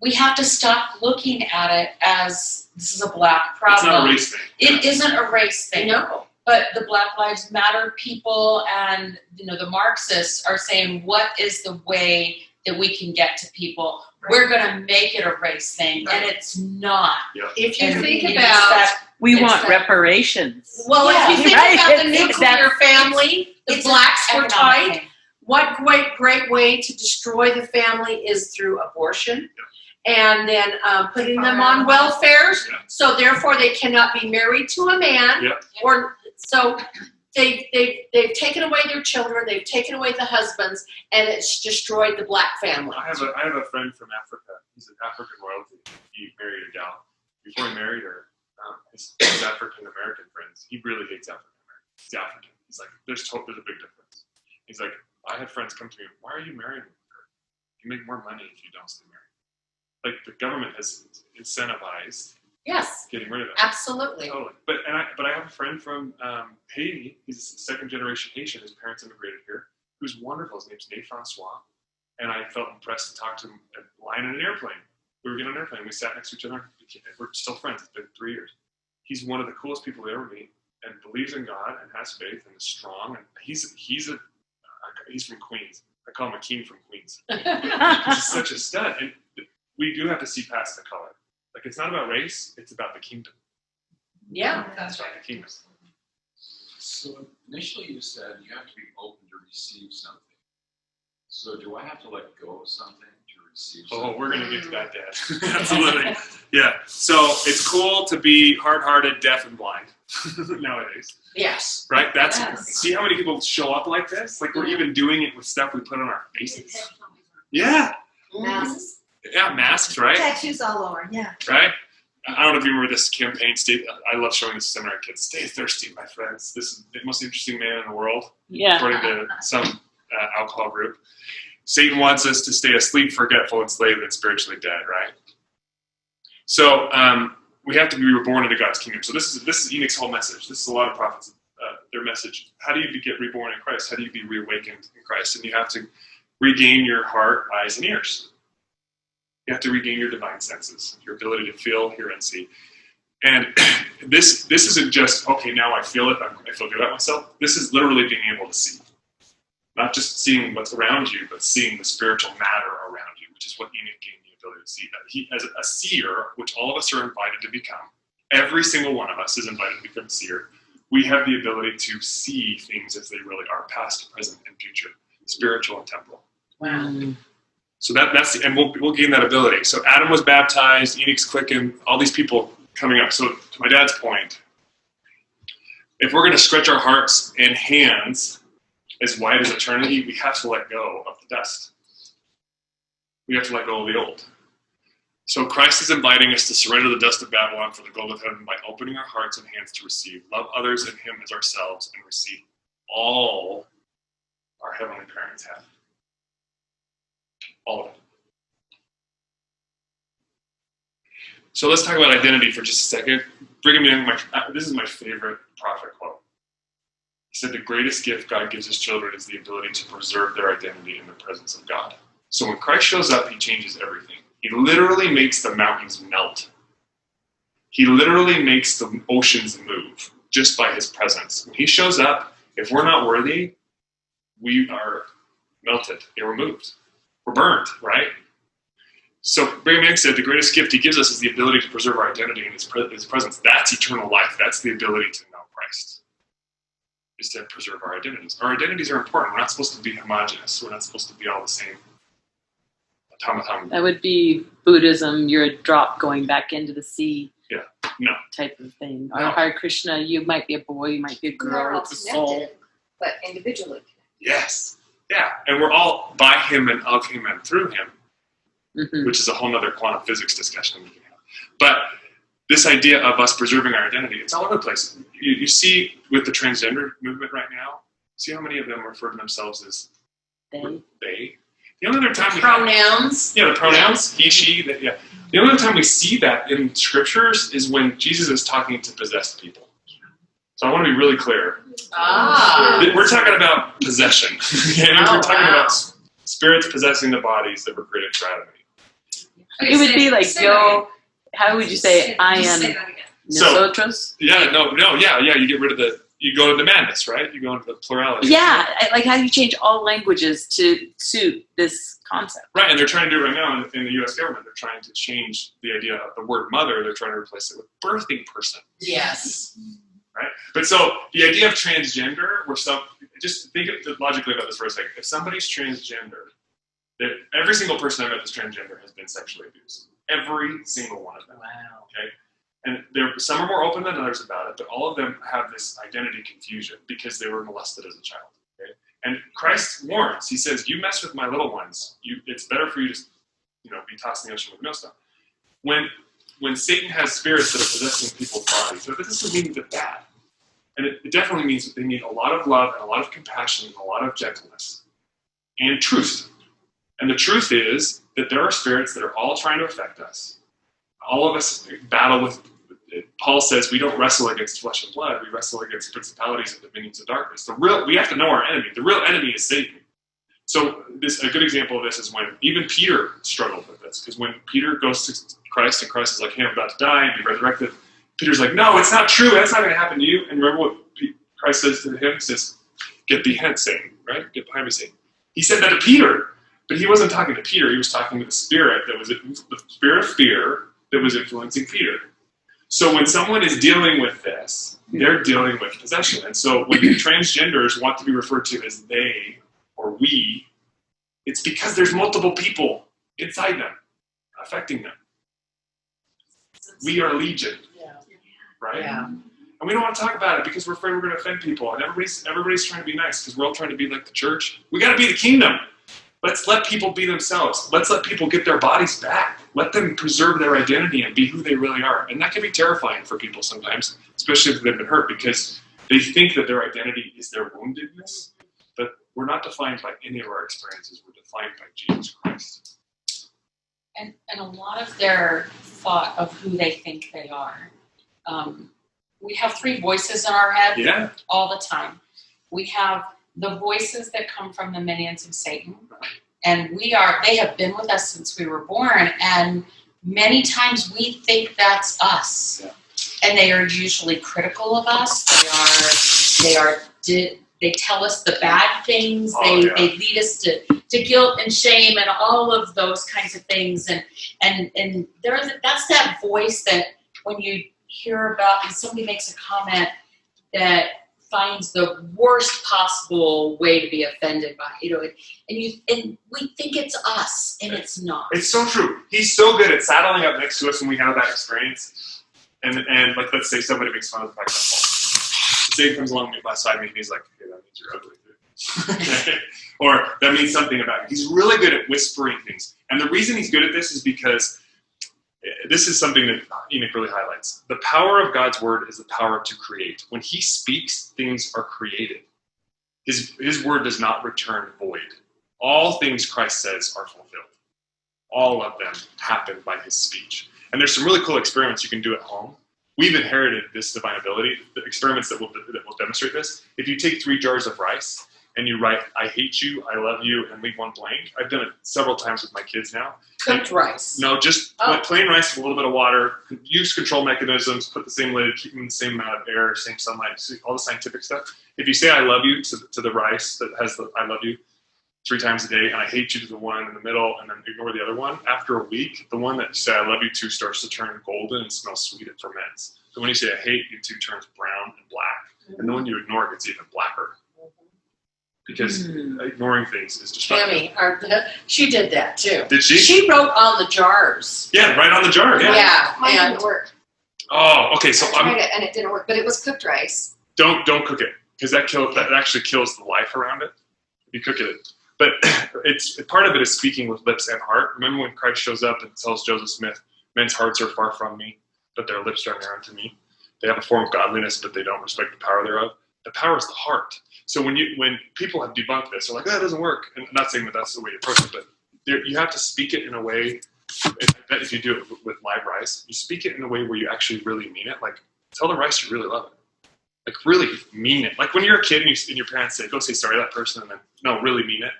We have to stop looking at it as this is a black problem. It's not a race thing. It isn't a race thing. No. But the Black Lives Matter people and the Marxists are saying, what is the way that we can get to people? Right. We're going to make it a race thing, Right. and it's not. If you And think it's about, that- We It's want that- reparations. well, if you think Right. about the It's nuclear that- family, the it's an blacks were economic tight. thing. What great way to destroy the family is through abortion. And then putting them on welfares, Yeah. so therefore they cannot be married to a man. Yep. Or so they've taken away their children, they've taken away the husbands, and it's destroyed the black family. I have a friend from Africa. He's an African royalty. He married a gal. Before he married her, his African American friends, he really hates African Americans. He's African. He's like, there's a big difference. He's like, I had friends come to me, why are you marrying her? You make more money if you don't stay married. Like the government has incentivized Yes, getting rid of that. absolutely. Totally. But I have a friend from Haiti. He's a second generation Haitian. His parents immigrated here. Who's wonderful. His name's Nate Francois. And I felt impressed to talk to him lying in an airplane. We were getting on an airplane. We sat next to each other. We're still friends. It's been 3 years. He's one of the coolest people I ever meet, and believes in God and has faith and is strong. And he's from Queens. I call him a king from Queens. He's such a stud. And we do have to see past the color. Like, it's not about race, it's about the kingdom. Yeah. That's right. The kingdom. So initially you said you have to be open to receive something. So do I have to let go of something to receive something? Oh, we're going to get to that, Dad. Absolutely. Yeah. So it's cool to be hard-hearted, deaf, and blind nowadays. Yes. Right? Yes. See how many people show up like this? Like, we're even doing it with stuff we put on our faces. Yeah. Masks. Yeah, masks, right? Tattoos all over, yeah. Right? I don't know if you remember this campaign. I love showing this to seminar kids. Stay thirsty, my friends. This is the most interesting man in the world, Yeah. according to some alcohol group. Satan wants us to stay asleep, forgetful, enslaved, and spiritually dead, right? So we have to be reborn into God's kingdom. So this is Enoch's whole message. This is a lot of prophets, their message. How do you get reborn in Christ? How do you be reawakened in Christ? And you have to regain your heart, eyes, and ears. You have to regain your divine senses, your ability to feel, hear, and see. And this isn't just, okay, now I feel it, I feel good about myself. This is literally being able to see. Not just seeing what's around you, but seeing the spiritual matter around you, which is what Enoch gained the ability to see. He, as a seer, which all of us are invited to become, every single one of us is invited to become a seer. We have the ability to see things as they really are, past, present, and future, spiritual and temporal. Wow. So and we'll gain that ability. So Adam was baptized, Enoch's clicking, all these people coming up. So to my dad's point, if we're going to stretch our hearts and hands as wide as eternity, we have to let go of the dust. We have to let go of the old. So Christ is inviting us to surrender the dust of Babylon for the gold of heaven by opening our hearts and hands to receive, love others and him as ourselves, and receive all our heavenly parents have. All of it. So let's talk about identity for just a second. Brigham Young, this is my favorite prophet quote. He said, the greatest gift God gives his children is the ability to preserve their identity in the presence of God. So when Christ shows up, he changes everything. He literally makes the mountains melt. He literally makes the oceans move just by his presence. When he shows up, if we're not worthy, we are melted and removed. We're burned, right? So Brigham Young said the greatest gift he gives us is the ability to preserve our identity in his presence. That's eternal life. That's the ability to know Christ, is to preserve our identities. Our identities are important. We're not supposed to be homogenous. We're not supposed to be all the same. Automaton. That would be Buddhism. You're a drop going back into the sea. Yeah. No. Type of thing. No. Or Hare Krishna, you might be a boy, you might be a girl, it's a soul. But individually. Yes. Yeah. And we're all by him and of him and through him, which is a whole other quantum physics discussion we can have. But this idea of us preserving our identity, it's all over the place. You see with the transgender movement right now, see how many of them refer to themselves as they? The only other time we pronouns. The pronouns, he, she, that, yeah. The only other time we see that in scriptures is when Jesus is talking to possessed people. So I want to be really clear. We're talking about possession. We're talking about spirits possessing the bodies that were created for Adam and Eve. It would be like, how would you say, I am nosotros? Yeah, you get rid of you go into madness, right? You go into the plurality. Yeah, like how do you change all languages to suit this concept? Right, and they're trying to do it right now in the U.S. government. They're trying to change the idea of the word mother. They're trying to replace it with birthing person. Yes. Right? But so the idea of transgender, just think logically about this for a second. If somebody's transgender, that every single person I met that's transgender has been sexually abused. Every single one of them. Wow. Okay? And some are more open than others about it, but all of them have this identity confusion because they were molested as a child. Okay? And Christ warns. He says, "You mess with my little ones. It's better for you to, be tossed in the ocean with no stone." When Satan has spirits that are possessing people's bodies, so this doesn't mean they're bad, and it definitely means that they need a lot of love and a lot of compassion and a lot of gentleness and truth. And the truth is that there are spirits that are all trying to affect us. All of us battle with. Paul says we don't wrestle against flesh and blood. We wrestle against principalities and dominions of darkness. We have to know our enemy. The real enemy is Satan. So a good example of this is when even Peter struggled with this. Because when Peter goes to Christ and Christ is like, "Hey, I'm about to die and be resurrected," Peter's like, "No, it's not true. That's not going to happen to you." And remember what Christ says to him? He says, "Get behind Satan," right? Get behind me, Satan. He said that to Peter, but he wasn't talking to Peter. He was talking to the spirit the spirit of fear that was influencing Peter. So when someone is dealing with this, they're dealing with possession. And so when transgenders want to be referred to as they or we, it's because there's multiple people inside them affecting them. We are legion, right? Yeah. And we don't want to talk about it because we're afraid we're going to offend people. And everybody's trying to be nice because we're all trying to be like the church. We got to be the kingdom. Let's let people be themselves. Let's let people get their bodies back. Let them preserve their identity and be who they really are. And that can be terrifying for people sometimes, especially if they've been hurt, because they think that their identity is their woundedness. But we're not defined by any of our experiences. We're defined by Jesus Christ. And a lot of their thought of who they think they are. We have three voices in our head all the time. We have the voices that come from the minions of Satan. And they have been with us since we were born. And many times we think that's us. Yeah. and they are usually critical of us. They tell us the bad things. They lead us to guilt and shame and all of those kinds of things. And that's that voice that when you hear about, and somebody makes a comment that finds the worst possible way to be offended by, and we think it's us, and it's not. It's so true. He's so good at saddling up next to us when we have that experience. And like, let's say somebody makes fun of the fact that Dave comes along beside me and he's like, hey, that means you're ugly, dude. Or that means something about you. He's really good at whispering things. And the reason he's good at this is because this is something that Enoch really highlights. The power of God's word is the power to create. When he speaks, things are created. His word does not return void. All things Christ says are fulfilled. All of them happen by his speech. And there's some really cool experiments you can do at home. We've inherited this divine ability. The experiments that will demonstrate this. If you take 3 jars of rice and you write, I hate you, I love you, and leave one blank. I've done it several times with my kids now. Cooked rice. No, just put plain rice with a little bit of water, use control mechanisms, put the same lid, keep them in the same amount of air, same sunlight, all the scientific stuff. If you say I love you to the rice that has the I love you 3 times a day, and I hate you to the one in the middle, and then ignore the other one, after a week, the one that you say I love you to starts to turn golden and smells sweet, it ferments. The one you say I hate you to turns brown and black, and the one you ignore gets even blacker. Because ignoring things is destructive. Tammy, she did that too. Did she? She wrote on the jars. Yeah, right on the jar. Yeah. Mine didn't work. Oh, okay. So I tried it and it didn't work, but it was cooked rice. Don't cook it, because that actually kills the life around it if you cook it. But it's part of it is speaking with lips and heart. Remember when Christ shows up and tells Joseph Smith, "Men's hearts are far from me, but their lips are near unto me. They have a form of godliness, but they don't respect the power thereof." The power is the heart. So when people have debunked this, they're like, that doesn't work. And I'm not saying that that's the way to approach it, but you have to speak it in a way, if you do it with live rice, you speak it in a way where you actually really mean it. Like, tell the rice you really love it. Like, really mean it. Like when you're a kid and your parents say, go say sorry to that person, and then, no, really mean it,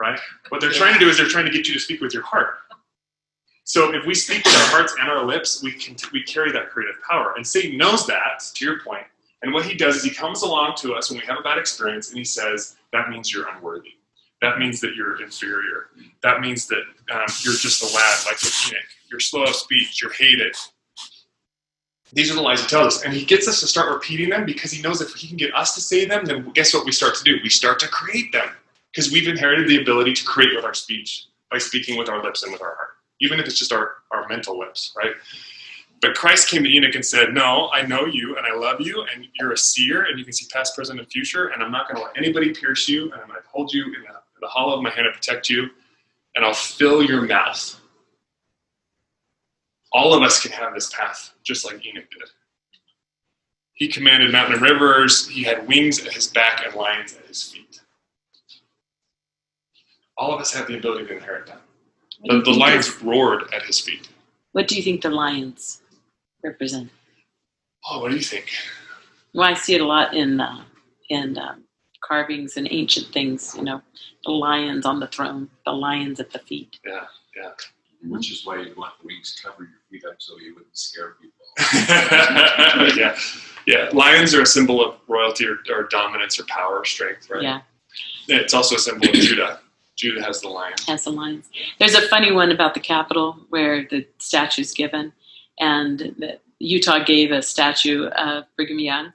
right? What they're trying to do is they're trying to get you to speak with your heart. So if we speak with our hearts and our lips, we carry that creative power. And Satan knows that, to your point. And what he does is he comes along to us when we have a bad experience and he says, that means you're unworthy. That means that you're inferior. That means that you're just a lad like with Enoch. You're slow of speech. You're hated. These are the lies he tells us. And he gets us to start repeating them because he knows if he can get us to say them, then guess what we start to do? We start to create them because we've inherited the ability to create with our speech by speaking with our lips and with our heart, even if it's just our mental lips, right? But Christ came to Enoch and said, no, I know you and I love you and you're a seer and you can see past, present, and future, and I'm not going to let anybody pierce you, and I'm going to hold you in the hollow of my hand and protect you, and I'll fill your mouth. All of us can have this path, just like Enoch did. He commanded mountain and rivers. He had wings at his back and lions at his feet. All of us have the ability to inherit that. The lions roared at his feet. What do you think the lions represent? Oh, what do you think? Well, I see it a lot in carvings and ancient things, the lions on the throne, the lions at the feet. Yeah. Which is why you want the wings to cover your feet up so you wouldn't scare people. Yeah. Lions are a symbol of royalty or dominance or power or strength, right? Yeah. It's also a symbol of Judah. Judah has the lion. Has the lions. There's a funny one about the Capitol where the statue's given, and Utah gave a statue of Brigham Young.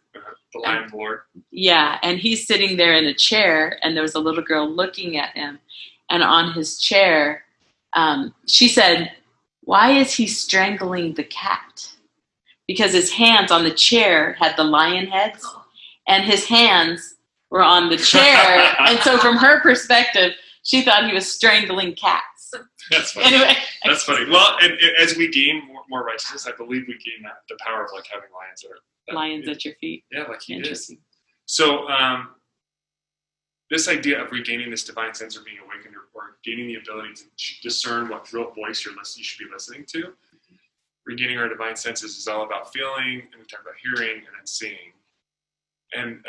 The Lion of the Lord. Yeah, and he's sitting there in a chair, and there was a little girl looking at him, and on his chair, she said, "Why is he strangling the cat?" Because his hands on the chair had the lion heads, and his hands were on the chair, and so from her perspective, she thought he was strangling cats. That's funny. Anyway. That's funny. Well, and as we gain more righteousness, I believe we gain the power of like having lions at your feet. Yeah, like he is. So this idea of regaining this divine sense or being awakened or gaining the ability to discern what real voice you should be listening to, regaining our divine senses is all about feeling, and we talk about hearing and then seeing. And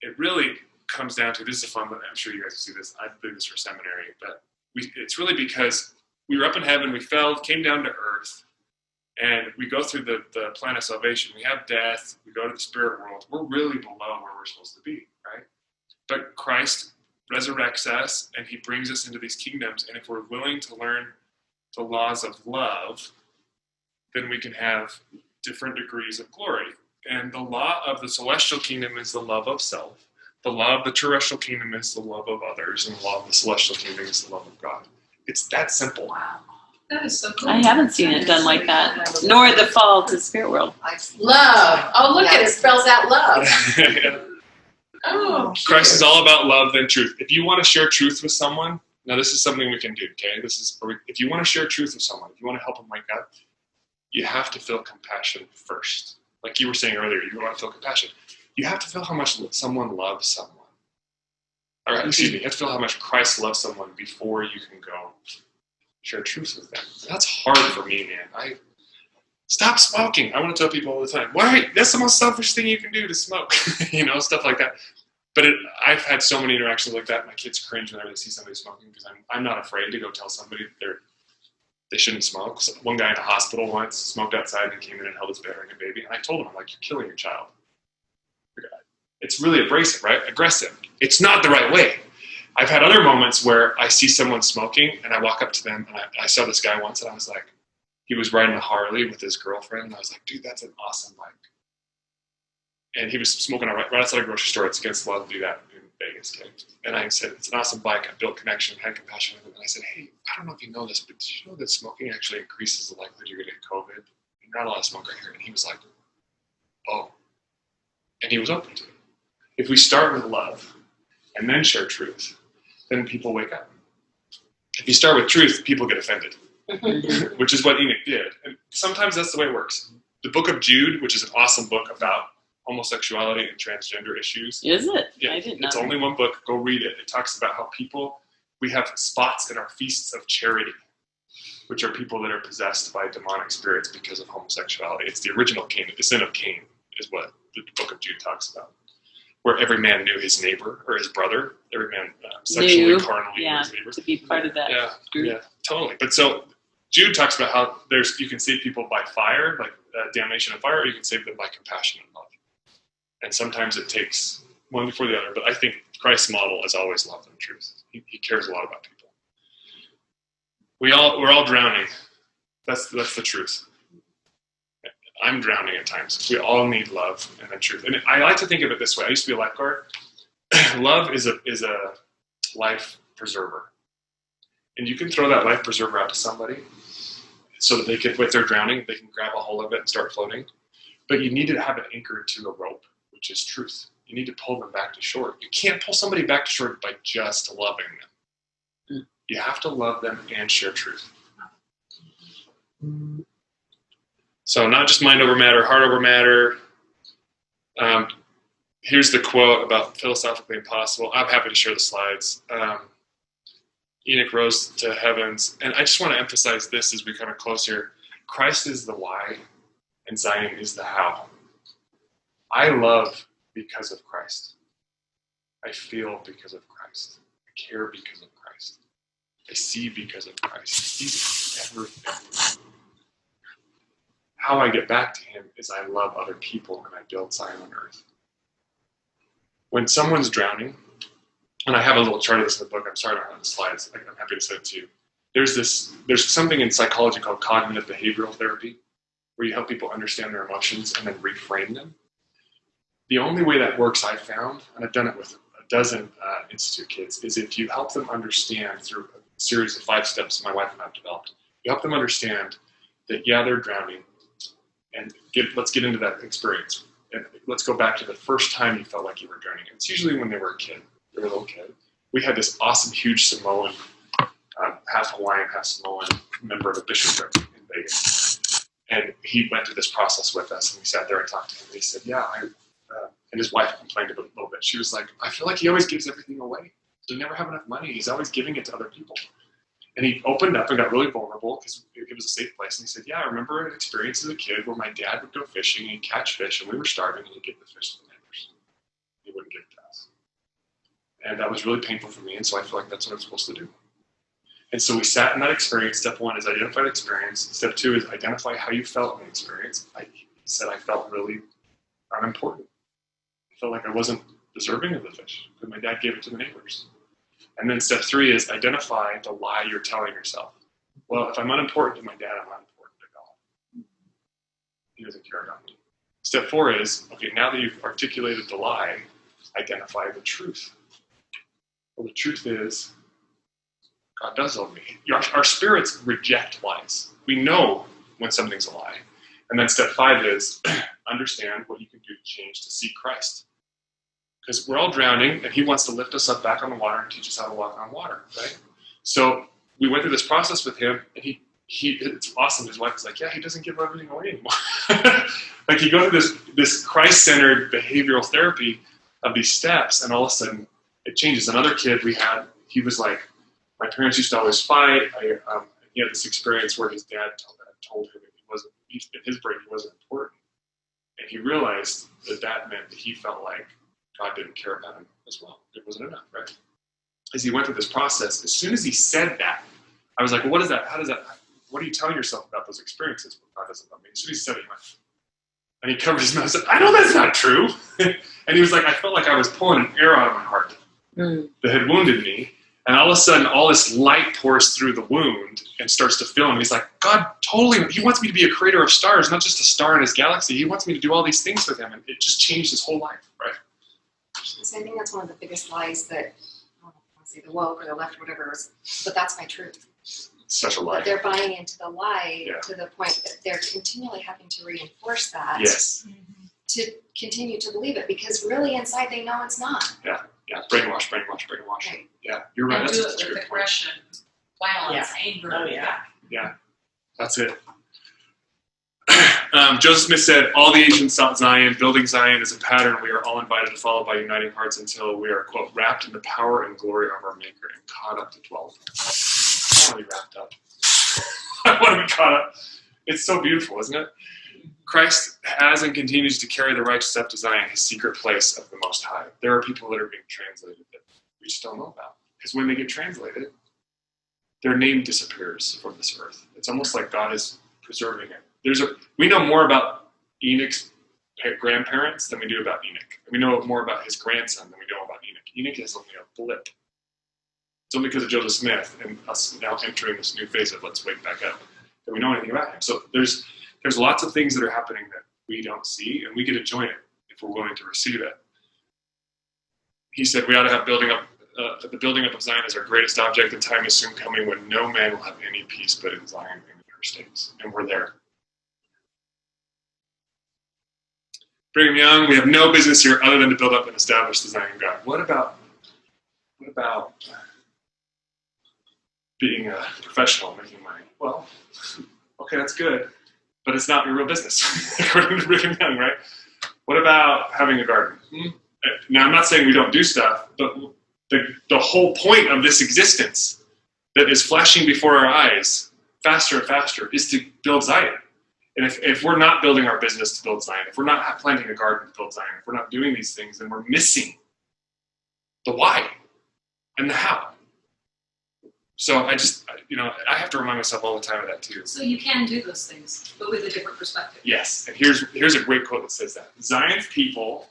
it really comes down to, this is a fun one, I'm sure you guys will see this, I did this for seminary, but it's really because we were up in heaven, we fell, came down to earth, And we go through the plan of salvation. We have death. We go to the spirit world. We're really below where we're supposed to be, right? But Christ resurrects us, and he brings us into these kingdoms. And if we're willing to learn the laws of love, then we can have different degrees of glory. And the law of the celestial kingdom is the love of self. The law of the terrestrial kingdom is the love of others. And the law of the celestial kingdom is the love of God. It's that simple. Wow. That is so cool. I haven't seen it done like that, nor the fall to the spirit world. Love. Oh, look at it. Spells out love. Oh, Christ is all about love than truth. If you want to share truth with someone, now this is something we can do, okay? If you want to share truth with someone, if you want to help them wake up, you have to feel compassion first. Like you were saying earlier, you want to feel compassion. You have to feel how much someone loves someone. Or, excuse me, you have to feel how much Christ loves someone before you can go share truth with them. That's hard for me, man. Stop smoking. I want to tell people all the time, why? That's the most selfish thing you can do, to smoke. Stuff like that. But I've had so many interactions like that. My kids cringe whenever they see somebody smoking because I'm not afraid to go tell somebody they shouldn't smoke. So one guy in a hospital once smoked outside and came in and held his bearing a baby. And I told him, I'm like, you're killing your child. It's really abrasive, right? Aggressive. It's not the right way. I've had other moments where I see someone smoking and I walk up to them, and I saw this guy once, and I was like, he was riding a Harley with his girlfriend, and I was like, dude, that's an awesome bike. And he was smoking right outside a grocery store. It's against the law to do that in Vegas, okay? And I said, it's an awesome bike. I built connection, had compassion with him. And I said, hey, I don't know if you know this, but did you know that smoking actually increases the likelihood you're going to get COVID? You're not allowed to smoke right here. And he was like, oh. And he was open to it. If we start with love and then share truth, then people wake up. If you start with truth, people get offended, which is what Enoch did. And sometimes that's the way it works. The Book of Jude, which is an awesome book about homosexuality and transgender issues. Is it? Yeah, I didn't know. it's only one book. Go read it. It talks about how we have spots in our feasts of charity, which are people that are possessed by demonic spirits because of homosexuality. It's the original Cain. The sin of Cain is what the Book of Jude talks about. Where every man knew his neighbor or his brother. Every man sexually, carnally knew his neighbor. To be part of that group. Yeah, totally. But so Jude talks about how you can save people by fire, like damnation and fire, or you can save them by compassion and love. And sometimes it takes one before the other. But I think Christ's model is always love and truth. He cares a lot about people. We're all drowning. That's the truth. I'm drowning at times. We all need love and then truth. And I like to think of it this way. I used to be a lifeguard. Love is a life preserver. And you can throw that life preserver out to somebody so that if they're drowning, they can grab a hold of it and start floating. But you need to have it anchored to a rope, which is truth. You need to pull them back to shore. You can't pull somebody back to shore by just loving them. You have to love them and share truth. So not just mind over matter, heart over matter. Here's the quote about philosophically impossible. I'm happy to share the slides. Enoch rose to heavens. And I just want to emphasize this as we come close here. Christ is the why, and Zion is the how. I love because of Christ. I feel because of Christ. I care because of Christ. I see because of Christ. He's everything. How I get back to him is I love other people and I build Zion on earth. When someone's drowning, and I have a little chart of this in the book, I'm sorry I don't have the slides, I'm happy to send it to you. There's something in psychology called cognitive behavioral therapy, where you help people understand their emotions and then reframe them. The only way that works, I've found, and I've done it with a dozen institute kids, is if you help them understand through a series of 5 steps my wife and I have developed. You help them understand that, yeah, they're drowning, and let's get into that experience. And let's go back to the first time you felt like you were drowning. It's usually when they were a kid. They were a little kid. We had this awesome, huge Samoan, half Hawaiian, half Samoan member of a bishopric in Vegas. And he went through this process with us, and we sat there and talked to him. And he said, yeah, and his wife complained a little bit. She was like, I feel like he always gives everything away. He never have enough money. He's always giving it to other people. And he opened up and got really vulnerable because it was a safe place. And he said, yeah, I remember an experience as a kid where my dad would go fishing and he'd catch fish, and we were starving, and he'd get the fish to the neighbors. He wouldn't give it to us. And that was really painful for me, and so I feel like that's what I'm supposed to do. And so we sat in that experience. Step 1 is identify the experience. Step 2 is identify how you felt in the experience. He said I felt really unimportant. I felt like I wasn't deserving of the fish, but my dad gave it to the neighbors. And then step 3 is identify the lie you're telling yourself. Well, if I'm unimportant to my dad, I'm unimportant to God. He doesn't care about me. Step 4 is, okay, now that you've articulated the lie, identify the truth. Well, the truth is, God does love me. Our spirits reject lies. We know when something's a lie. And then step 5 is understand what you can do to change to seek Christ. Because we're all drowning, and he wants to lift us up back on the water and teach us how to walk on water, right? So we went through this process with him, and it's awesome. His wife was like, yeah, he doesn't give everything away anymore. Like you go through this Christ-centered behavioral therapy of these steps, and all of a sudden it changes. Another kid we had, he was like, my parents used to always fight. He had this experience where his dad told him in his brain he wasn't important. And he realized that meant that he felt like God didn't care about him as well. It wasn't enough, right? As he went through this process, as soon as he said that, I was like, well, what is that? What are you telling yourself about those experiences when God doesn't love me? As soon as he said it, he went, and he covered his mouth and said, I know that's not true. And he was like, I felt like I was pulling an arrow out of my heart that had wounded me. And all of a sudden, all this light pours through the wound and starts to fill him. He's like, God totally, he wants me to be a creator of stars, not just a star in his galaxy. He wants me to do all these things with him. And it just changed his whole life, right? So I think that's one of the biggest lies that, I don't want to say the woke or the left or whatever, but that's my truth. Such a lie. But they're buying into the lie Yeah. to the point that they're continually having to reinforce that Yes. to continue to believe it, because really inside they know it's not. Yeah. Brainwash. Right. Yeah, you're right. And That's do such a it good with point. aggression, violence, anger. Oh, yeah. Yeah, that's it. Joseph Smith said, all the ancient Zion, building Zion is a pattern we are all invited to follow by uniting hearts until we are, quote, wrapped in the power and glory of our Maker and caught up to 12. I want to be wrapped up. I want to be caught up. It's so beautiful, isn't it? Christ has and continues to carry the righteous up to Zion, his secret place of the Most High. There are people that are being translated that we just don't know about. Because when they get translated, their name disappears from this earth. It's almost like God is preserving it. We know more about Enoch's grandparents than we do about Enoch. We know more about his grandson than we know about Enoch. Enoch is only a blip. It's only because of Joseph Smith and us now entering this new phase of let's wake back up that we know anything about him. So there's lots of things that are happening that we don't see, and we get to join it if we're willing to receive it. He said we ought to have the building up of Zion is our greatest object. The time is soon coming when no man will have any peace but in Zion and in her states. And we're there. Brigham Young, we have no business here other than to build up and establish the Zion of God. What about being a professional, making money? Well, okay, that's good, but it's not your real business, according to Brigham Young, right? What about having a garden? Now, I'm not saying we don't do stuff, but the whole point of this existence that is flashing before our eyes faster and faster is to build Zion. And if we're not building our business to build Zion, if we're not planting a garden to build Zion, if we're not doing these things, then we're missing the why and the how. So I have to remind myself all the time of that too. So you can do those things, but with a different perspective. Yes, and here's a great quote that says that. Zion's people,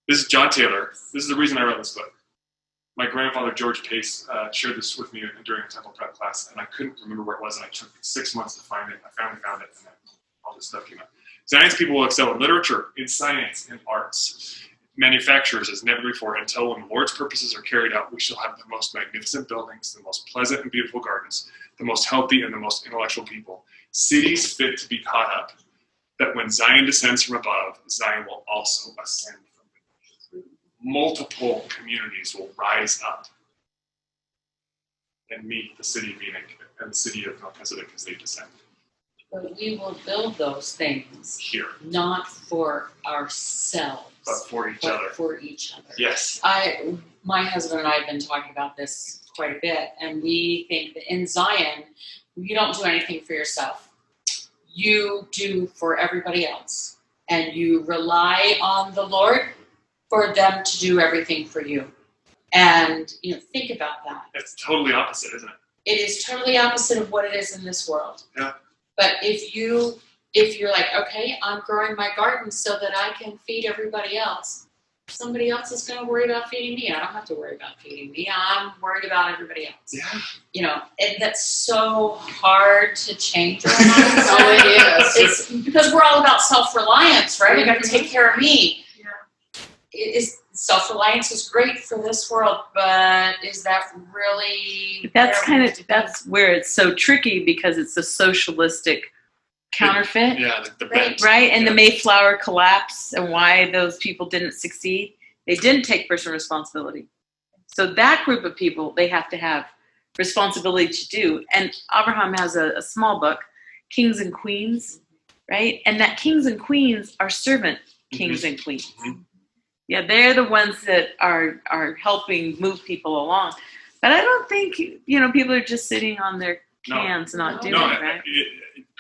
this is John Taylor, this is the reason I wrote this book. My grandfather, George Pace, shared this with me during a temple prep class, and I couldn't remember where it was, and I took 6 months to find it. I finally found it, and then all this stuff came out. Zion's people will excel in literature, in science, in arts, manufacturers as never before, until when the Lord's purposes are carried out, we shall have the most magnificent buildings, the most pleasant and beautiful gardens, the most healthy and the most intellectual people, cities fit to be caught up, that when Zion descends from above, Zion will also ascend from beneath. Multiple communities will rise up and meet the city of Enoch and the city of Melchizedek as they descend. But we will build those things Here, not for ourselves, but for each but other. for each other. Yes. My husband and I have been talking about this quite a bit, and we think that in Zion, you don't do anything for yourself. You do for everybody else, and you rely on the Lord for them to do everything for you. And think about that. It's totally opposite, isn't it? It is totally opposite of what it is in this world. Yeah. But if you're like, okay, I'm growing my garden so that I can feed everybody else, somebody else is going to worry about feeding me. I don't have to worry about feeding me. I'm worried about everybody else. Yeah. You know, and that's so hard to change our minds. Oh, it is. It's because we're all about self-reliance, right? I got to take care of me. Yeah. Self-reliance is great for this world, but is that really? That's where it's so tricky because it's a socialistic counterfeit. Yeah, the bent. Right? And Yeah. the Mayflower collapse and why those people didn't succeed. They didn't take personal responsibility. So that group of people, they have to have responsibility to do. And Abraham has a small book, Kings and Queens, right? And that kings and queens are servant kings and queens. Mm-hmm. Yeah, they're the ones that are helping move people along. But I don't think, people are just sitting on their cans not doing it, right?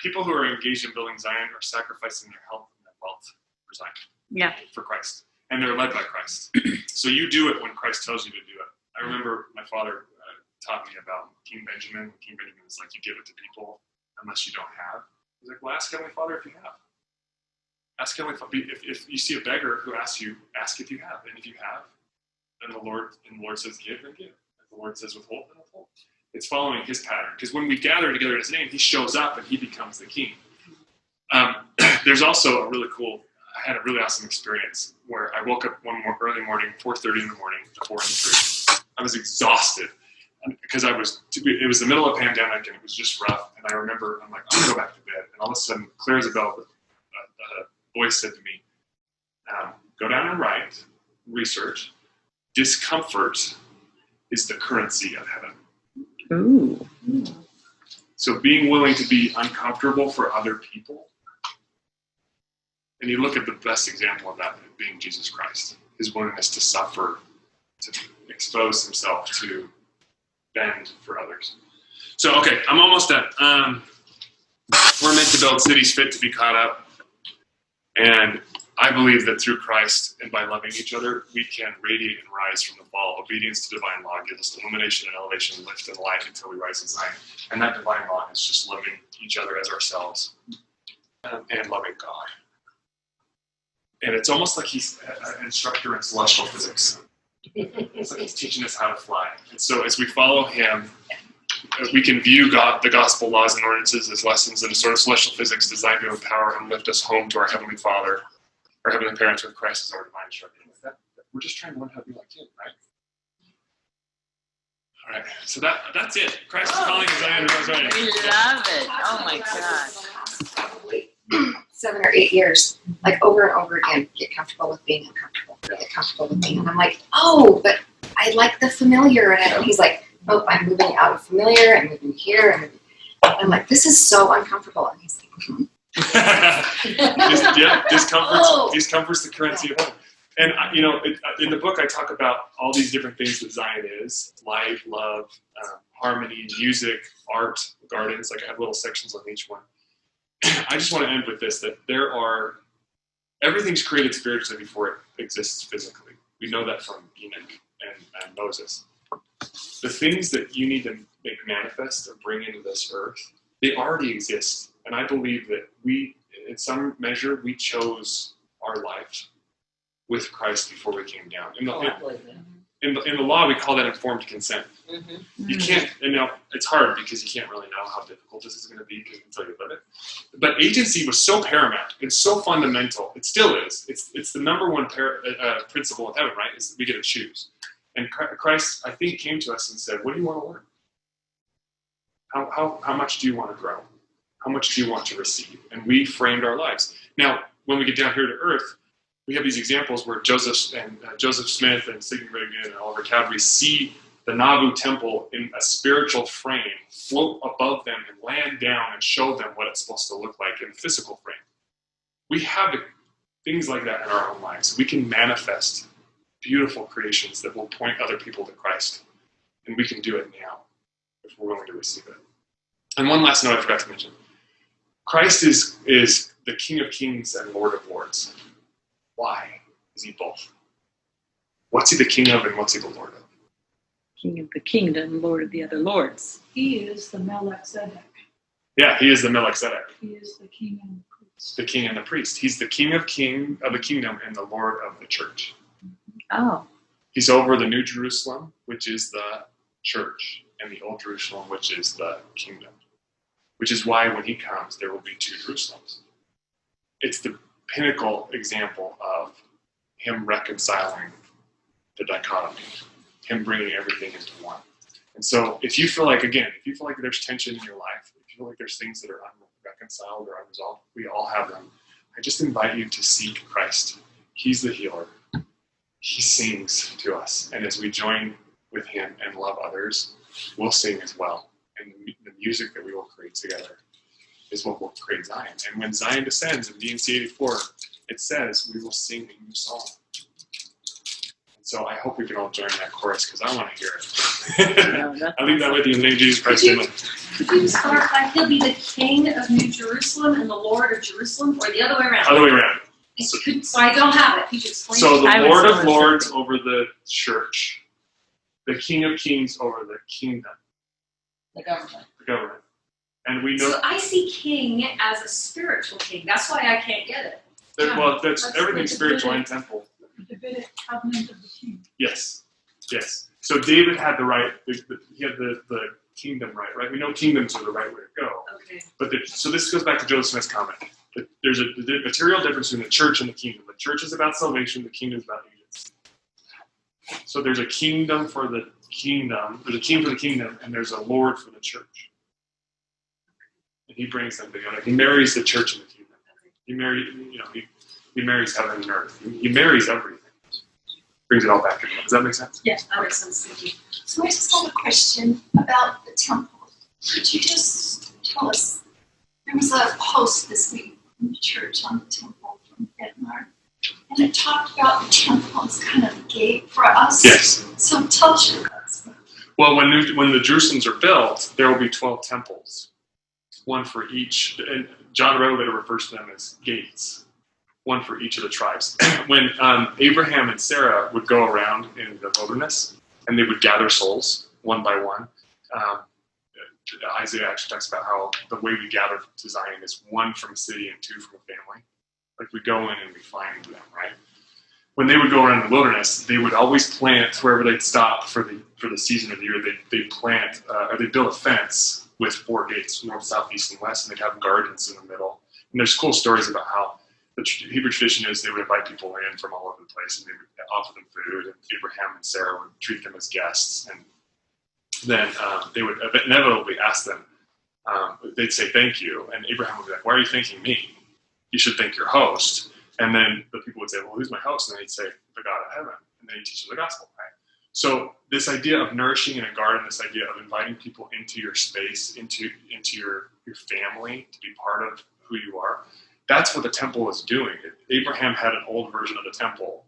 People who are engaged in building Zion are sacrificing their health and their wealth for Zion. Yeah. For Christ. And they're led by Christ. So you do it when Christ tells you to do it. I remember my father taught me about King Benjamin. King Benjamin is like, you give it to people unless you don't have. He's like, well, ask Heavenly Father if you have. Ask Heavenly Father. If you see a beggar who asks you, ask if you have. And if you have, then the Lord says give, then give. If the Lord says withhold, then withhold. It's following his pattern. Because when we gather together in his name, he shows up and he becomes the king. There's also I had a really awesome experience where I woke up one early morning, 4:30 in the morning, 4 and 3. I was exhausted because it was the middle of a pandemic and it was just rough. And I remember, I'm like, I'm going to go back to bed. And all of a sudden, clear as a bell, a voice said to me, go down and write, research, discomfort is the currency of heaven. Ooh. So being willing to be uncomfortable for other people. And you look at the best example of that being Jesus Christ. His willingness to suffer, to expose himself, to bend for others. So, okay, I'm almost done. We're meant to build cities fit to be caught up. And I believe that through Christ and by loving each other, we can radiate and rise from the fall. Obedience to divine law gives us illumination and elevation, lift and light until we rise in Zion. And that divine law is just loving each other as ourselves and loving God. And it's almost like he's an instructor in celestial physics. It's like he's teaching us how to fly. And so as we follow him, we can view the gospel laws and ordinances as lessons in a sort of celestial physics designed to empower and lift us home to our Heavenly Father, our Heavenly Parents with Christ as our divine instructor. We're just trying to learn how to be like him, right? All right, so that's it. Christ is calling Zion. We love it. Oh my God. Probably 7 or 8 years, like over and over again, get comfortable with being uncomfortable, get comfortable with being, and I'm like, oh, but I like the familiar, and he's like, oh, I'm moving out of familiar, I'm moving here, and I'm like, this is so uncomfortable, and he's like, Discomfort's the currency of heaven. And in the book, I talk about all these different things that Zion is: life, love, harmony, music, art, gardens. Like I have little sections on each one. I just want to end with this: that everything's created spiritually before it exists physically. We know that from Enoch and Moses. The things that you need to make manifest or bring into this earth, they already exist. And I believe that we, in some measure, we chose our life with Christ before we came down. In the law, we call that informed consent. Mm-hmm. You can't, it's hard because you can't really know how difficult this is going to be until you live it. But agency was so paramount and so fundamental. It still is. It's the number one principle of heaven, right? Is that we get to choose. And Christ, I think, came to us and said, what do you want to learn? How much do you want to grow? How much do you want to receive? And we framed our lives. Now, when we get down here to earth, we have these examples where Joseph Smith and Sigmund Regan and Oliver Cowdery see the Nauvoo temple in a spiritual frame float above them and land down and show them what it's supposed to look like in a physical frame. We have things like that in our own lives. We can manifest beautiful creations that will point other people to Christ. And we can do it now if we're willing to receive it. And one last note I forgot to mention. Christ is the King of Kings and Lord of Lords. Why is he both? What's he the king of and what's he the Lord of? King of the kingdom, Lord of the other lords. He is the Melchizedek. Yeah, he is the Melchizedek, He is the king and the priest. the king and the priest. He's the king of the kingdom and the Lord of the church. Oh, He's over the New Jerusalem, which is the church, and the Old Jerusalem, which is the kingdom. Which is why when he comes, there will be two Jerusalems. It's the pinnacle example of him reconciling the dichotomy, him bringing everything into one. And so if you feel like there's tension in your life, if you feel like there's things that are unreconciled or unresolved, we all have them. I just invite you to seek Christ. He's the healer. He sings to us. And as we join with him and love others, we'll sing as well. And the music that we will create together is what will create Zion. And when Zion descends in D&C 84, it says we will sing a new song. And so I hope we can all join that chorus because I want to hear it. I leave that with you in the name of Jesus Christ. Amen. Could you just clarify, he'll be the king of New Jerusalem and the Lord of Jerusalem, or the other way around? Other way around. So I don't have it. Could you explain? So the I would Lord say of it's Lords over the church, the King of Kings over the kingdom, The government. the government. And we know So I see king as a spiritual king. That's why I can't get it. that, well, that's That's everything's the spiritual and divinity. temple. The Davidic covenant of the king. Yes, yes. So David had the right, he had the kingdom right? We know kingdoms are the right way to go. Okay. But so this goes back to Joseph Smith's comment. That there's a material difference between the church and the kingdom. The church is about salvation, the kingdom is about allegiance. So there's a kingdom for the kingdom, there's a king for the kingdom, and there's a Lord for the church. And he brings them together. He marries the church and the kingdom. He marries heaven and earth. He marries everything. Brings it all back together. Does that make sense? Yes, that makes sense. Thank you. So I just have a question about the temple. Could you just tell us, there was a post this week from the church on the temple from Denmark, and it talked about the temple as kind of a gate for us. Yes. So tell us your thoughts. Well, when the Jerusalems are built, there will be 12 temples, one for each. And John Revelator refers to them as gates, one for each of the tribes. When Abraham and Sarah would go around in the wilderness, and they would gather souls one by one, Isaiah actually talks about how the way we gather to Zion is one from a city and two from a family. Like we go in and we find them, right? When they would go around the wilderness, they would always plant wherever they'd stop for the season of the year. They'd plant or they'd build a fence with 4 gates, north, south, east, and west, and they'd have gardens in the middle. And there's cool stories about how the Hebrew tradition is they would invite people in from all over the place, and they would offer them food. And Abraham and Sarah would treat them as guests, and then they would inevitably ask them. They'd say thank you, and Abraham would be like, "Why are you thanking me? You should thank your host." And then the people would say, "Well, who's my host?" And they'd say, "The God of heaven." And then he teaches the gospel, right? So this idea of nourishing in a garden, this idea of inviting people into your space, into your family, to be part of who you are, that's what the temple is doing. Abraham had an old version of the temple,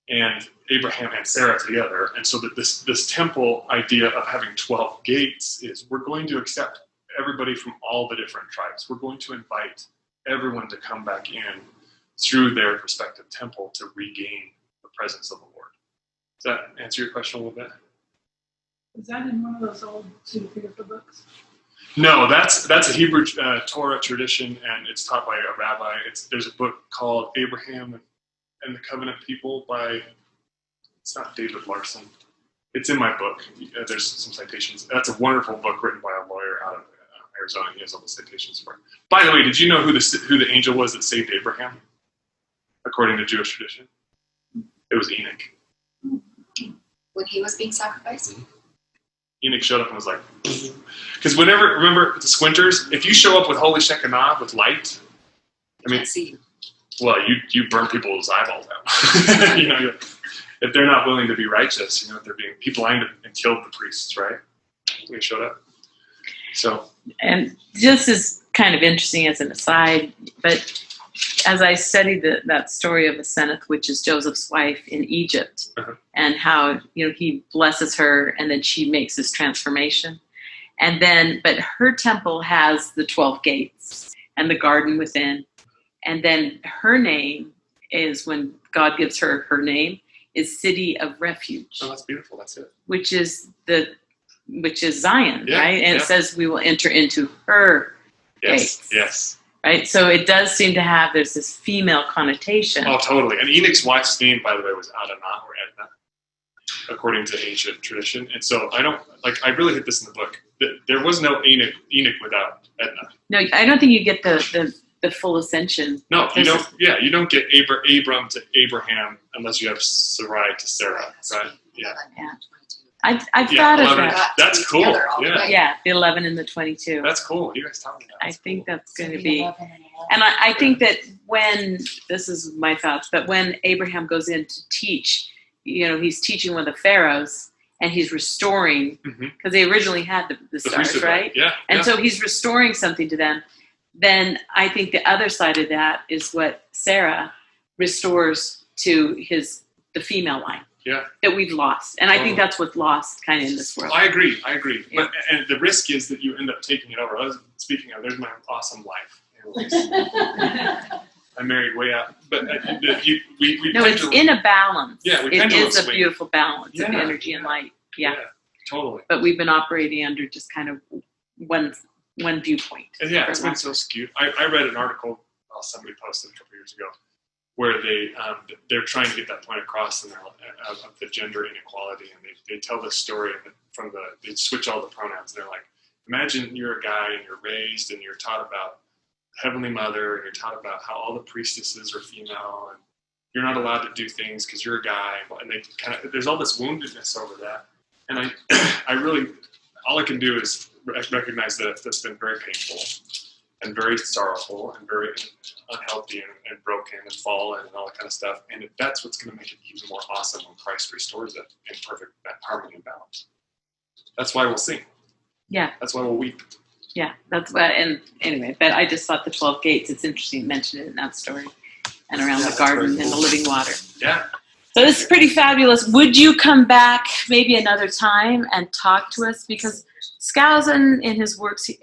and Abraham and Sarah together. And so that this temple idea of having 12 gates is we're going to accept everybody from all the different tribes. We're going to invite everyone to come back in through their respective temple to regain the presence of the Lord. Does that answer your question a little bit? Is that in one of those old pseudepigrapha books? No, that's a Hebrew Torah tradition, and it's taught by a rabbi. There's a book called Abraham and the Covenant People by, it's not David Larson. It's in my book. There's some citations. That's a wonderful book written by a lawyer out of Arizona. He has all the citations for it. By the way, did you know who the angel was that saved Abraham? According to Jewish tradition, it was Enoch. When he was being sacrificed? Enoch showed up and was like, because remember the squinters, if you show up with Holy Shekinah, with light, I mean, See. well, you burn people's eyeballs out. If they're not willing to be righteous, they're being, he blinded and killed the priests, right? When he showed up. So. And just as kind of interesting as an aside, but as I studied that story of Asenath, which is Joseph's wife in Egypt, and how he blesses her, and then she makes this transformation, and then but her temple has the 12 gates and the garden within, and then her name is when God gives her name is City of Refuge, Oh, that's beautiful. That's it. which is Zion, Yeah, right? And yeah. it says we will enter into her Yes. gates. Yes. Right? So it does seem to have, there's this female connotation. Oh, totally. And Enoch's wife's name, by the way, was Adonai or Edna, according to ancient tradition. And so I really hit this in the book. There was no Enoch without Edna. No, I don't think you get the full ascension. No, you don't. Yeah, you don't get Abram to Abraham unless you have Sarai to Sarah, right? Yeah. I've Yeah, thought of 11. that. That's cool. Together all the Yeah. way. Yeah, the 11 and the 22. That's cool. You guys tell me that. I That's think cool. that's going to be, and I think that when, this is my thoughts, but when Abraham goes in to teach, he's teaching one of the pharaohs and he's restoring, because they originally had the stars, priesthood, right? Yeah. And yeah. so he's restoring something to them. Then I think the other side of that is what Sarah restores to the female line. Yeah. That we've lost. And I think that's what's lost kind of in this world. I agree. Yeah. And the risk is that you end up taking it over. Speaking of, there's my awesome life. I married way out. But we No, tend it's to- in a balance. Yeah, we It tend to is a swing. beautiful balance of Yeah. energy and light. Yeah. Totally. But we've been operating under just kind of one viewpoint. And yeah, for it's a been long so skewed. I read an article somebody posted a couple years ago where they're trying to get that point across in of the gender inequality, and they tell this story they switch all the pronouns. They're like, imagine you're a guy and you're raised and you're taught about Heavenly Mother and you're taught about how all the priestesses are female and you're not allowed to do things because you're a guy, and they there's all this woundedness over that. And I really, all I can do is recognize that that's been very painful and very sorrowful and very unhealthy and broken and fallen and all that kind of stuff. And that's what's going to make it even more awesome when Christ restores it in perfect harmony and balance. That's why we'll sing. Yeah. That's why we'll weep. Yeah, that's what. And anyway, but I just thought the 12 gates. It's interesting to mention it in that story, and around the garden and the living water. Yeah. So this is pretty fabulous. Would you come back maybe another time and talk to us? Because Skousen, in his works, he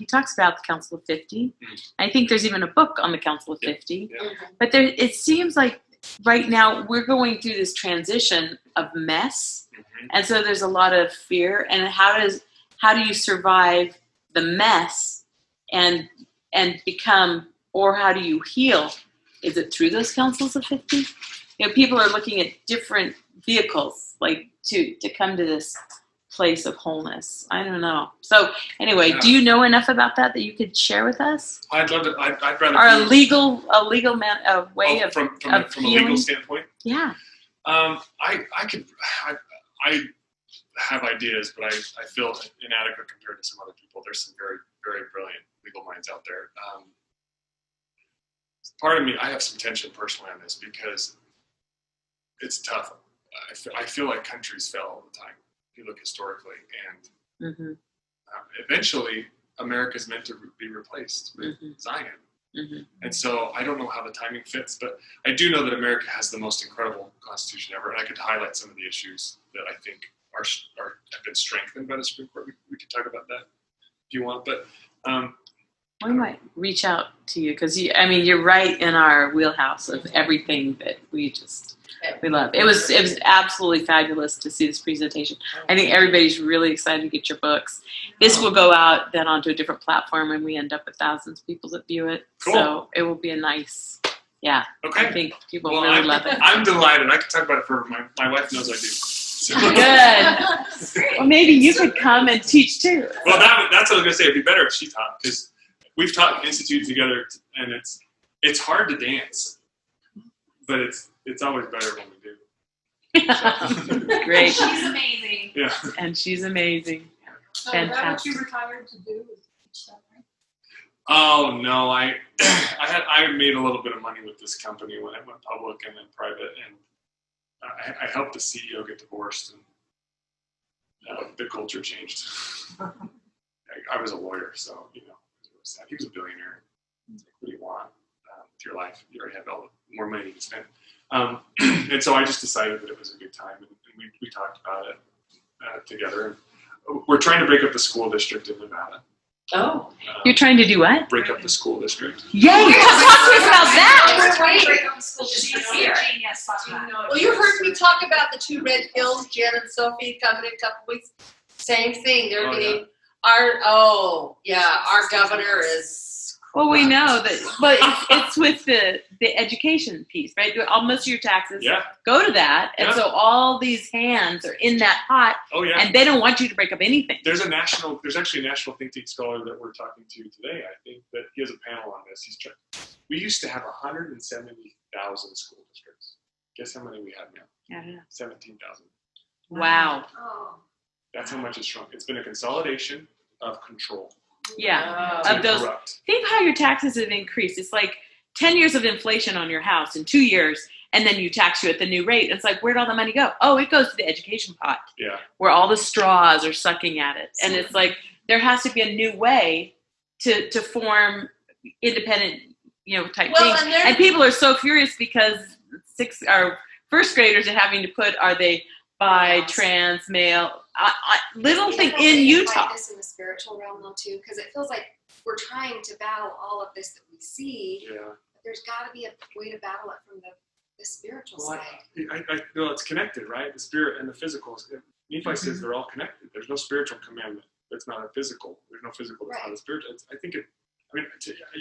talks about the Council of 50. I think there's even a book on the Council of 50. Yeah. But it seems like right now we're going through this transition of mess, and so there's a lot of fear. And how do you survive the mess and become, or how do you heal? Is it through those councils of 50? People are looking at different vehicles, like to come to this place of wholeness. I don't know. So anyway, do you know enough about that you could share with us? I'd love to. I'd rather. Or a legal way of from a healing? legal standpoint. Yeah. I have ideas, but I feel inadequate compared to some other people. There's some very, very brilliant legal minds out there. Part of me, I have some tension personally on this because it's tough. I feel like countries fail all the time. If you look historically, and eventually America's meant to be replaced with Zion. And so I don't know how the timing fits, but I do know that America has the most incredible constitution ever, and I could highlight some of the issues that I think have been strengthened by the Supreme Court. We could talk about that if you want, but we might reach out to you because you're right in our wheelhouse of everything that we love. It was absolutely fabulous to see this presentation. I think everybody's really excited to get your books. This will go out then onto a different platform, and we end up with thousands of people that view it. Cool. So it will be a nice, I think people really love it. I'm delighted. I can talk about it forever. My wife knows I do. So. Good. Well, maybe you could come and teach too. Well, that's what I was gonna say. It'd be better if she taught, because we've taught institute together, and it's hard to dance, but it's always better when we do. Great. She's amazing. Yeah. And she's amazing. So is that what Fantastic. you retired to do? Is teach that, right? Oh no, I made a little bit of money with this company when it went public and then private, and I helped the CEO get divorced, and the culture changed. I was a lawyer, so it was sad. He was a billionaire. Like, what do you want with your life? You already have more money to spend. And so I just decided that it was a good time, and we talked about it together. We're trying to break up the school district in Nevada, Oh. You're trying to do what? Break up the school district. Yay! Talk to us about that. Well, you heard me talk about the two red pills, Jen and Sophie, coming in a couple weeks. Same thing. They're getting our governor is. Well, we know that, but it's with the education piece, right? Most of your taxes go to that, and so all these hands are in that pot, and they don't want you to break up anything. There's actually a national think tank scholar that we're talking to today. I think that he has a panel on this. We used to have 170,000 school districts. Guess how many we have now? I don't know. 17,000. Wow. That's how much it's shrunk. It's been a consolidation of control. Yeah, of those. Corrupt. Think how your taxes have increased. It's like 10 years of inflation on your house in 2 years, and then you tax you at the new rate. It's like, where'd all the money go? Oh, it goes to the education pot. Yeah. Where all the straws are sucking at it. And it's like, there has to be a new way to form independent, type things. And people are so furious because first graders are having to put, are they bi, trans, male, little thing in Utah. This in the spiritual realm though too, because it feels like we're trying to battle all of this that we see. Yeah. But there's got to be a way to battle it from the spiritual side. I feel it's connected, right? The spirit and the physical. Nephi says they're all connected. There's no spiritual commandment that's not a physical. There's no physical that's not a spiritual.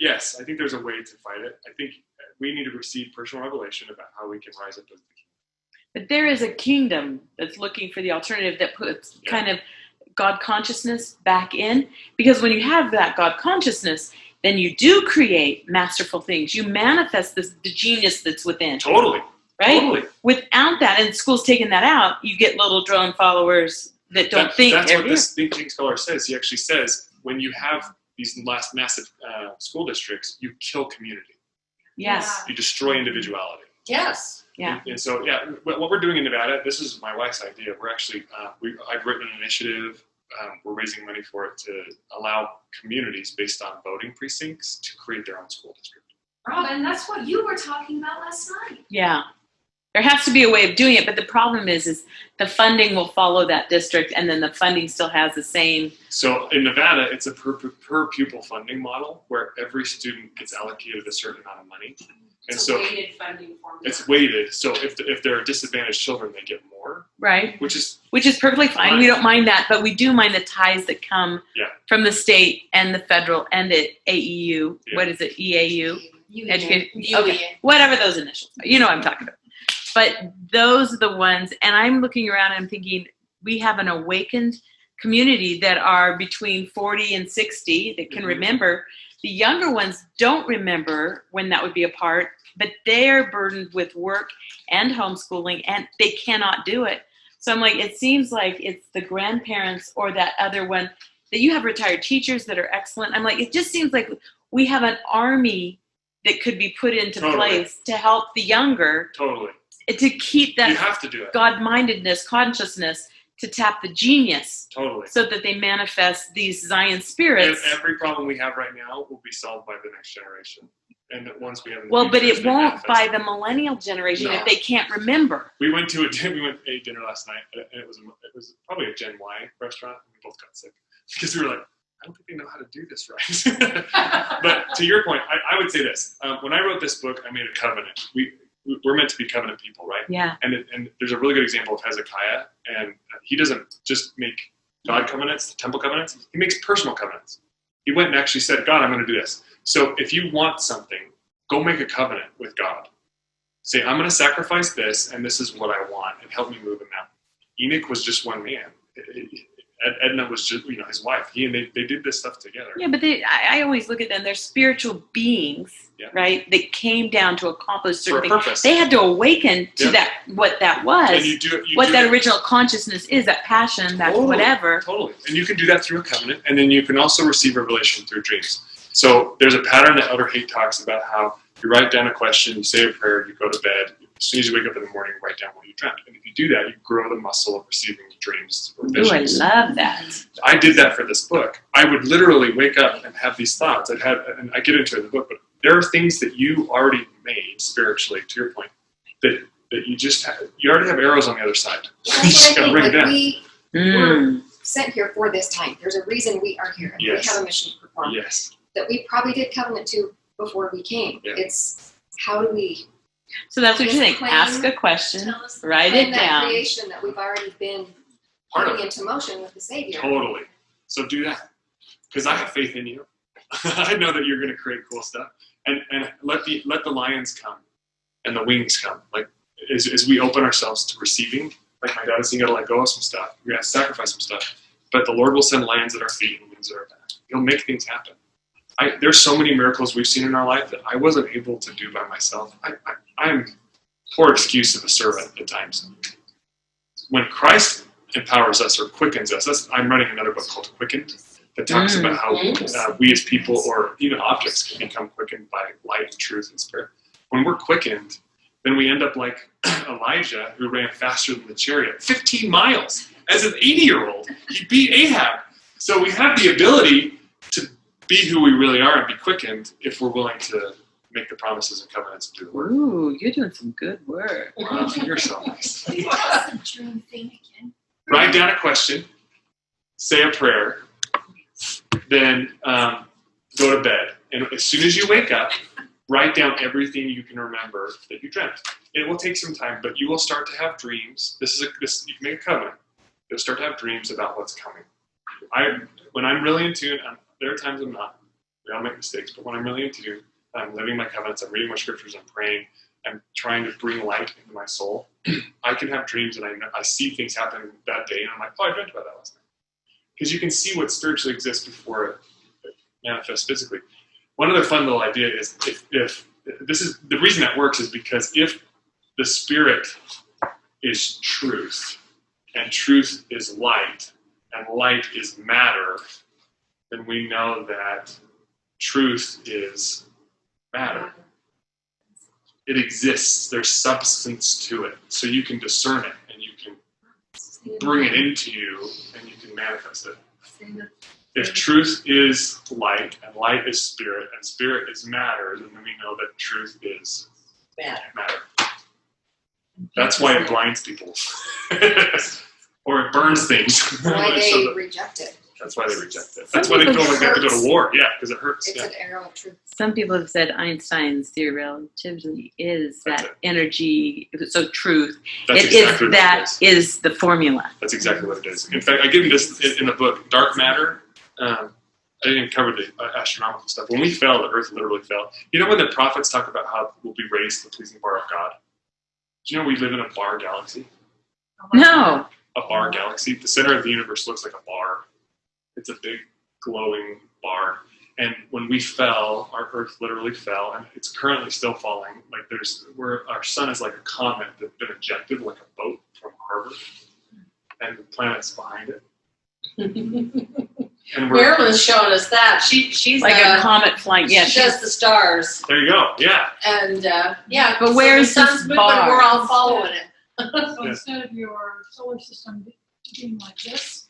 Yes, I think there's a way to fight it. I think we need to receive personal revelation about how we can rise up as the king. But there is a kingdom that's looking for the alternative that puts kind of God consciousness back in. Because when you have that God consciousness, then you do create masterful things. You manifest the genius that's within. Totally. Right? Totally. Without that, and school's taking that out, you get little drone followers that don't think. That's what this think tank scholar says. He actually says, when you have these last massive school districts, you kill community. Yes. You destroy individuality. Yes. Yeah. And so, what we're doing in Nevada, this is my wife's idea. We're actually, I've written an initiative. We're raising money for it to allow communities based on voting precincts to create their own school district. Robin, that's what you were talking about last night. Yeah. There has to be a way of doing it, but the problem is the funding will follow that district, and then the funding still has the same. So in Nevada, it's a per pupil funding model where every student gets allocated a certain amount of money. And It's so a weighted funding formula. it's weighted. So if there are disadvantaged children, they get more. Right. Which is perfectly fine. We don't mind that, but we do mind the ties that come from the state and the federal and the AEU. Yeah. What is it? EAU? Education. Okay. Whatever those initials are. You know what I'm talking about. But those are the ones, and I'm looking around and I'm thinking, we have an awakened community that are between 40 and 60 that can remember. The younger ones don't remember when that would be a part, but they're burdened with work and homeschooling, and they cannot do it. So I'm like, it seems like it's the grandparents or that other one that you have retired teachers that are excellent. I'm like, it just seems like we have an army that could be put into place to help the younger. Totally. To keep that you have to do it. God-mindedness, consciousness, to tap the genius. Totally. So that they manifest these Zion spirits. And every problem we have right now will be solved by the next generation. And that once we have but it won't by the millennial generation if they can't remember. We went to a dinner last night, and it was probably a Gen Y restaurant. We both got sick because we were like, I don't think they know how to do this right. But to your point, I would say this. When I wrote this book, I made a covenant. We're meant to be covenant people, right? Yeah. And there's a really good example of Hezekiah, and he doesn't just make God covenants, temple covenants. He makes personal covenants. He went and actually said, God, I'm going to do this. So if you want something, go make a covenant with God. Say, I'm going to sacrifice this, and this is what I want, and help me move him out. Enoch was just one man. Edna was just, his wife. He and they did this stuff together. Yeah, but I always look at them. They're spiritual beings, right? That came down to accomplish certain things. Purpose. They had to awaken to that, what that was. And you do that original consciousness is, that passion, that whatever. Totally. And you can do that through a covenant, and then you can also receive revelation through dreams. So there's a pattern that Elder Haight talks about, how you write down a question, you say a prayer, you go to bed. As soon as you wake up in the morning, write down what you dreamt. And if you do that, you grow the muscle of receiving dreams or visions. Ooh, I love that. I did that for this book. I would literally wake up and have these thoughts. and I get into it in the book, but there are things that you already made spiritually, to your point, that you just have, you already have arrows on the other side. You just got to bring it down. We were sent here for this time. There's a reason we are here. Yes. We have a mission form Yes. that we probably did covenant to before we came. Yeah. It's how do we So that's what you think. Claim- Ask a question, write claim it that down. creation that we've already been Part of putting it. into motion with the Savior? Totally. So do that. Because I have faith in you. I know that you're going to create cool stuff. And let the lions come and the wings come. Like as we open ourselves to receiving, like my dad is saying, you got to let go of some stuff. You got to sacrifice some stuff. But the Lord will send lions at our feet and wings at our back. He'll make things happen. There's so many miracles we've seen in our life that I wasn't able to do by myself. I'm poor excuse of a servant at times. When Christ empowers us or quickens us, I'm writing another book called Quickened that talks about how we as people or even objects can become quickened by light and truth and spirit. When we're quickened, then we end up like Elijah, who ran faster than the chariot, 15 miles. As an 80-year-old, he beat Ahab. So we have the ability to be who we really are and be quickened if we're willing to make the promises and covenants and do the work. Ooh, you're doing some good work. Wow, you're so nice. What's the dream thing again? Write down a question, say a prayer, then go to bed. And as soon as you wake up, write down everything you can remember that you dreamt. It will take some time, but you will start to have dreams. You can make a covenant. You'll start to have dreams about what's coming. When I'm really in tune, there are times I'm not. We all make mistakes, but when I'm really in tune, I'm living my covenants, I'm reading my scriptures, I'm praying, I'm trying to bring light into my soul. I can have dreams and I see things happen that day, and I'm like, oh, I dreamt about that last night. Because you can see what spiritually exists before it manifests physically. One other fun little idea is if this is the reason that works is because if the spirit is truth and truth is light and light is matter, then we know that truth is matter. It exists. There's substance to it. So you can discern it and you can bring it into you and you can manifest it. If truth is light and light is spirit and spirit is matter, then we know that truth is matter. That's why it blinds people. Or it burns things. Why they reject it. That's why they reject it. That's why they feel like they have to go to war. Yeah, because it hurts. It's an arrow of truth. Some people have said Einstein's theory of relativity is That's that energy, so truth, That's it exactly is what that it is. is the formula. That's exactly what it is. In fact, I give this in the book, Dark Matter. I didn't cover the astronomical stuff. When we fell, the earth literally fell. You know when the prophets talk about how we'll be raised to the pleasing bar of God? Do you know we live in a bar galaxy? No. A bar galaxy. The center of the universe looks like a bar. It's a big glowing bar. And when we fell, our earth literally fell, and it's currently still falling. Like our sun is like a comet that's been ejected like a boat from harbor, and the planet's behind it. And Marilyn's showing us that. She's Like a comet flying. Yeah, she does the stars. There you go. Yeah. And But where's the sun's this moving bar? and we're all following it. So instead of your solar system being like this,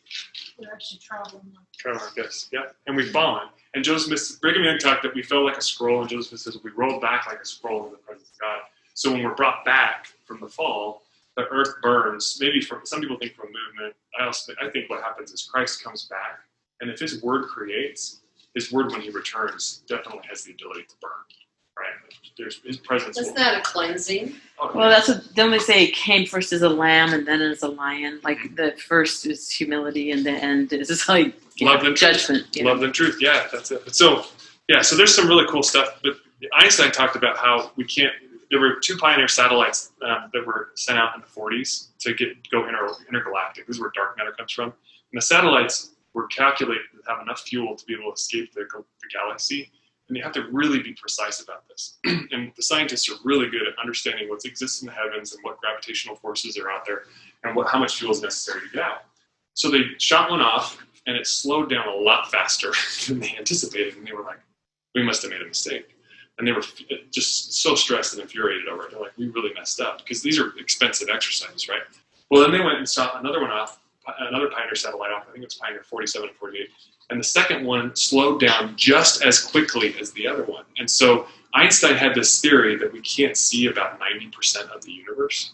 we're actually traveling like Kind of like this. Yeah. And we've fallen. And Joseph Smith, Brigham Young taught that we fell like a scroll, and Joseph Smith says we rolled back like a scroll in the presence of God. So when we're brought back from the fall, the earth burns. Maybe some people think from movement. I think what happens is Christ comes back, and if His word creates, His word when He returns definitely has the ability to burn. Right? There's His presence. Isn't that a cleansing? Well, that's what, don't they say Cain first is a lamb and then is a lion? Like the first is humility and the end is like Love and judgment. Truth. Love and truth. Yeah, that's it. So there's some really cool stuff. But Einstein talked about how we can't. There were 2 Pioneer satellites that were sent out in the 40s to go intergalactic. This is where dark matter comes from. And the satellites were calculated to have enough fuel to be able to escape the galaxy. And you have to really be precise about this. And the scientists are really good at understanding what exists in the heavens and what gravitational forces are out there and how much fuel is necessary to get out. So they shot one off, and it slowed down a lot faster than they anticipated. And they were like, we must have made a mistake. And they were just so stressed and infuriated over it. They're like, we really messed up because these are expensive exercises, right? Well, then they went and shot another one off, another Pioneer satellite off. I think it was Pioneer 47 and 48. And the second one slowed down just as quickly as the other one. And so Einstein had this theory that we can't see about 90% of the universe,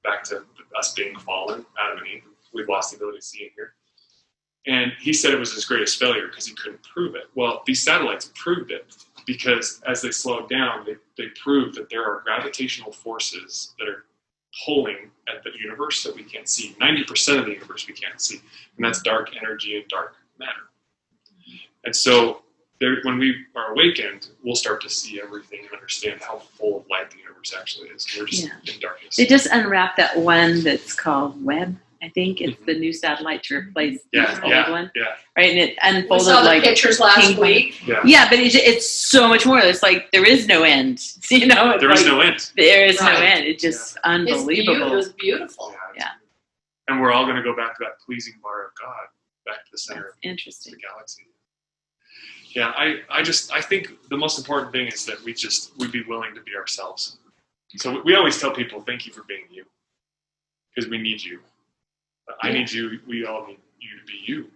back to us being fallen, Adam and Eve. We've lost the ability to see in here. And he said it was his greatest failure because he couldn't prove it. Well, these satellites proved it because as they slowed down, they proved that there are gravitational forces that are pulling at the universe that we can't see. 90% of the universe we can't see. And that's dark energy and dark matter. And so when we are awakened, we'll start to see everything and understand how full of light the universe actually is. We're just in darkness. They just unwrapped that one that's called Webb. I think it's the new satellite to replace the old one. Yeah. Right, and it unfolded We saw the like pictures last week. Yeah, but it's so much more. It's like there is no end. You know, there is no end. There is no end. It's just unbelievable. It was beautiful. Yeah. And we're all going to go back to that pleasing bar of God, back to the center of interesting the galaxy. Yeah, I think the most important thing is that we be willing to be ourselves. So we always tell people, thank you for being you, because we need you. I need you. We all need you to be you.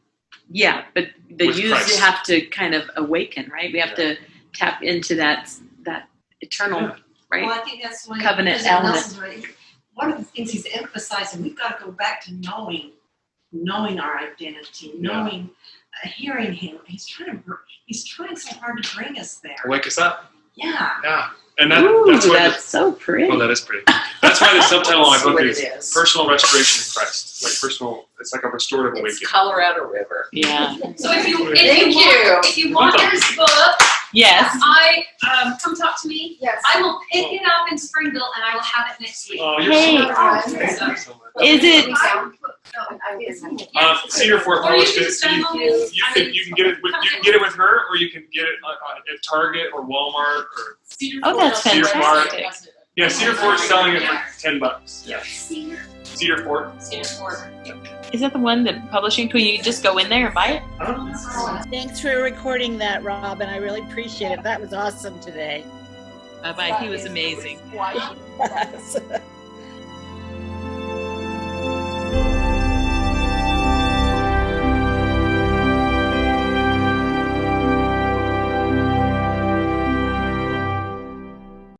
Yeah, but the With youth Christ. have to kind of awaken, right? We have to tap into that eternal, right? Well, I think that's one Covenant President element. Nelson's right. One of the things he's emphasizing, we've got to go back to knowing our identity, knowing, hearing him. He's trying so hard to bring us there. Wake us up. Yeah. Yeah. And Ooh, that's why that's so pretty. Oh, that is pretty. That's why the subtitle of my book That's what it is is. Personal Restoration in Christ. Like personal, it's like a restorative It's awakening. Colorado River. Yeah. So if you Thank you. want this book, Yes. come talk to me. Yes. I will pick it up in Springville and I will have it next week. Oh, you're Hey. so welcome. Thank you so much. Is it? Cedar Fort Or you posted. can just Venmo me. You can get it with her, or you can get it at Target or Walmart or Oh, that's Cedar Fort. fantastic. Yeah, Cedar Fort's selling it for $10. Yeah. Cedar Fort. Is that the one that publishing? Can you just go in there and buy it? Thanks for recording that, Robin. I really appreciate it. That was awesome today. Bye bye. He was amazing. Yes.